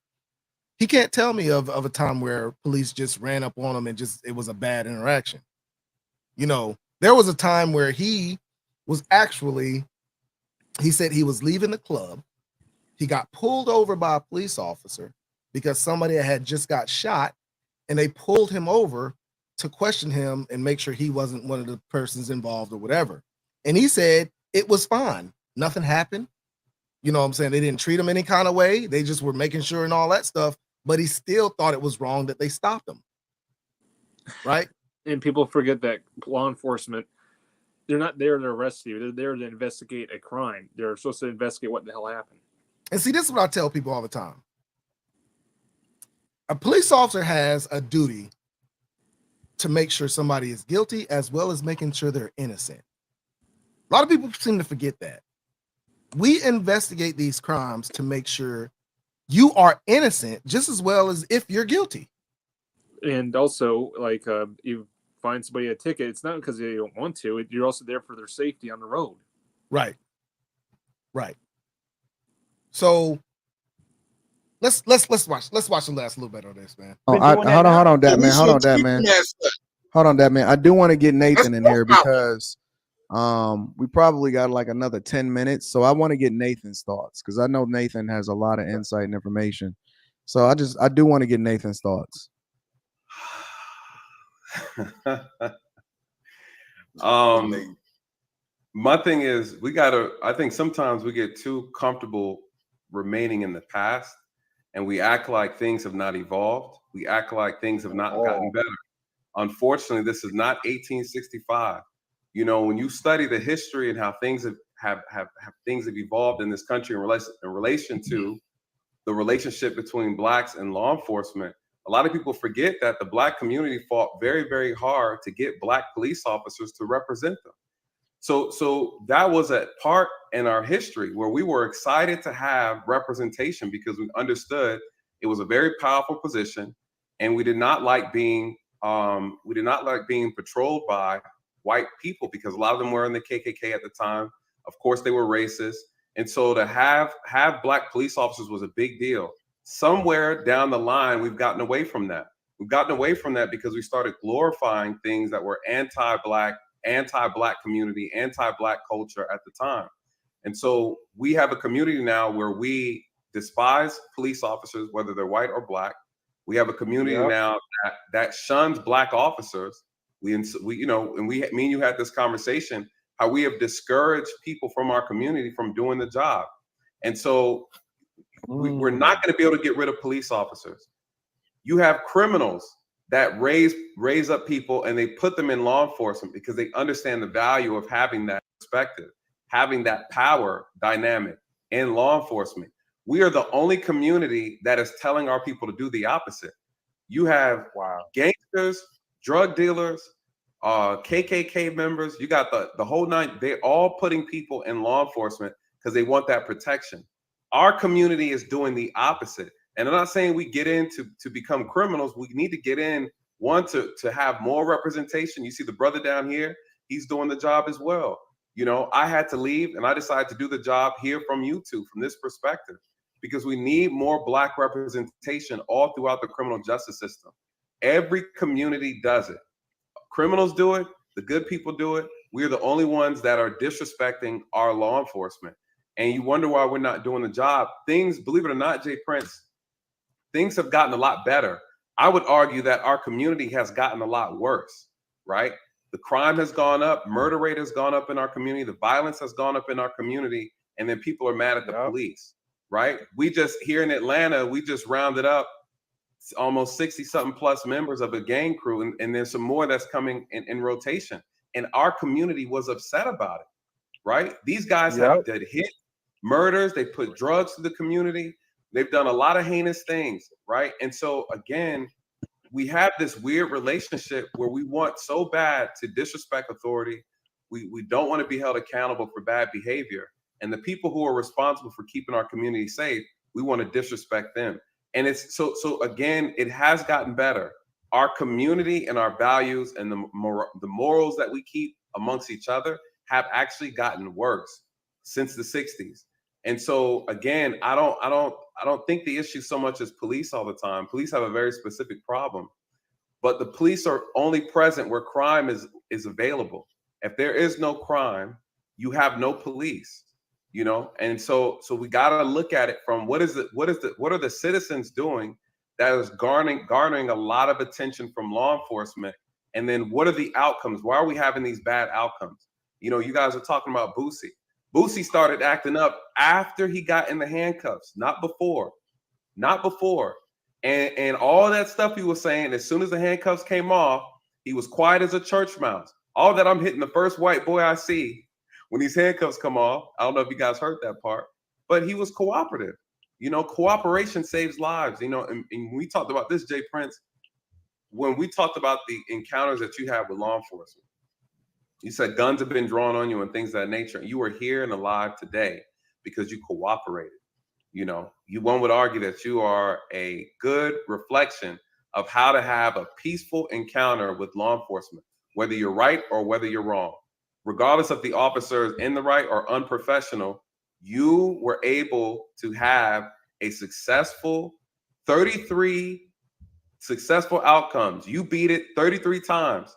He can't tell me of a time where police just ran up on him and it was a bad interaction. There was a time where he said he was leaving the club. He got pulled over by a police officer because somebody had just got shot, and they pulled him over to question him and make sure he wasn't one of the persons involved or whatever. And he said it was fine. Nothing happened. You know what I'm saying? They didn't treat him any kind of way. They just were making sure and all that stuff. But he still thought it was wrong that they stopped him. Right? And people forget that law enforcement, they're not there to arrest you. They're there to investigate a crime. They're supposed to investigate what the hell happened. And see, this is what I tell people all the time. A police officer has a duty to make sure somebody is guilty as well as making sure they're innocent. A lot of people seem to forget that. We investigate these crimes to make sure you are innocent just as well as if you're guilty. And also, like, you find somebody a ticket, it's not because they don't want to. You're also there for their safety on the road. Right. Right. So let's watch the last little bit of this, man. Hold on, that man. I do want to get Nathan in here because we probably got like another 10 minutes. So I want to get Nathan's thoughts because I know Nathan has a lot of insight and information. So I do want to get Nathan's thoughts. My thing is I think sometimes we get too comfortable remaining in the past and we act like things have not evolved. We act like things have not gotten better. Unfortunately, this is not 1865. You know, when you study the history and how things have evolved in this country in relation to the relationship between blacks and law enforcement, a lot of people forget that the black community fought very, very hard to get black police officers to represent them. So that was a part in our history where we were excited to have representation because we understood it was a very powerful position, and we did not like being patrolled by white people because a lot of them were in the KKK at the time. Of course, they were racist, and so to have black police officers was a big deal. Somewhere down the line, we've gotten away from that. We've gotten away from that because we started glorifying things that were anti-black community, anti-black culture at the time. And so we have a community now where we despise police officers, whether they're white or black. We have a community now that shuns black officers. Me and you had this conversation, how we have discouraged people from our community from doing the job. And so we're not going to be able to get rid of police officers. You have criminals that raise up people and they put them in law enforcement because they understand the value of having that perspective, having that power dynamic in law enforcement. We are the only community that is telling our people to do the opposite. You have gangsters, drug dealers, KKK members. You got the whole nine. They're all putting people in law enforcement because they want that protection. Our community is doing the opposite. And I'm not saying we get in to become criminals. We need to get in, one, to have more representation. You see the brother down here, he's doing the job as well. You know, I had to leave and I decided to do the job here from YouTube, from this perspective, because we need more black representation all throughout the criminal justice system. Every community does it. Criminals do it. The good people do it. We're the only ones that are disrespecting our law enforcement. And you wonder why we're not doing the job. Things, believe it or not, Jay Prince, things have gotten a lot better. I would argue that our community has gotten a lot worse, right? The crime has gone up, murder rate has gone up in our community, the violence has gone up in our community, and then people are mad at the police, right? We just, here in Atlanta, we just rounded up almost 60-something plus members of a gang crew, and there's some more that's coming in rotation. And our community was upset about it, right? These guys have did hit murders, they put drugs to the community, they've done a lot of heinous things, right? And so again, we have this weird relationship where we want so bad to disrespect authority. We don't want to be held accountable for bad behavior. And the people who are responsible for keeping our community safe, we want to disrespect them. And it's so again, it has gotten better. Our community and our values and the morals that we keep amongst each other have actually gotten worse since the 60s. And so again, I don't think the issue so much is police all the time. Police have a very specific problem, but the police are only present where crime is available. If there is no crime, you have no police, you know? And so we got to look at it from what are the citizens doing that is garnering a lot of attention from law enforcement, And then what are the outcomes? Why are we having these bad outcomes? You know, you guys are talking about Boosie. Boosie started acting up after he got in the handcuffs, not before. Not before. And all that stuff he was saying, as soon as the handcuffs came off, he was quiet as a church mouse. All that, I'm hitting the first white boy I see when these handcuffs come off. I don't know if you guys heard that part, but he was cooperative. You know, cooperation saves lives. You know, and we talked about this, Jay Prince, when we talked about the encounters that you have with law enforcement. You said guns have been drawn on you and things of that nature. You are here and alive today because you cooperated. You know, one would argue that you are a good reflection of how to have a peaceful encounter with law enforcement, whether you're right or whether you're wrong. Regardless of the officer is in the right or unprofessional, you were able to have a successful 33 successful outcomes. You beat it 33 times.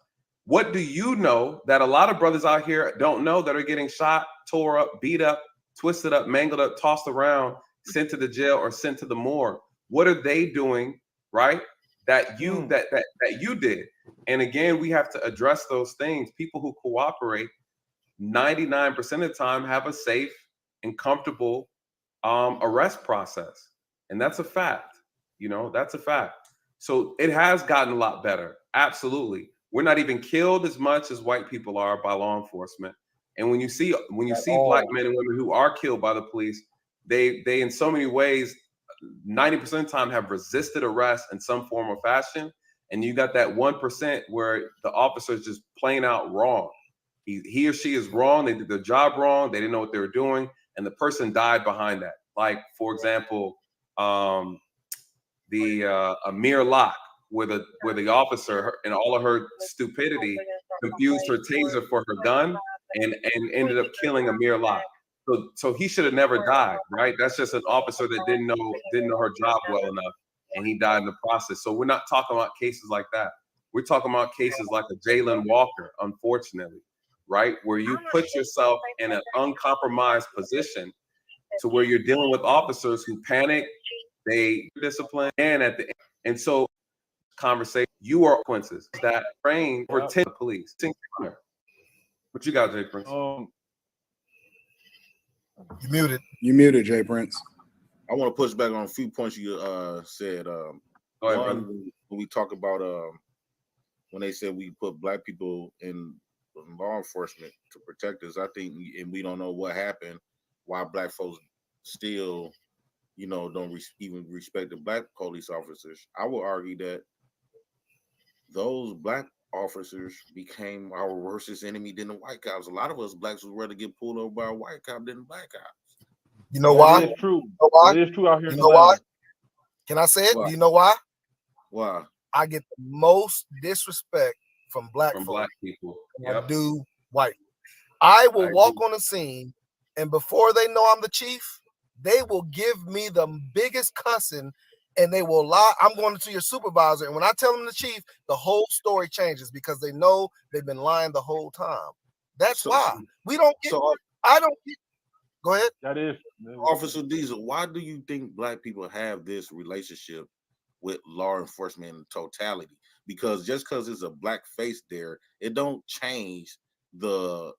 What do you know that a lot of brothers out here don't know that are getting shot, tore up, beat up, twisted up, mangled up, tossed around, sent to the jail or sent to the morgue? What are they doing, right? That you that you did. And again, we have to address those things. People who cooperate 99% of the time have a safe and comfortable arrest process. And that's a fact. You know, that's a fact. So it has gotten a lot better. Absolutely. We're not even killed as much as white people are by law enforcement. And when you see black men and women who are killed by the police, they in so many ways, 90% of the time have resisted arrest in some form or fashion. And you got that 1% where the officer is just plain out wrong. He or she is wrong. They did their job wrong. They didn't know what they were doing. And the person died behind that. Like, for example, the Amir Locke, where the officer in all of her stupidity confused her taser for her gun and ended up killing Amir Locke. So he should have never died, right? That's just an officer that didn't know her job well enough, and he died in the process. So we're not talking about cases like that. We're talking about cases like a Jalen Walker, unfortunately, right? Where you put yourself in an uncompromised position to where you're dealing with officers who panic, they discipline, and at the end. And so conversation, you are consequences that train for 10 police. What you got, Jay Prince? You muted. You muted, Jay Prince. I want to push back on a few points you said. One, when we talk about when they said we put black people in law enforcement to protect us, I think, and we don't know what happened, why black folks still, you know, don't even respect the black police officers. I would argue that those black officers became our worstest enemy than the white cops. A lot of us blacks would rather get pulled over by a white cop than a black cop. You know why? That is true. You know why? That is true out here. You know why? Can I say it? Why? Do you know why? Why? I get the most disrespect from black people than I do white. I will walk on the scene, and before they know I'm the chief, they will give me the biggest cussing, and they will lie. I'm going to your supervisor, and when I tell them the chief, the whole story changes because they know they've been lying the whole time. That's why we don't get. I don't get. Go ahead. That is Officer Diesel. Why do you think black people have this relationship with law enforcement in totality? Because just because it's a black face there, it don't change the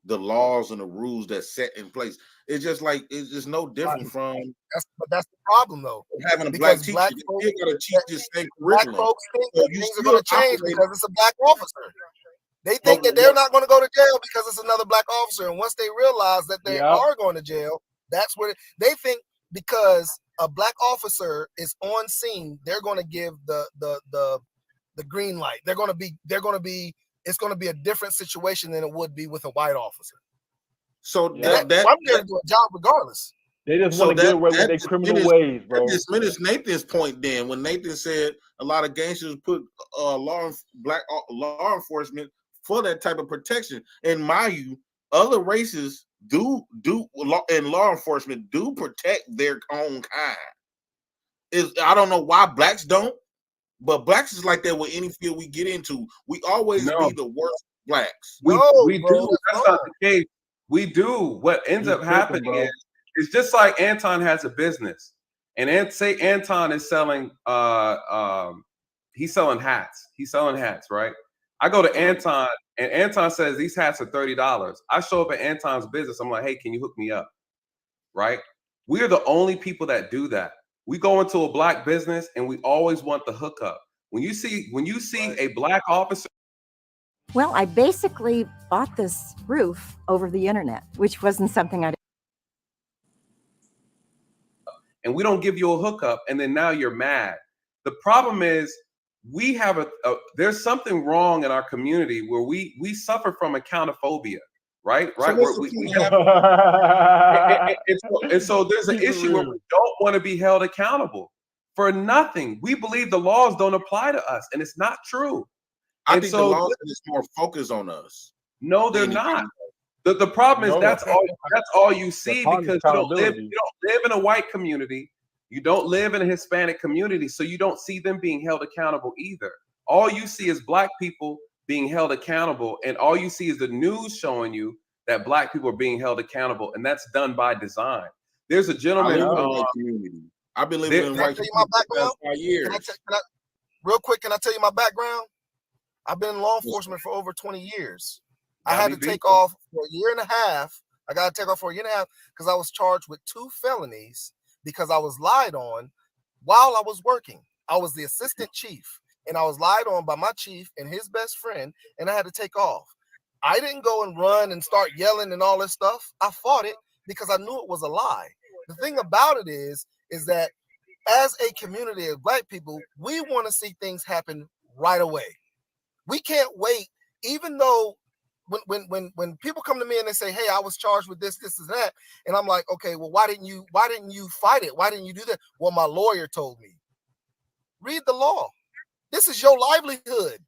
laws and the rules that's set in place. It's just like it's just no different from. That's the problem though. Having a black teacher, you got to teach this same curriculum. Black folks think that things are going to change because it's a black officer. They think that they're not going to go to jail because it's another black officer, and once they realize that they are going to jail, that's where they think because a black officer is on scene, they're going to give the green light. They're going to be. It's going to be a different situation than it would be with a white officer. So I'm there to do a job regardless. They just want to get away with their criminal ways, bro. That diminished Nathan's point then when Nathan said a lot of gangsters put black law enforcement for that type of protection. And mind you, other races do and law enforcement do protect their own kind. I don't know why blacks don't, but blacks is like that with any field we get into. We always be the worst blacks. We do. That's not the case. We do. What ends up happening is it's just like Anton has a business, and say Anton is selling he's selling hats. He's selling hats, right? I go to Anton, and Anton says these hats are $30. I show up at Anton's business. I'm like, hey, can you hook me up? Right? We are the only people that do that. We go into a black business and we always want the hookup. When you see a black officer. Well, I basically bought this roof over the internet, which wasn't something I did. And we don't give you a hookup, and then now you're mad. The problem is we have there's something wrong in our community where we suffer from accountophobia, right? Right. And so there's an issue where we don't want to be held accountable for nothing. We believe the laws don't apply to us, and it's not true. I think the laws is more focused on us. No, they're not. The problem is that's all you see, because you don't live in a white community. You don't live in a Hispanic community, so you don't see them being held accountable either. All you see is black people being held accountable, and all you see is the news showing you that black people are being held accountable, and that's done by design. There's a gentleman. I've been living in white community for 5 years. Real quick, can I tell you my background? I've been in law enforcement for over 20 years. I had to take off for a year and a half. I got to take off for a year and a half because I was charged with 2 felonies because I was lied on while I was working. I was the assistant chief, and I was lied on by my chief and his best friend, and I had to take off. I didn't go and run and start yelling and all this stuff. I fought it because I knew it was a lie. The thing about it is that as a community of black people, we want to see things happen right away. We can't wait, even though when people come to me and they say, hey, I was charged with this, and that, and I'm like, okay, well, why didn't you fight it? Why didn't you do that? Well, my lawyer told me. Read the law. This is your livelihood.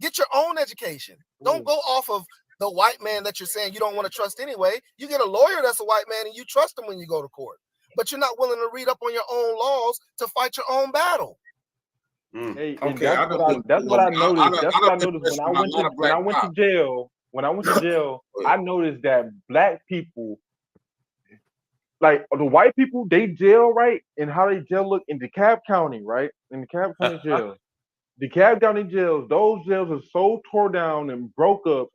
Get your own education. Don't go off of the white man that you're saying you don't want to trust anyway. You get a lawyer that's a white man and you trust him when you go to court, but you're not willing to read up on your own laws to fight your own battle. Hey, that's what I noticed. That's what I noticed when I went to jail. When I went to jail, I noticed that black people, like the white people, they jail, right? And how they jail look in DeKalb County, right? In DeKalb County jail. DeKalb County jails, those jails are so tore down and broke up.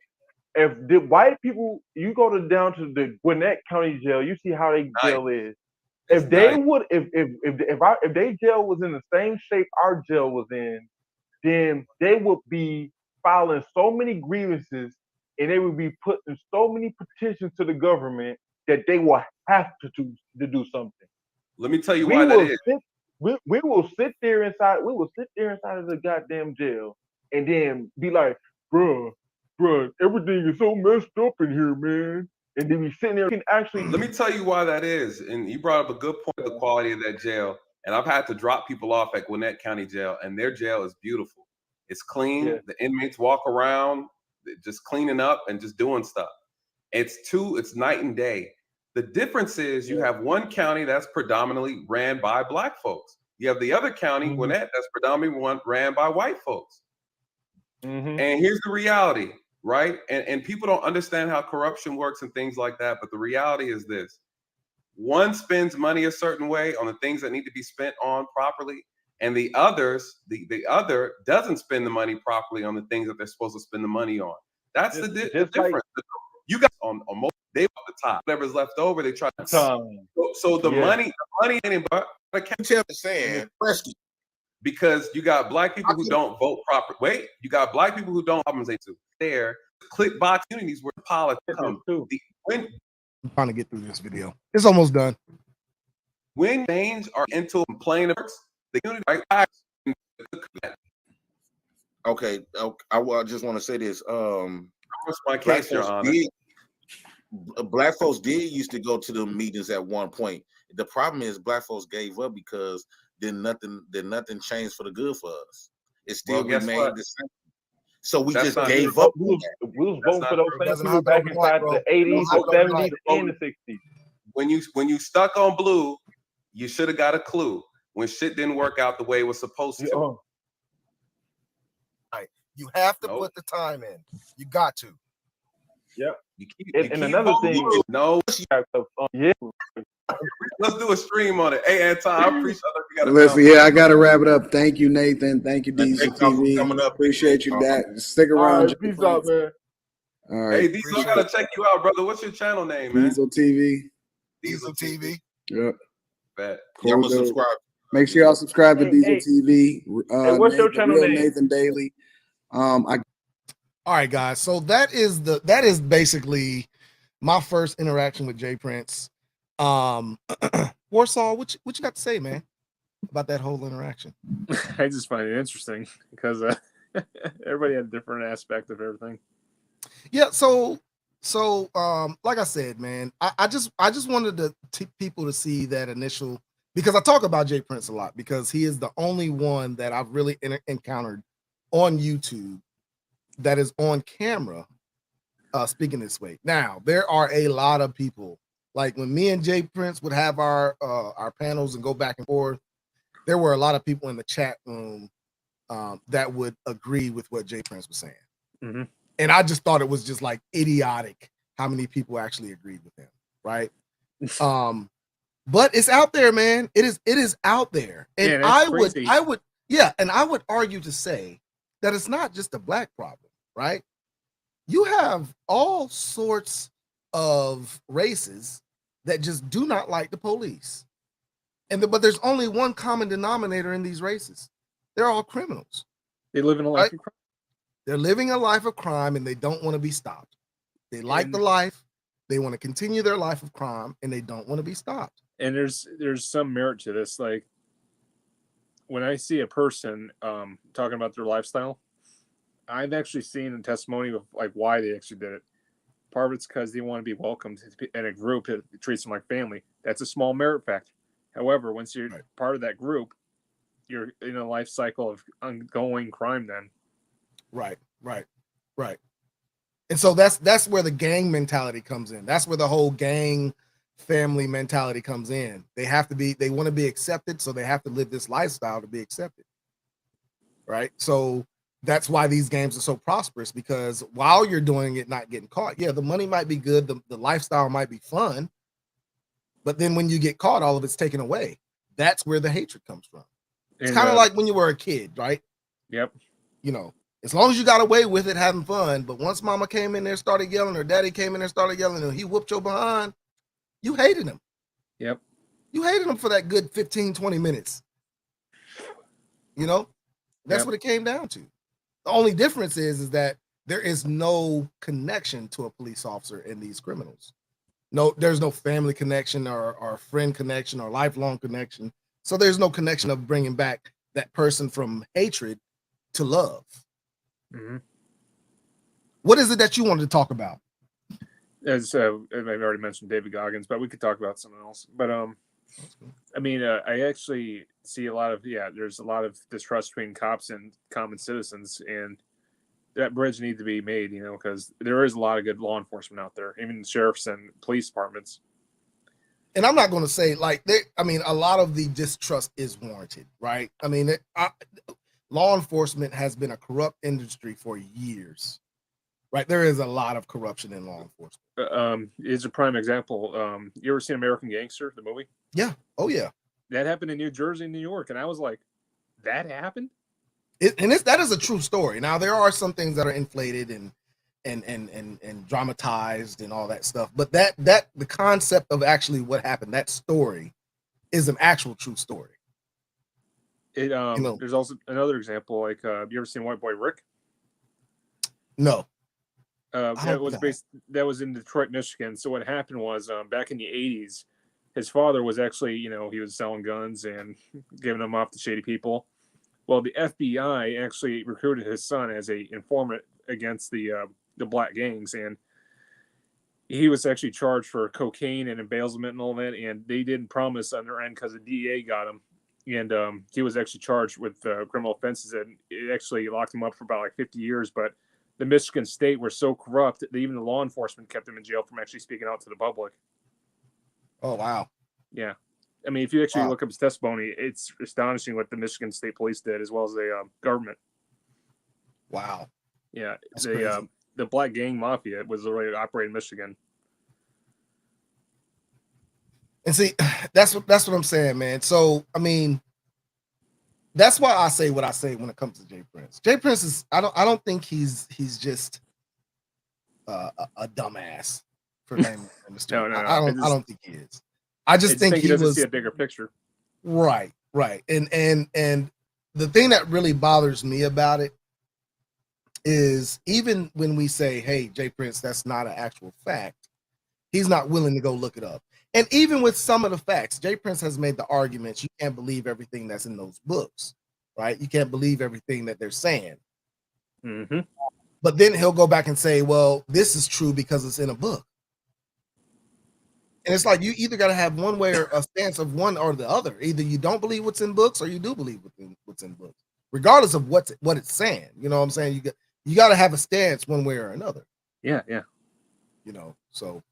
If the white people, you go down to the Gwinnett County jail, you see how they jail is. If they would, if they jail was in the same shape our jail was in, then they would be filing so many grievances and they would be putting so many petitions to the government that they will have to do something. Let me tell you why that is. We will sit there inside. We will sit there inside of the goddamn jail and then be like, bruh, everything is so messed up in here, man. And then we sitting there and actually. Let me tell you why that is. And you brought up a good point, the quality of that jail. And I've had to drop people off at Gwinnett County Jail, and their jail is beautiful. It's clean. Yeah. The inmates walk around just cleaning up and just doing stuff. It's night and day. The difference is you have one county that's predominantly ran by black folks. You have the other county, Gwinnett, that's predominantly ran by white folks. And here's the reality, right? And people don't understand how corruption works and things like that. But the reality is this. One spends money a certain way on the things that need to be spent on properly. And the other doesn't spend the money properly on the things that they're supposed to spend the money on. That's the difference. Like, you got on most, they at the top. Whatever's left over, they try to. So the money ain't but I can't tell the saying because you got black people who don't vote properly. Wait, you got black people who don't compensate to there. Click box communities where politics come. I'm trying to get through this video. It's almost done. When things are into complaints, the community right. Okay, I just want to say this. My case, Your Honor. Black folks did used to go to the meetings at one point. The problem is black folks gave up because then nothing changed for the good for us. It still remained the same. So we just gave up. We was voting for those same people back inside the 80s, the 70s, and the 60s. When you stuck on blue, you should have got a clue when shit didn't work out the way it was supposed to. You have to put the time in. You got to. Yep. And another thing, let's do a stream on it. Hey, Anton, I appreciate Listen, yeah, I gotta wrap it up. Thank you, Nathan. Thank you, Diesel Thank y'all for TV. coming up. Appreciate you, Dak. Stick All around. right, peace out, man. All right. Hey, Diesel, I gotta check you out, brother. What's your channel name, man? Diesel TV. Diesel TV. Yep. Bet. Yeah, I'm Cool, gonna dude. subscribe. Make sure y'all subscribe to Diesel Hey, TV. hey, what's your channel Real name? Nathan Daily. All right, guys. So that is basically my first interaction with Jay Prince. Warsaw, what you got to say, man, about that whole interaction? I just find it interesting because everybody had a different aspect of everything. Yeah. So like I said, man, I just wanted people to see that initial, because I talk about Jay Prince a lot because he is the only one that I've really encountered on YouTube that is on camera speaking this way. Now, there are a lot of people, like when me and Jay Prince would have our panels and go back and forth, there were a lot of people in the chat room that would agree with what Jay Prince was saying. Mm-hmm. And I just thought it was just like idiotic how many people actually agreed with him, right? But it's out there, man. It is out there. And Yeah, I would argue to say that it's not just a black problem, right? You have all sorts of races that just do not like the police. But there's only one common denominator in these races. They're all criminals. They live in a life of crime. They're living a life of crime and they don't want to be stopped. They like the life. They want to continue their life of crime and they don't want to be stopped. And there's some merit to this. Like when I see a person talking about their lifestyle, I've actually seen a testimony of like why they actually did it. Part of it's because they want to be welcomed in a group that treats them like family. That's a small merit factor. However, once you're part of that group, you're in a life cycle of ongoing crime then. Right. And so that's where the gang mentality comes in. That's where the whole gang family mentality comes in. They want to be accepted, so they have to live this lifestyle to be accepted. Right? So that's why these games are so prosperous, because while you're doing it, not getting caught, yeah, the money might be good, the lifestyle might be fun, but then when you get caught, all of it's taken away. That's where the hatred comes from. It's kind of like when you were a kid, right? Yep. You know, as long as you got away with it, having fun, but once mama came in there, started yelling, or daddy came in there, started yelling, and he whooped your behind, you hated him. Yep. You hated him for that good 15, 20 minutes. You know, that's what it came down to. The only difference is that there is no connection to a police officer in these criminals. No, there's no family connection or friend connection or lifelong connection. So there's no connection of bringing back that person from hatred to love. Mm-hmm. What is it that you wanted to talk about? As I've already mentioned David Goggins, but we could talk about something else. But I mean, I actually see a lot of there's a lot of distrust between cops and common citizens, and that bridge needs to be made, you know, because there is a lot of good law enforcement out there, even sheriffs and police departments. And I'm not going to say a lot of the distrust is warranted, right? I mean, law enforcement has been a corrupt industry for years, right? There is a lot of corruption in law enforcement. Is a prime example. You ever seen American Gangster, the movie? Yeah. Oh, yeah. That happened in New Jersey and New York. And I was like, that happened? That is a true story. Now, there are some things that are inflated and dramatized and all that stuff, but that the concept of actually what happened, that story is an actual true story. There's also another example, like you ever seen White Boy Rick? No. That was in Detroit, Michigan. So what happened was back in the 80s, his father was actually, he was selling guns and giving them off to shady people. Well, the FBI actually recruited his son as a informant against the black gangs, and he was actually charged for cocaine and embezzlement and all that, and they didn't promise on their end because the DEA got him, and he was actually charged with criminal offenses, and it actually locked him up for about like 50 years, but the Michigan state were so corrupt that even the law enforcement kept him in jail from actually speaking out to the public. Oh, wow. Yeah. I mean, if you actually look up his testimony, it's astonishing what the Michigan State Police did, as well as the government. Wow. Yeah. That's crazy. The black gang mafia was already operating in Michigan. And see, that's what I'm saying, man. So, I mean, that's why I say what I say when it comes to Jay Prince. Jay Prince is I don't think he's just a dumbass for naming him. No. I don't think he is. I just think he doesn't see a bigger picture. Right. And the thing that really bothers me about it is even when we say, hey, Jay Prince, that's not an actual fact, he's not willing to go look it up. And even with some of the facts, Jay Prince has made the arguments you can't believe everything that's in those books, right? You can't believe everything that they're saying. Mm-hmm. But then he'll go back and say, well, this is true because it's in a book. And it's like you either got to have one way or a stance of one or the other. Either you don't believe what's in books or you do believe what's in books, regardless of what it's saying. You know what I'm saying? You got to have a stance one way or another. Yeah. You know, so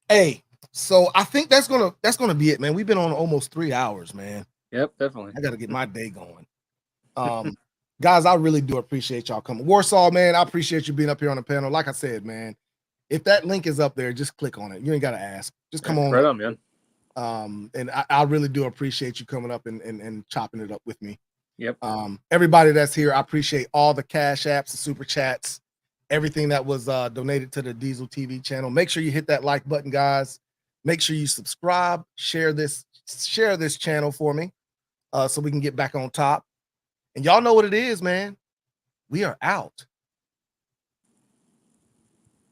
hey, so I think that's gonna be it, man. We've been on almost 3 hours, man. Yep, definitely. I got to get my day going. Guys, I really do appreciate y'all coming. Warsaw, man, I appreciate you being up here on the panel. Like I said, man, if that link is up there, just click on it. You ain't got to ask. Just come on. Right on, man. And I really do appreciate you coming up and chopping it up with me. Yep. Everybody that's here, I appreciate all the cash apps, the super chats, everything that was donated to the Diesel TV channel. Make sure you hit that like button, guys. Make sure you subscribe, share this channel for me, so we can get back on top. And y'all know what it is, man. We are out.